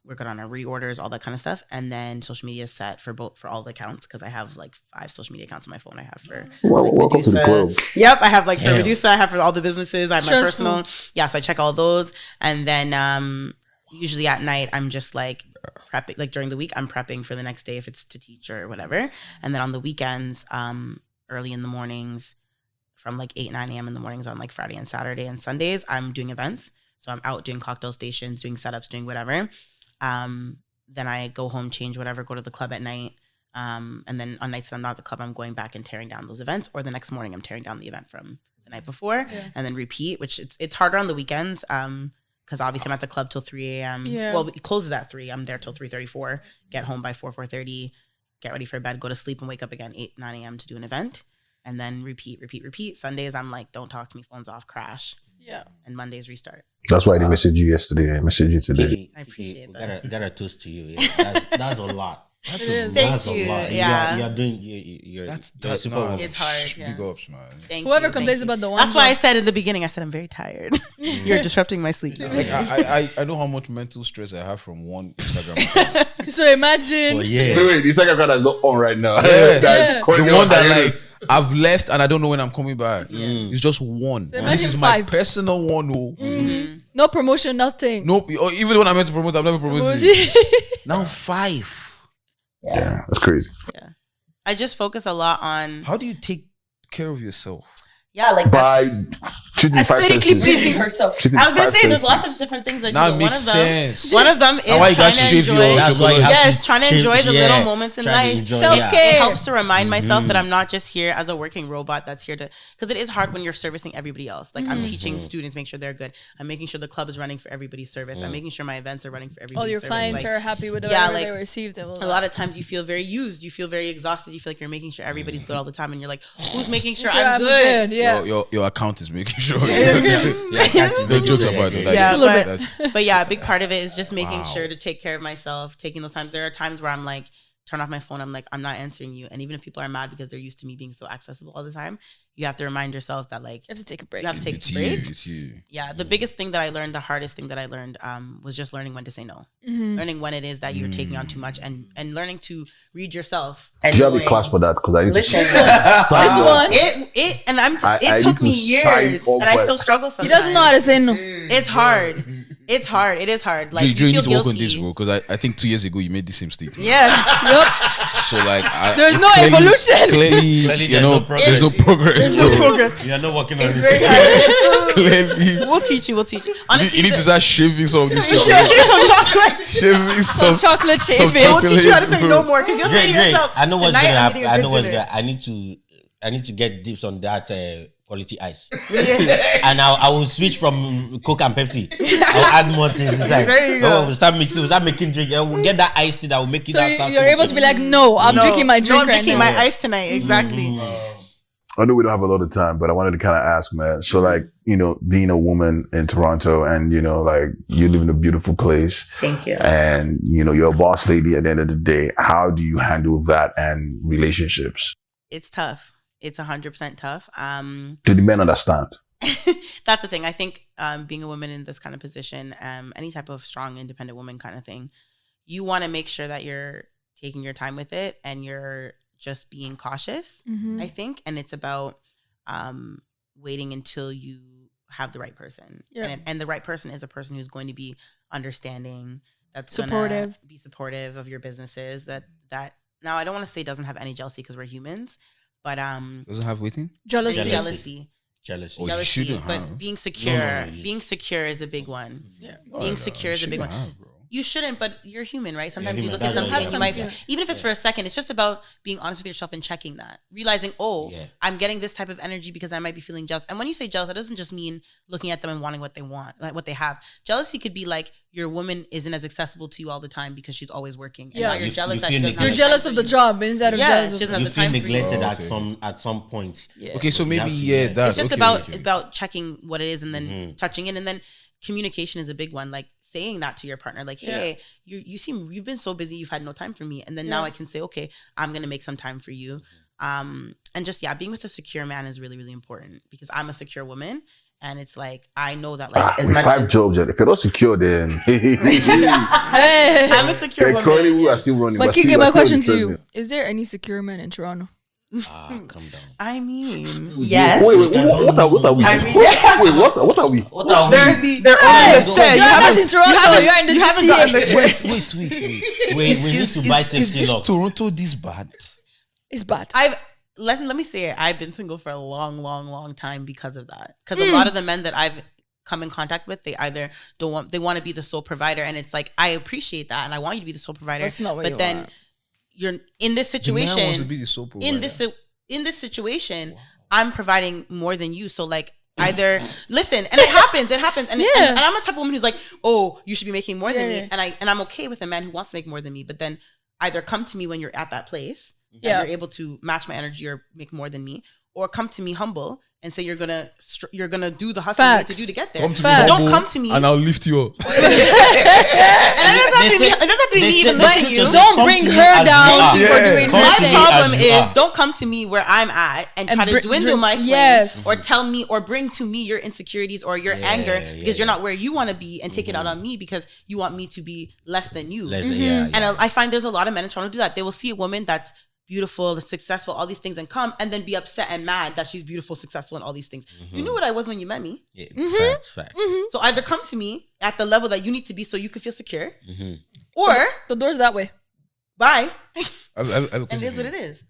S6: We're good on our reorders, all that kind of stuff. And then social media is set for all the accounts, because I have like 5 social media accounts on my phone. I have for
S3: Welcome to the club.
S6: Yep, I have like for
S4: Damn.
S6: Medusa, I have for all the businesses, I have my
S5: Stressful.
S6: personal. Yeah, so I check all those. And then usually at night, I'm just like prepping, like during the week, I'm prepping for the next day if it's to teach or whatever. And then on the weekends, early in the mornings, from like 8, 9 a.m. in the mornings on like Friday and Saturday and Sundays, I'm doing events. So I'm out doing cocktail stations, doing setups, doing whatever. Then I go home, change whatever, go to the club at night. And then on nights that I'm not at the club, I'm going back and tearing down those events. Or the next morning, I'm tearing down the event from the night before, and then repeat, which it's harder on the weekends. Because obviously I'm at the club till 3 a.m.
S5: Yeah.
S6: Well, it closes at 3. I'm there till 3:34. Get home by 4:30. Get ready for bed, go to sleep, and wake up again 8, 9 a.m. to do an event. And then repeat. Sundays, I'm like, don't talk to me, phones off, crash.
S5: Yeah.
S6: And Mondays restart.
S3: That's why I didn't message you yesterday. I messaged you today.
S6: I appreciate that.
S4: Got a toast to you. Yeah. That's a lot.
S5: It is.
S4: That's
S6: Thank
S4: a
S6: you.
S4: lot.
S6: Yeah.
S4: You're doing. You're
S1: That's
S4: super.
S1: nah,
S6: It's hard, yeah.
S1: Big ups, man.
S6: Thank
S5: Whoever
S6: you,
S5: complains
S6: thank
S5: about
S6: you.
S5: the one
S6: That's why I
S5: job-
S6: said in the beginning, I said I'm very tired. You're disrupting my sleep.
S1: Like I know how much mental stress I have from one Instagram account.
S5: So imagine.
S4: Oh yeah.
S3: Wait, this second card is not on right now.
S1: Yeah.
S3: Guys,
S1: The one that like I've left and I don't know when I'm coming back. It's just one.
S5: So
S1: And this
S5: imagine
S1: is my
S5: 5.
S1: personal one.
S5: No promotion, nothing.
S1: No, or even when I meant to promote, I'm never promoting. Now 5.
S3: Yeah, that's crazy.
S6: I just focus a lot on
S1: How do you take care of yourself?
S6: like
S3: By treating 5
S5: Aesthetically
S3: senses.
S5: pleasing herself.
S3: Treating
S6: I was gonna
S3: 5
S6: say there's
S3: senses.
S6: lots of different things that
S1: Now
S6: you
S1: it
S6: do.
S1: makes sense.
S6: One of them is
S1: And why you
S6: trying
S1: guys
S6: to
S1: shave
S6: enjoy.
S1: your
S4: That's why you have
S6: Yes,
S4: to
S6: trying to
S4: change-
S6: enjoy the
S4: yeah,
S6: little moments in
S4: try to
S6: life.
S4: enjoy,
S5: Self-care.
S6: It helps to remind myself that I'm not just here as a working robot that's here to, because it is hard when you're servicing everybody else. Like I'm teaching students, make sure they're good. I'm making sure the club is running for everybody's service. I'm making sure my events are running for everybody's
S5: All your
S6: service.
S5: clients
S6: Like,
S5: are happy with
S6: yeah,
S5: whatever
S6: like,
S5: they received.
S6: a lot of times you feel very used. You feel very exhausted. You feel like you're making sure everybody's good all the time. And you're like, who's making sure I'm good?
S5: Yeah.
S1: Your account is making sure.
S4: Yeah.
S1: No jokes about it. Like,
S6: Yeah,
S5: a little
S6: but,
S1: that's-
S6: but yeah, a big part of it is just making sure to take care of myself, taking those times. There are times where I'm like, turn off my phone. I'm like, I'm not answering you. And even if people are mad because they're used to me being so accessible all the time, you have to remind yourself that like,
S5: You have to take a break.
S6: you have to take
S1: it's
S6: a break.
S1: you. It's you.
S6: Yeah, the biggest thing that I learned, the hardest thing that I learned was just learning when to say no. Learning when it is that you're taking on too much and learning to read yourself.
S3: Do you have a class for that? Because I need
S6: Listen.
S3: to
S5: This one,
S3: I
S6: it
S3: need
S6: took me
S3: to sign
S6: years
S3: up,
S6: and I
S3: but-
S6: still struggle
S5: he
S6: sometimes.
S5: doesn't know how to say no.
S6: It's hard. It's hard. It is hard. Like
S1: Joe, you
S6: you
S1: need
S6: feel
S1: to work on
S6: guilty.
S1: this, bro. Because I think 2 years ago you made the same statement.
S6: Yeah.
S5: Yep.
S1: So like,
S5: There's no
S1: clearly-
S5: evolution.
S1: Clearly, you know, there's no progress.
S6: There's no
S1: bro.
S6: progress.
S4: You're not working on
S6: It's
S4: it.
S6: very hard.
S1: Clearly,
S6: We'll teach you. Honestly,
S1: you need to start shaving some of this stuff.
S6: Here's some chocolate.
S1: Shaving
S5: Some
S1: some.
S5: chocolate
S1: some
S5: shaving.
S6: We'll teach you how to say
S1: Bro.
S6: no more because you'll say to
S4: Jay,
S6: yourself,
S4: I know what's
S6: "Tonight
S4: gonna
S6: I'm
S4: happen.
S6: eating a
S4: I
S6: good
S4: know what's
S6: dinner."
S4: gonna. I need to get dips on that quality ice. And I will switch from Coke and Pepsi. I'll add more things inside.
S6: There you go.
S4: We'll start mixing, we'll start making drink. We'll get that iced tea that will make it
S5: So
S4: that start
S5: you're able to be like, no, I'm drinking my drink
S6: I'm
S5: right
S6: drinking
S5: now.
S6: my ice tonight. Exactly.
S3: I know we don't have a lot of time, but I wanted to kind of ask, man. So, like, you know, being a woman in Toronto and, you know, like, you live in a beautiful place.
S6: Thank you.
S3: And, you know, you're a boss lady at the end of the day. How do you handle that and relationships?
S6: It's tough. It's 100% tough.
S3: Do the men understand?
S6: That's the thing. I think being a woman in this kind of position, any type of strong, independent woman kind of thing, you want to make sure that you're taking your time with it and you're just being cautious, I think. And it's about waiting until you have the right person.
S5: Yeah.
S6: And the right person is a person who's going to be understanding, that's
S5: Supportive.
S6: gonna be supportive of your businesses, that now I don't want to say doesn't have any jealousy because we're humans, but
S1: Doesn't have waiting.
S5: Jealousy.
S6: jealousy.
S4: Jealousy.
S1: Oh, you
S6: Jealousy,
S1: shouldn't
S6: but
S1: have.
S6: being secure,
S4: you
S6: being secure is a big one.
S5: Yeah.
S6: Being secure is a big one.
S1: Shouldn't have, bro.
S6: You shouldn't, but you're human, right? Sometimes you
S4: human.
S6: look at
S4: That's
S6: something
S4: right.
S6: and you might,
S5: Yeah.
S6: even if it's for a second, it's just about being honest with yourself and checking that. Realizing, I'm getting this type of energy because I might be feeling jealous. And when you say jealous, it doesn't just mean looking at them and wanting what they want, like what they have. Jealousy could be like your woman isn't as accessible to you all the time because she's always working. And
S5: Yeah.
S6: now you're
S4: You-
S6: jealous
S4: you
S6: that she
S4: feel
S6: doesn't have
S5: You're
S6: the
S5: jealous
S6: time
S5: of
S6: for
S5: the
S6: you.
S5: job instead of
S6: Yeah,
S5: jealous
S6: she
S5: of
S6: doesn't have
S4: You
S6: the
S4: feel
S6: time for you.
S4: neglected
S1: Okay.
S4: at some point.
S5: Yeah.
S1: Okay, so maybe
S4: have to,
S1: yeah,
S4: yeah.
S1: that's
S6: It's just
S1: okay.
S6: about checking what it is and then touching in, and then communication is a big one. Like saying that to your partner, like, hey, you've been so busy, you've had no time for me, and then now I can say, okay, I'm gonna make some time for you. And just being with a secure man is really, really important because I'm a secure woman, and it's like I know that like as
S3: With
S6: much
S3: 5
S6: as
S3: jobs, if you're not secure, then
S5: Hey.
S6: I'm a secure
S3: hey,
S6: woman.
S3: currently we are still running.
S5: But
S3: we're
S5: Kiki,
S3: still-
S5: my
S3: we're still
S5: question
S3: on
S5: to
S3: the
S5: you:
S3: treadmill.
S5: is there any secure men in Toronto?
S4: Calm down.
S6: I mean, yes.
S3: Wait, what are we?
S6: I mean,
S3: Wait, what are we?
S4: What are we?
S6: They're
S5: Hey,
S6: all said.
S5: you're not in Toronto. You're in the
S6: you haven't
S5: GTA.
S6: gotten the
S1: Wait.
S4: We need to buy
S1: is
S4: safety
S1: this
S4: lock.
S1: Toronto this bad?
S5: It's bad.
S6: Let me say it. I've been single for a long time because of that. Because a lot of the men that I've come in contact with, they either they want to be the sole provider, and it's like I appreciate that, and I want you to be the sole provider.
S5: That's not what
S6: but
S5: you
S6: then
S5: want.
S6: you're in this
S1: The man wants to
S6: situation.
S1: be the sole
S6: In this situation, I'm providing more than you. So like either listen, and it happens, and, and I'm a type of woman who's like, oh, you should be making more than me, and I'm okay with a man who wants to make more than me. But then either come to me when you're at that place, and you're able to match my energy or make more than me, or come to me humble and say you're gonna do the hustle you need to do to get there.
S1: Come to me
S5: Facts.
S6: Don't
S1: humble,
S6: come to me.
S1: and I'll lift you up.
S6: And it doesn't have to be me even lifting you.
S5: Don't bring her down for doing
S4: Come
S5: her
S4: to
S6: My
S4: me
S5: thing.
S6: problem
S4: as you
S6: is
S4: are.
S6: don't come to me where I'm at and try to dwindle my flame,
S5: yes.
S6: or tell me or bring to me your insecurities or your anger because you're not where you want to be, and take it out on me because you want me to be less than you. And I find there's a lot of men in Toronto do that. They will see a woman that's beautiful, successful, all these things, and come and then be upset and mad that she's beautiful, successful, and all these things. You knew what I was when you met me.
S4: Facts.
S6: So either come to me at the level that you need to be so you can feel secure, or
S5: The door's that way.
S6: bye.
S1: I have a
S6: And
S1: question
S6: it is
S1: for
S6: what
S1: you.
S6: it is.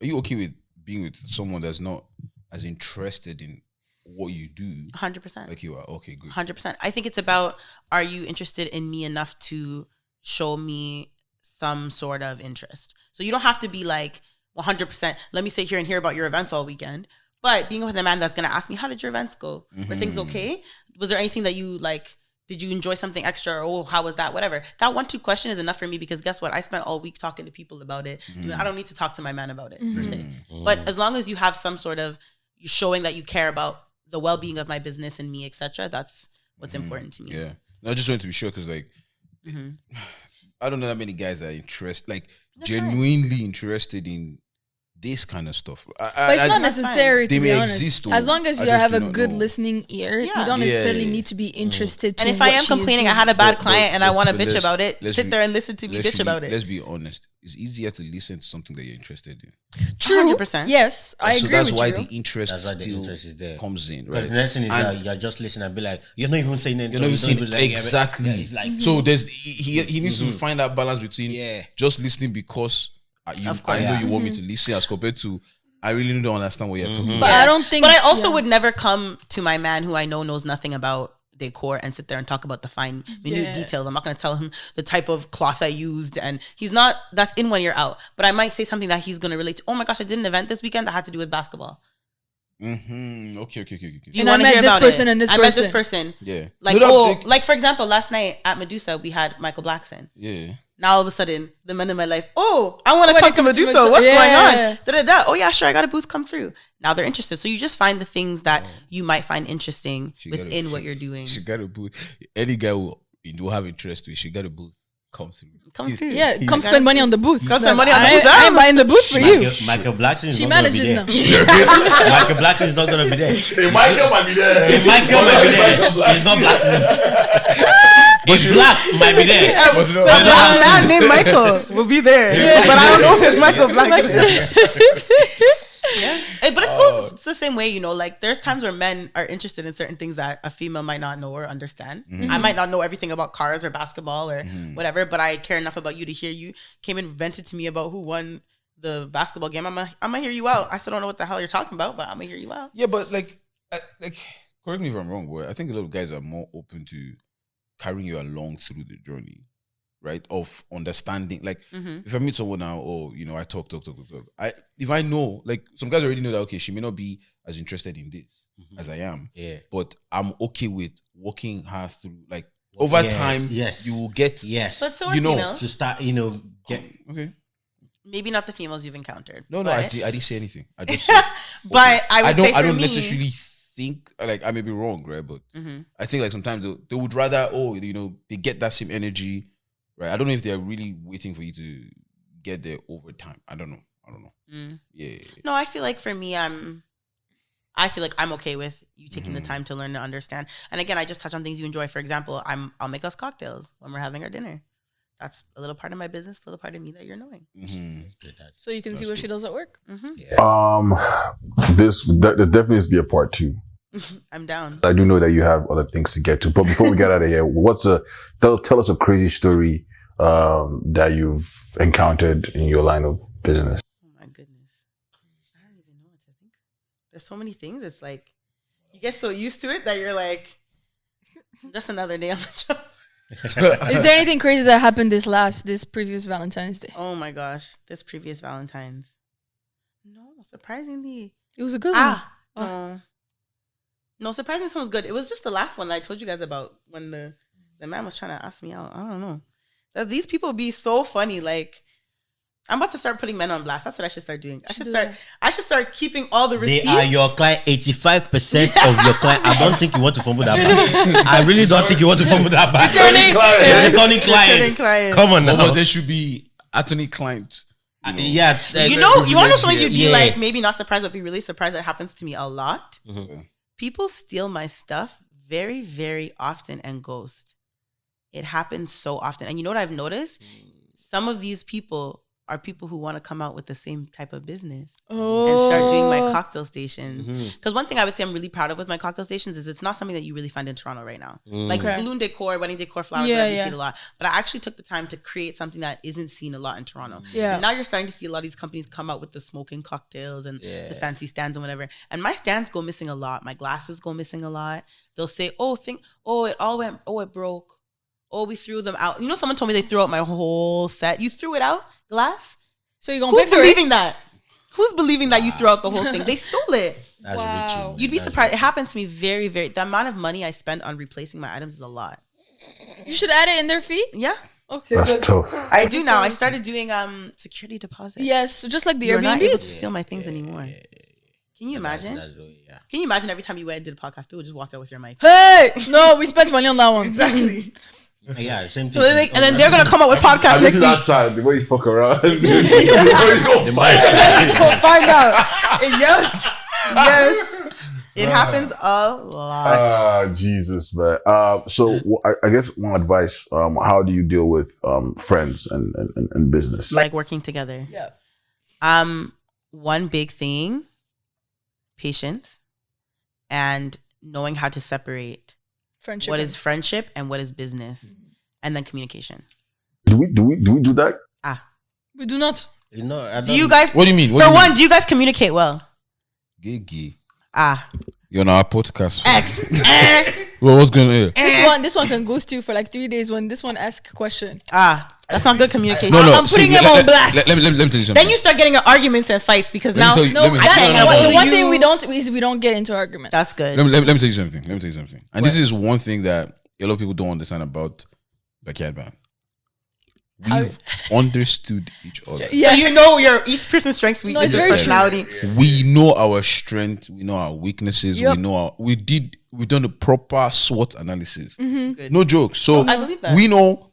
S1: Are you okay with being with someone that's not as interested in what you do?
S6: 100%.
S1: Like you are. Okay, good.
S6: 100%. I think it's about, are you interested in me enough to show me some sort of interest? So you don't have to be like 100%. Let me sit here and hear about your events all weekend. But being with a man that's going to ask me, how did your events go? Were things okay? Was there anything that you like? Did you enjoy something extra? Or, oh, how was that? Whatever. That 1-2 question is enough for me, because guess what? I spent all week talking to people about it. I don't need to talk to my man about it per se. But as long as you have some sort of, you showing that you care about the well-being of my business and me, etc., that's what's important to me.
S1: Yeah. No, I just wanted to be sure because, like, I don't know that many guys that are genuinely interested in this kind of stuff.
S5: But it's not
S6: That's
S5: necessary
S1: They
S5: to be
S1: may
S5: honest.
S1: exist, though.
S5: As long as
S1: I
S5: you
S1: just
S5: have
S1: do
S5: a
S1: not
S5: good
S1: know.
S5: listening ear,
S6: Yeah.
S5: you don't
S1: Yeah,
S5: necessarily
S1: yeah.
S5: need to be interested to
S6: And if
S5: what
S6: I am
S5: she is
S6: complaining, I
S5: doing.
S6: had a bad
S1: But-
S6: client and I want to
S1: but
S6: bitch
S1: let's-
S6: about it,
S1: let's
S6: sit
S1: be-
S6: there and listen to me bitch about it.
S1: Let's be honest. It's easier to listen to something that you're interested in.
S5: True.
S6: 100%.
S5: Yes, I
S1: So
S5: agree
S1: that's
S5: with
S1: why
S5: you.
S1: the interest
S4: That's why the
S1: still
S4: interest is there.
S1: comes in,
S4: Because
S1: right?
S4: the next thing is
S1: And-
S4: that you're just listening and be like, you're not even saying anything.
S1: You're not even
S4: you don't
S1: saying
S4: even like-
S1: exactly.
S4: Yeah, it's like,
S1: So there's he needs to find that balance between
S4: Yeah.
S1: just listening because
S6: Of course.
S1: I know you want me to listen, as compared to I really don't understand what you're talking
S5: But
S1: about.
S5: I don't think.
S6: But I also
S5: yeah.
S6: would never come to my man who I know knows nothing about decor and sit there and talk about the fine minute
S5: Yeah.
S6: details. I'm not going to tell him the type of cloth I used, and he's not. That's in when you're out. But I might say something that he's going to relate to. Oh my gosh, I did an event this weekend that had to do with basketball.
S1: Okay.
S6: Do you
S5: And I
S6: want to
S5: met
S6: hear
S5: this
S6: about
S5: person
S6: it?
S5: and this
S6: I met this
S5: person.
S6: person.
S1: Yeah.
S6: Like,
S1: No, that-
S6: like for example, last night at Medusa, we had Michael Blackson.
S1: Yeah.
S6: Now all of a sudden, the men in my life, I want to
S5: When
S6: come
S5: it
S6: to
S5: comes to
S6: Medusa.
S5: Medusa,
S6: What's going
S5: yeah.
S6: on? Da-da-da. Oh yeah, sure, I got a booth. Come through. Now they're interested. So you just find the things that you might find interesting within what you're doing.
S1: She got a booth. Any guy who have interest to it, she got a booth. Come through.
S6: Come through.
S5: Yeah, come spend money on the booth.
S6: Come spend money on the booth.
S5: I ain't buying the booth for you.
S4: Michael Blackson is
S5: She
S4: not going to be
S5: manages
S4: there.
S5: now.
S4: Michael Blackson is not going to be there.
S3: Hey, Michael might be there.
S4: Michael might be there. It's not Blackson. It's Black might be there.
S1: But no,
S6: A man named Michael will be there, but I don't know if it's Michael Blackson. Yeah, but it's the same way, you know. Like there's times where men are interested in certain things that a female might not know or understand. I might not know everything about cars or basketball or whatever, but I care enough about you to hear you came and vented to me about who won the basketball game. I'm gonna hear you out. I still don't know what the hell you're talking about, but I'm gonna hear you out.
S1: yeah, but like, correct me if I'm wrong, boy. I think a lot of guys are more open to carrying you along through the journey, right? Of understanding. Like, if I meet someone now, I talk. If I know, like, some guys already know that, okay, she may not be as interested in this as I am.
S4: Yeah.
S1: But I'm okay with walking her through, like, over time, you will get,
S6: But so are
S1: you know,
S6: females.
S4: To start, get.
S1: okay.
S6: Maybe not the females you've encountered.
S1: No,
S6: but,
S1: I didn't say anything. I just said,
S6: but I would say
S1: I
S6: for
S1: don't
S6: me,
S1: necessarily think, like, I may be wrong, right? But I think, like, sometimes they would rather, they get that same energy, right? I don't know if they're really waiting for you to get there over time. I don't know. Yeah.
S6: No, I feel like for me, I feel like I'm okay with you taking the time to learn to understand. And again, I just touch on things you enjoy. For example, I'll make us cocktails when we're having our dinner. That's a little part of my business, a little part of me that you're knowing.
S5: So you can see what she does at work.
S3: There definitely needs to be a part 2.
S6: I'm down.
S3: I do know that you have other things to get to, but before we get out of here, tell us a crazy story that you've encountered in your line of business.
S6: Oh my goodness. I don't even know what to think. There's so many things. It's like, you get so used to it that you're like, just another day on the job.
S5: Is there anything crazy that happened this previous Valentine's Day?
S6: Oh my gosh. This previous Valentine's. No, surprisingly.
S5: It was a good one.
S6: No, surprisingly, this one was good. It was just the last one that I told you guys about when the man was trying to ask me out. I don't know. These people be so funny. Like, I'm about to start putting men on blast. That's what I should start doing. I should start keeping all the receipts.
S4: They are your client. 85% of your client. I don't think you want to fumble that back. I really don't think you want to fumble that back. Returning clients. Come on now.
S1: But there should be attorney client.
S4: Yeah.
S6: You want to know something you'd be like, maybe not surprised, but be really surprised. That happens to me a lot. People steal my stuff very, very often and ghost. It happens so often. And you know what I've noticed? Some of these people are people who want to come out with the same type of business and start doing my cocktail stations. Because one thing I would say I'm really proud of with my cocktail stations is it's not something that you really find in Toronto right now. Like balloon decor, wedding decor, flowers, you see it a lot. But I actually took the time to create something that isn't seen a lot in Toronto. And now you're starting to see a lot of these companies come out with the smoking cocktails and the fancy stands and whatever. And my stands go missing a lot. My glasses go missing a lot. They'll say, it broke. Oh, we threw them out. You know, someone told me they threw out my whole set. You threw it out? Glass?
S5: So you're going to pay for
S6: believing that? Who's believing that you threw out the whole thing? They stole it.
S4: That's rich.
S6: You'd be surprised. It happens to me very, very... The amount of money I spend on replacing my items is a lot.
S5: You should add it in their fee?
S6: Yeah.
S5: Okay.
S3: That's tough.
S6: I do now. I started doing security deposits.
S5: Yes, so just like the
S6: You're not able to
S5: Airbnbs.
S6: steal my things anymore. Can you imagine? Can you imagine every time you went and did a podcast, people just walked out with your mic?
S5: Hey! No, we spent money on that one.
S6: Exactly.
S4: Yeah, same thing.
S6: So and then they're going to come up with podcasts next week.
S3: outside, the way you fuck around.
S6: We'll find out. Yes. It happens a lot.
S3: Jesus, man. So I guess one advice, how do you deal with friends and business?
S6: Like working together.
S5: Yeah.
S6: One big thing, patience and knowing how to separate
S5: Friendship.
S6: what is friendship and what is business, and then communication.
S3: Do we do that?
S5: We do not.
S4: You know,
S6: Do you guys?
S1: What do you mean?
S6: Do you guys communicate well?
S1: Gay.
S6: Ah.
S1: You're on our podcast.
S6: X.
S1: Well, what's going on here?
S5: This one can ghost you for like 3 days when this one asks a question.
S6: Ah. That's not good communication.
S1: No.
S5: I'm putting him on blast.
S1: Let me tell you something.
S6: Then you start getting in arguments and fights because now
S1: tell you-
S5: No,
S1: let me-
S5: the one
S6: You-
S5: thing we don't is we don't get into arguments.
S6: that's good.
S1: Let me tell you something. And this is one thing that a lot of people don't understand about backyard band. We've understood each other.
S6: So you know your each person's strengths, weaknesses,
S5: very true.
S6: personality.
S1: We know our strength. We know our weaknesses.
S5: Yep.
S1: We know we've done a proper SWOT analysis.
S6: Good.
S1: No joke. So
S6: I believe that.
S1: we know.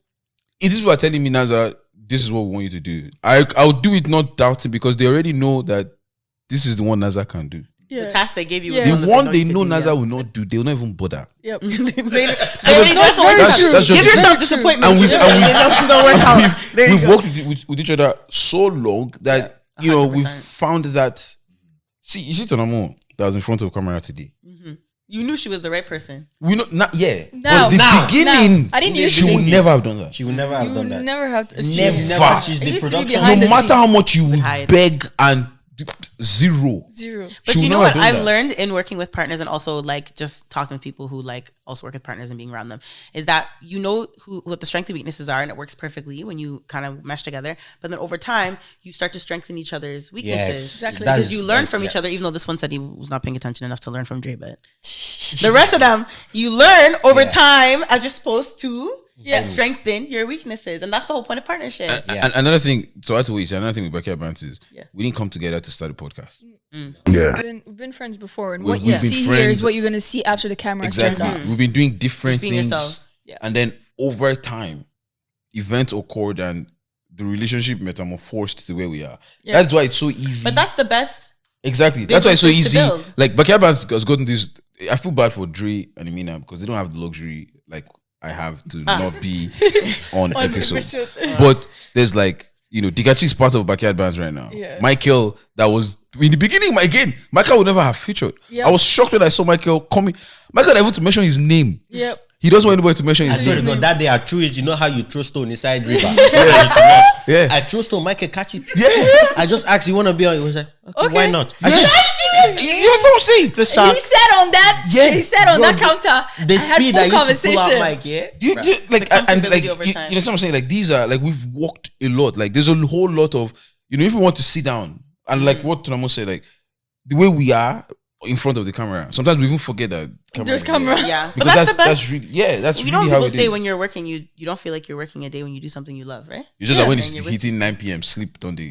S1: It is what telling me now that this is what we want you to do. I'll do it not doubting because they already know that this is the one Naza can do.
S5: Yeah.
S6: The task they gave you.
S5: Yeah.
S6: Was
S1: The
S6: one
S1: one
S6: that
S1: they
S6: you
S1: know
S6: could do,
S1: Naza will not do, they will not even bother.
S5: Yep.
S6: They already
S5: No,
S6: that's
S5: very
S6: what
S5: true.
S1: That's just
S6: give
S1: the
S6: yourself
S1: truth.
S6: disappointment.
S1: And we've
S6: don't work out. There you
S1: we've
S6: go.
S1: worked with each other so long that you know we've
S6: 100%.
S1: found that. See, you see Tonamo that was in front of camera today.
S6: You knew she was the right person.
S1: We know not yeah.
S5: Now.
S1: But the beginning,
S5: I didn't use
S1: she
S5: to
S1: would
S5: think
S1: never have done that.
S4: She would never have
S5: You
S4: done that.
S5: never have to.
S1: Never.
S4: She's
S5: It
S4: the
S5: used to be
S4: production.
S5: behind
S1: No
S5: the
S1: matter
S5: scenes.
S1: how much you would
S6: hide.
S1: beg and zero.
S6: But
S1: She
S6: you
S1: would
S6: know
S1: never
S6: what
S1: have done
S6: I've
S1: that.
S6: learned in working with partners and also like just talking to people who like also work with partners and being around them is that you know what the strengths and weaknesses are and it works perfectly when you kind of mesh together. But then over time you start to strengthen each other's weaknesses.
S4: Yes,
S5: Exactly.
S6: Because you learn from each other, even though this one said he was not paying attention enough to learn from Dre, but the rest of them you learn over time as you're supposed to and strengthen your weaknesses. And that's the whole point of partnership.
S1: And another thing, so I had to wait. Another thing with Backyard Bands is we didn't come together to start a podcast.
S3: Yeah.
S5: We've been friends before, and
S1: We've
S5: what you
S1: been
S5: see here
S1: friends.
S5: is what you're gonna see after the camera
S1: Exactly.
S5: turns on.
S1: We've been doing different
S6: Just being
S1: things.
S6: yourselves.
S5: Yeah.
S1: And then over time, events occurred and the relationship metamorphosed to where we are.
S5: Yeah.
S1: That's why it's so easy.
S6: But that's the best.
S1: exactly. That's why it's so
S6: businesses to
S1: easy.
S6: build.
S1: Like Backyard Bands has gotten this. I feel bad for Dre and Amina because they don't have the luxury like I have to not be on episodes. But there's like, you know, Dikachi's part of Backyard Bands right now.
S5: Yeah.
S1: Michael, that was in the beginning, Michael would never have featured.
S5: Yep.
S1: I was shocked when I saw Michael coming. Michael never to mention his name.
S5: Yep.
S1: He doesn't want anybody to mention
S4: I
S1: his
S4: swear
S1: name.
S4: to God, that day I threw it. You know how you throw stone inside river?
S1: Yeah.
S4: I threw stone, Michael catch it.
S1: Yeah.
S4: I just asked, you want to be on? He was like, okay, why not?
S1: I said, you know what I'm saying?
S6: The shock.
S5: He said on that.
S1: Yeah.
S5: He said on
S4: Bro,
S5: that counter.
S4: The
S5: I had
S4: speed
S5: full
S4: I used to pull
S5: conversation.
S4: out, Mike, yeah?
S1: Do you like
S6: The
S1: and like
S6: comfortability over
S1: you
S6: time.
S1: know what I'm saying? Like these are like we've walked a lot. Like there's a whole lot of you know if you want to sit down and like what Tunamo said, like the way we are in front of the camera. Sometimes we even forget that
S5: There's
S1: is
S5: camera.
S1: there.
S6: Yeah. But
S1: Because
S6: that's the best.
S1: that's really that's
S6: You know
S1: really
S6: what
S1: how
S6: people
S1: it
S6: say
S1: is.
S6: when you're working, you don't feel like you're working a day when you do something you love, right?
S1: It's just that when
S6: And
S1: it's
S6: you're with-
S1: hitting 9 p.m. sleep, don't they?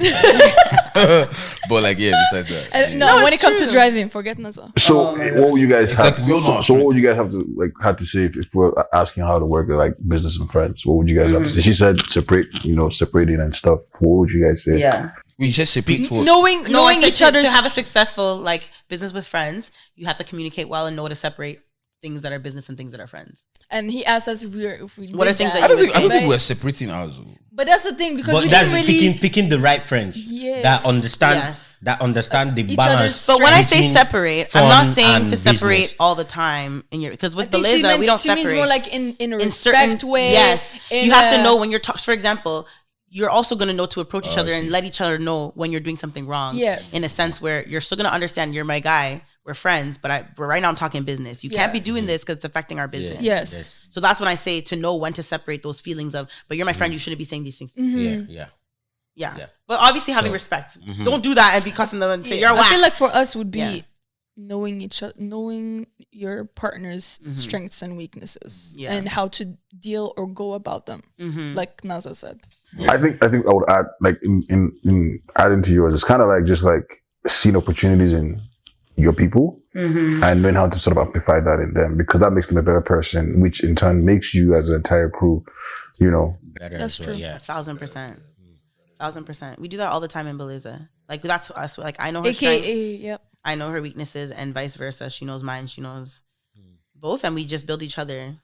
S1: But like besides that.
S5: And
S1: yeah.
S5: no, when it
S6: it's
S5: comes to
S6: true.
S5: driving, forget Naza.
S3: So what would you guys have?
S1: Exactly. We all know our
S3: So what would
S1: strengths.
S3: you guys have to like have to say if we're asking how to work with like business and friends? What would you guys have to say? She said separating and stuff. What would you guys say?
S6: Yeah.
S1: We just separate what
S5: Knowing
S6: No, I said
S5: each other's
S6: to have a successful like business with friends, you have to communicate well and know to separate things that are business and things that are friends.
S5: and he asked us if we
S6: What
S5: did
S6: are things
S5: that.
S6: that
S1: I don't
S6: you
S1: think
S6: would say?
S1: we're separating ours.
S5: But that's the thing because
S4: But
S5: we
S4: that's
S5: didn't really.
S4: picking the right friends
S5: Yeah.
S4: that understand
S6: Yes.
S4: the
S5: Each
S4: balance.
S5: other's
S6: But when I say
S4: between
S6: separate,
S4: fun
S6: I'm not saying
S4: and
S6: to separate
S4: business.
S6: all the time in your because
S5: I
S6: with
S5: think
S6: Beleza we don't
S5: she
S6: separate.
S5: means more like in a
S6: in
S5: respect
S6: certain
S5: way.
S6: Yes,
S5: in
S6: you have to
S5: a-
S6: know when you're talking. For example, you're also going to know to approach each
S1: I
S6: other and
S1: see.
S6: let each other know when you're doing something wrong.
S5: Yes.
S6: in a sense where you're still going to understand you're my guy. We're friends, but right now I'm talking business. You can't
S5: Yeah.
S6: be doing this because it's affecting our business.
S5: Yes.
S6: So that's when I say to know when to separate those feelings of, but you're my friend, you shouldn't be saying these things.
S5: Mm-hmm.
S4: Yeah.
S6: Yeah. But obviously having respect. Don't do that and be cussing them and say you're
S5: I
S6: whack.
S5: feel like for us would be
S6: Yeah.
S5: knowing each other, knowing your partner's strengths and weaknesses,
S6: Yeah.
S5: and how to deal or go about them.
S6: Mm-hmm.
S5: Like Naza said.
S3: I think I would add like in adding to yours, it's kind of like just like seeing opportunities in your people and knowing how to sort of amplify that in them because that makes them a better person, which in turn makes you as an entire crew,
S4: Better
S5: That's
S4: as well,
S5: true.
S4: Yeah.
S6: 1,000%. 1,000%. We do that all the time in Beleza. Like that's us. Like I know her
S5: AKA,
S6: strengths,
S5: yep.
S6: I know her weaknesses, and vice versa. She knows mine. She knows both, and we just build each other.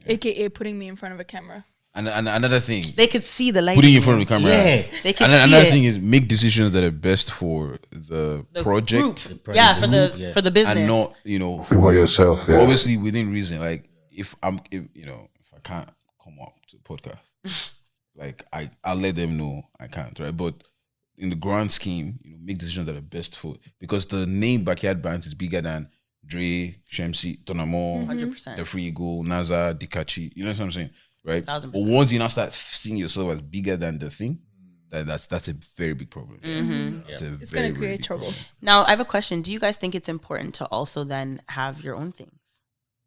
S5: AKA putting me in front of a camera.
S1: And another thing,
S6: They could see the light.
S1: putting you in front of the camera.
S4: Yeah.
S6: They could
S1: And then
S6: see
S1: another
S6: it.
S1: thing is make decisions that are best for the project
S6: Group. Yeah, for the
S4: Yeah.
S6: for the business.
S1: and not
S3: for yourself. Yeah.
S1: obviously within reason. Like if I can't come up to the podcast, like I'll let them know I can't, right? But in the grand scheme, make decisions that are best for because the name Backyard Bands is bigger than Dre, Shemsi, Tonamo,
S6: 100%.
S1: The Free Go, Naza, Dikachi. You know what I'm saying? right?
S6: 1000%.
S1: But once you now start seeing yourself as bigger than the thing, that's a very big problem.
S5: It's going to create trouble.
S6: Now, I have a question. Do you guys think it's important to also then have your own things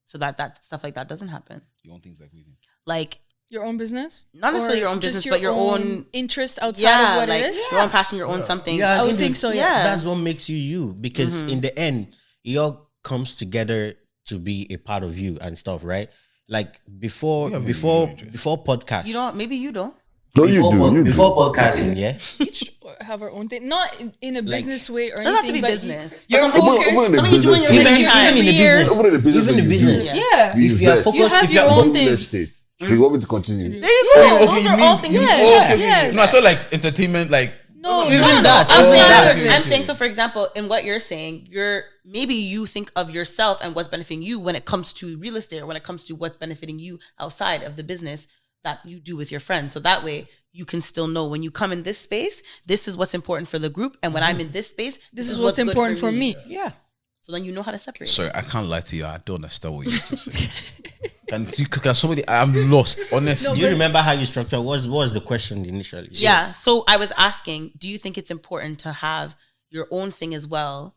S6: so that stuff like that doesn't happen?
S1: Your own things like we think.
S6: Like
S5: Your own business?
S6: not necessarily
S5: Or
S6: your own
S5: just
S6: business, but your own
S5: interest outside of what
S6: like
S5: it is?
S6: your own passion, your own something.
S4: Yeah,
S5: I would think so, yes.
S6: Yeah.
S4: That's what makes you because in the end, it all comes together to be a part of you and stuff, right? Like before podcast.
S6: You don't. Maybe you don't.
S3: No, you do.
S4: Before podcasting, yeah.
S5: Each have our own thing. Not in a business way or
S6: It doesn't have to
S5: anything,
S6: be
S5: but
S6: business.
S5: you're focused.
S6: Something you do in your
S3: Even
S6: spare time.
S4: in the business.
S3: Even in the business.
S5: Yeah.
S4: If you are focused,
S5: You have
S4: if
S5: your
S4: you are
S5: own
S3: Don't
S5: things.
S3: list it. So you want me to continue?
S6: There you go.
S1: Okay,
S6: Those
S1: you
S6: are
S1: mean
S6: all things.
S5: Yes.
S1: No, I thought like entertainment, like
S5: No,
S4: Even that.
S6: I'm
S5: outside
S6: saying,
S5: of it.
S6: I'm saying, so for example, in what you're saying, maybe you think of yourself and what's benefiting you when it comes to real estate or when it comes to what's benefiting you outside of the business that you do with your friends. So that way you can still know when you come in this space, this is what's important for the group. And when I'm in this space,
S5: This is what's
S6: good
S5: important for me.
S6: Yeah. So then you know how to separate.
S1: sorry, I can't lie to you. I don't understand what you're just saying. Can somebody? I'm lost. Honestly,
S4: Do you remember how you structured? What was the question initially?
S6: Yeah. So I was asking, do you think it's important to have your own thing as well?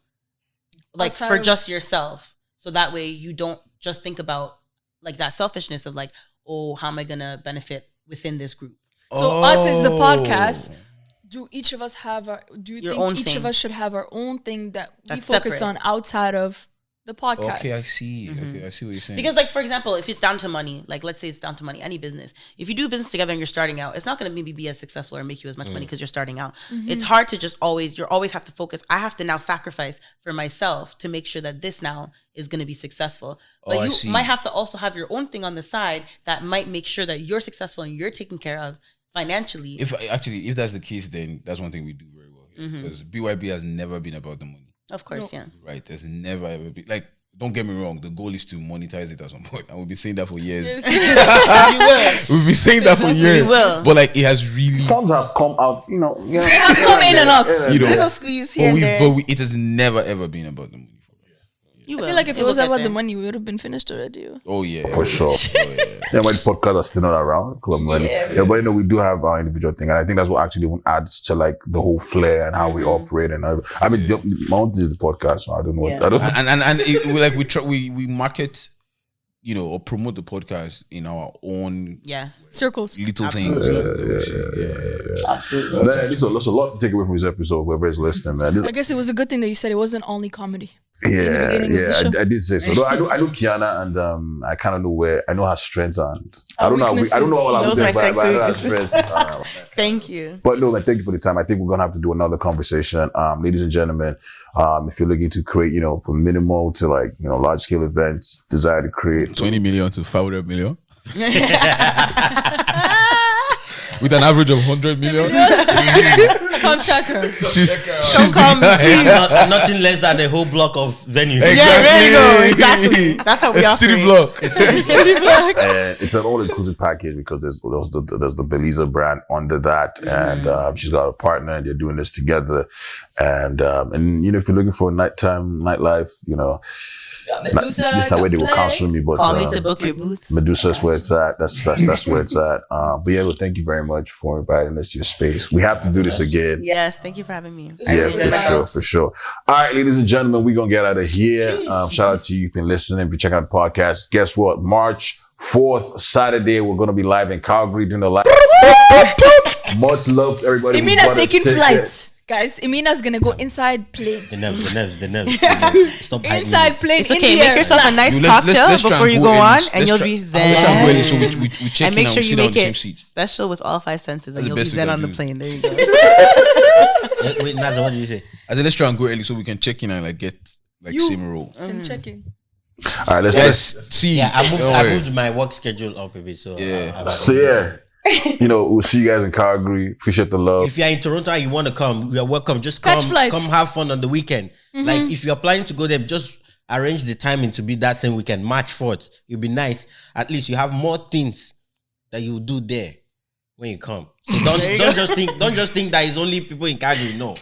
S6: Like
S5: Outside
S6: for
S5: of-
S6: just yourself. So that way you don't just think about like that selfishness of like, oh, how am I going to benefit within this group?
S5: So us is the podcast. Do each of us have our? Do you
S6: Your
S5: think
S6: own
S5: each
S6: thing.
S5: of us should have our own thing that we
S6: That's
S5: focus
S6: separate.
S5: on outside of the podcast?
S1: Okay, I see. Okay, I see what you're saying.
S6: Because like, for example, if it's down to money, like let's say it's down to money, any business, if you do business together and you're starting out, it's not going to maybe be as successful or make you as much money because you're starting out. It's hard to just you always have to focus. I have to now sacrifice for myself to make sure that this now is going to be successful. But
S1: I
S6: you
S1: see.
S6: might have to also have your own thing on the side that might make sure that you're successful and you're taken care of financially.
S1: If that's the case, then that's one thing we do very well. Because BYB has never been about the money,
S6: Of course, yeah.
S1: right? There's never ever been like. Don't get me wrong. The goal is to monetize it at some point, and we've been saying that for years. We've been saying that for years.
S6: We will.
S1: But like, it has really.
S3: Funds have come out, you know.
S5: have come in and out.
S1: You know,
S6: Little squeeze here and there.
S1: it has never ever been about the money. For us.
S6: You
S5: I
S6: will.
S5: feel like if it
S6: will
S5: was
S6: get
S5: about
S6: there.
S5: the money, we would have been finished already.
S1: Oh yeah,
S3: For sure.
S1: Oh, yeah.
S3: Yeah, my podcast are still not around. Club Money. Yeah, but you know, we do have our individual thing. And I think that's what actually even adds to like the whole flair and how we operate. And I mean, my own thing is the podcast. So I don't know what, I don't
S1: And we market, you know, or promote the podcast in our own
S6: Yes.
S5: Circles.
S1: little things.
S6: Absolutely.
S3: Man, there's a lot to take away from this episode, whoever's listening, man.
S5: I guess it was a good thing that you said it wasn't only comedy.
S3: Yeah,
S5: beginning of the show.
S3: I did say so. Though I know Kiana, and I kind of know I know her strengths, and I don't know. I don't know all
S6: Those
S3: I'm
S6: my
S3: doing, but I know her
S6: strengths.
S3: strengths.
S6: Thank you.
S3: But no, man, thank you for the time. I think we're gonna have to do another conversation, ladies and gentlemen. If you're looking to create, you know, from minimal to like, you know, large scale events, desire to create
S1: 20 million to 500 million. With an average of 100 million.
S5: Come check her.
S1: she's
S6: come
S4: Nothing less than a whole block of venue.
S1: Exactly.
S6: Yeah, there you go. Exactly. That's how we
S1: a city
S6: operate.
S1: block.
S3: and it's an all-inclusive package because there's the Beleza brand under that, and she's got a partner, and they're doing this together. And you know, if you're looking for a nightlife, you know, this is not where they will counsel me, but
S6: Call me to book your booth.
S3: Medusa's where it's at. That's where it's at. But yeah, well, thank you very much for inviting us to your space. We have to do this again.
S6: Yes, thank you for having me.
S3: Yeah, for sure. All right, ladies and gentlemen, we're going to get out of here. Shout out to you. You've been listening. If you check out the podcast, guess what? March 4th, Saturday, we're going to be live in Calgary doing a live. Much love to everybody.
S5: Imina's taking flights. Guys, Imina's gonna go inside plane.
S4: The nerves. Stop hiding
S5: Inside
S4: it.
S5: plane.
S6: It's okay. Make yourself a nice
S1: Let's
S6: cocktail
S1: try
S6: before
S1: and
S6: you
S1: go
S6: go
S1: early.
S6: on,
S1: Let's
S6: and you'll
S1: try-
S6: be
S1: let's try and go early, so
S6: zen.
S1: we check
S6: And
S1: in
S6: make
S1: and
S6: sure
S1: we
S6: you
S1: sit down on
S6: make
S1: the same
S6: it
S1: seats.
S6: special with all 5 senses, and
S1: That's
S6: you'll
S1: the
S6: be
S1: best we
S6: zen
S1: can
S6: on the
S1: do.
S6: plane. There you go.
S4: Wait, Naza, what did you say?
S1: I said, let's try and go early so we can check in and like get like same roll.
S5: And checking.
S3: All right, let's
S1: Yes, see.
S4: Yeah, I
S1: don't worry.
S4: moved my work schedule up a bit. So
S1: Yeah.
S3: So yeah, you know, we'll see you guys in Calgary. Appreciate the love.
S4: if you're in Toronto and you want to come, you are welcome. Just come,
S5: Catch flights.
S4: come have fun on the weekend. Like if you're planning to go there, just arrange the timing to be that same weekend. March 4th, it'll be nice. At least you have more things that you do there when you come. So don't just think that it's only people in Calgary. No,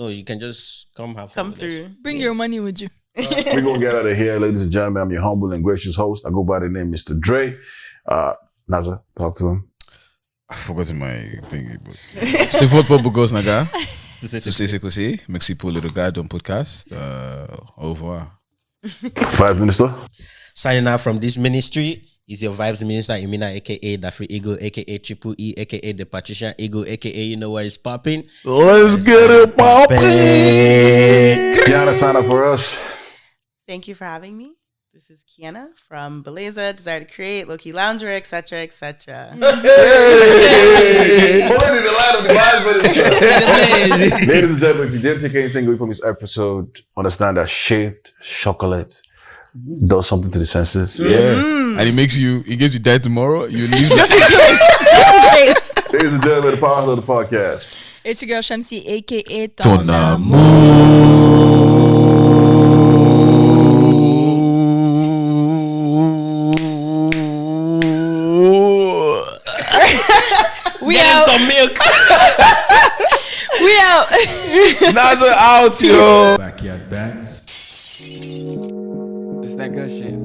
S4: you can just come have fun.
S6: Come
S4: with us.
S6: through.
S5: Bring your money with you.
S3: We're gonna get out of here, ladies and gentlemen. I'm your humble and gracious host. I go by the name Mr. Dre. Naza, talk to him.
S1: I forgot my thingy, but c'est votre propre gosse, naga. Tu sais c'est quoi c'est. Merci pour le regard dans podcast. Au revoir.
S3: Vibe Minister.
S4: Signing out from this ministry is your Vibes Minister, Imina, aka the Free Eagle, aka Triple E, aka the Patrician Eagle, aka you know what is popping.
S1: Let's get it popping.
S3: Kiana, sign up for us.
S6: Thank you for having me. This is Kiana from Beleza, Desire to Create, Low Key Lounger, etc., etc.
S3: Hey! Pulling in the light of the Vibes Minister. Ladies and gentlemen, if you didn't take anything away from this episode, understand that shaved chocolate does something to the senses.
S1: Yeah. And it gives you die tomorrow, you leave
S3: Ladies and gentlemen, the powers of the podcast.
S5: It's your girl Shamsi, aka
S1: Ton
S5: We out.
S4: Some milk.
S5: We out.
S1: Naza out, yo.
S2: Backyard Bats. It's that good shit.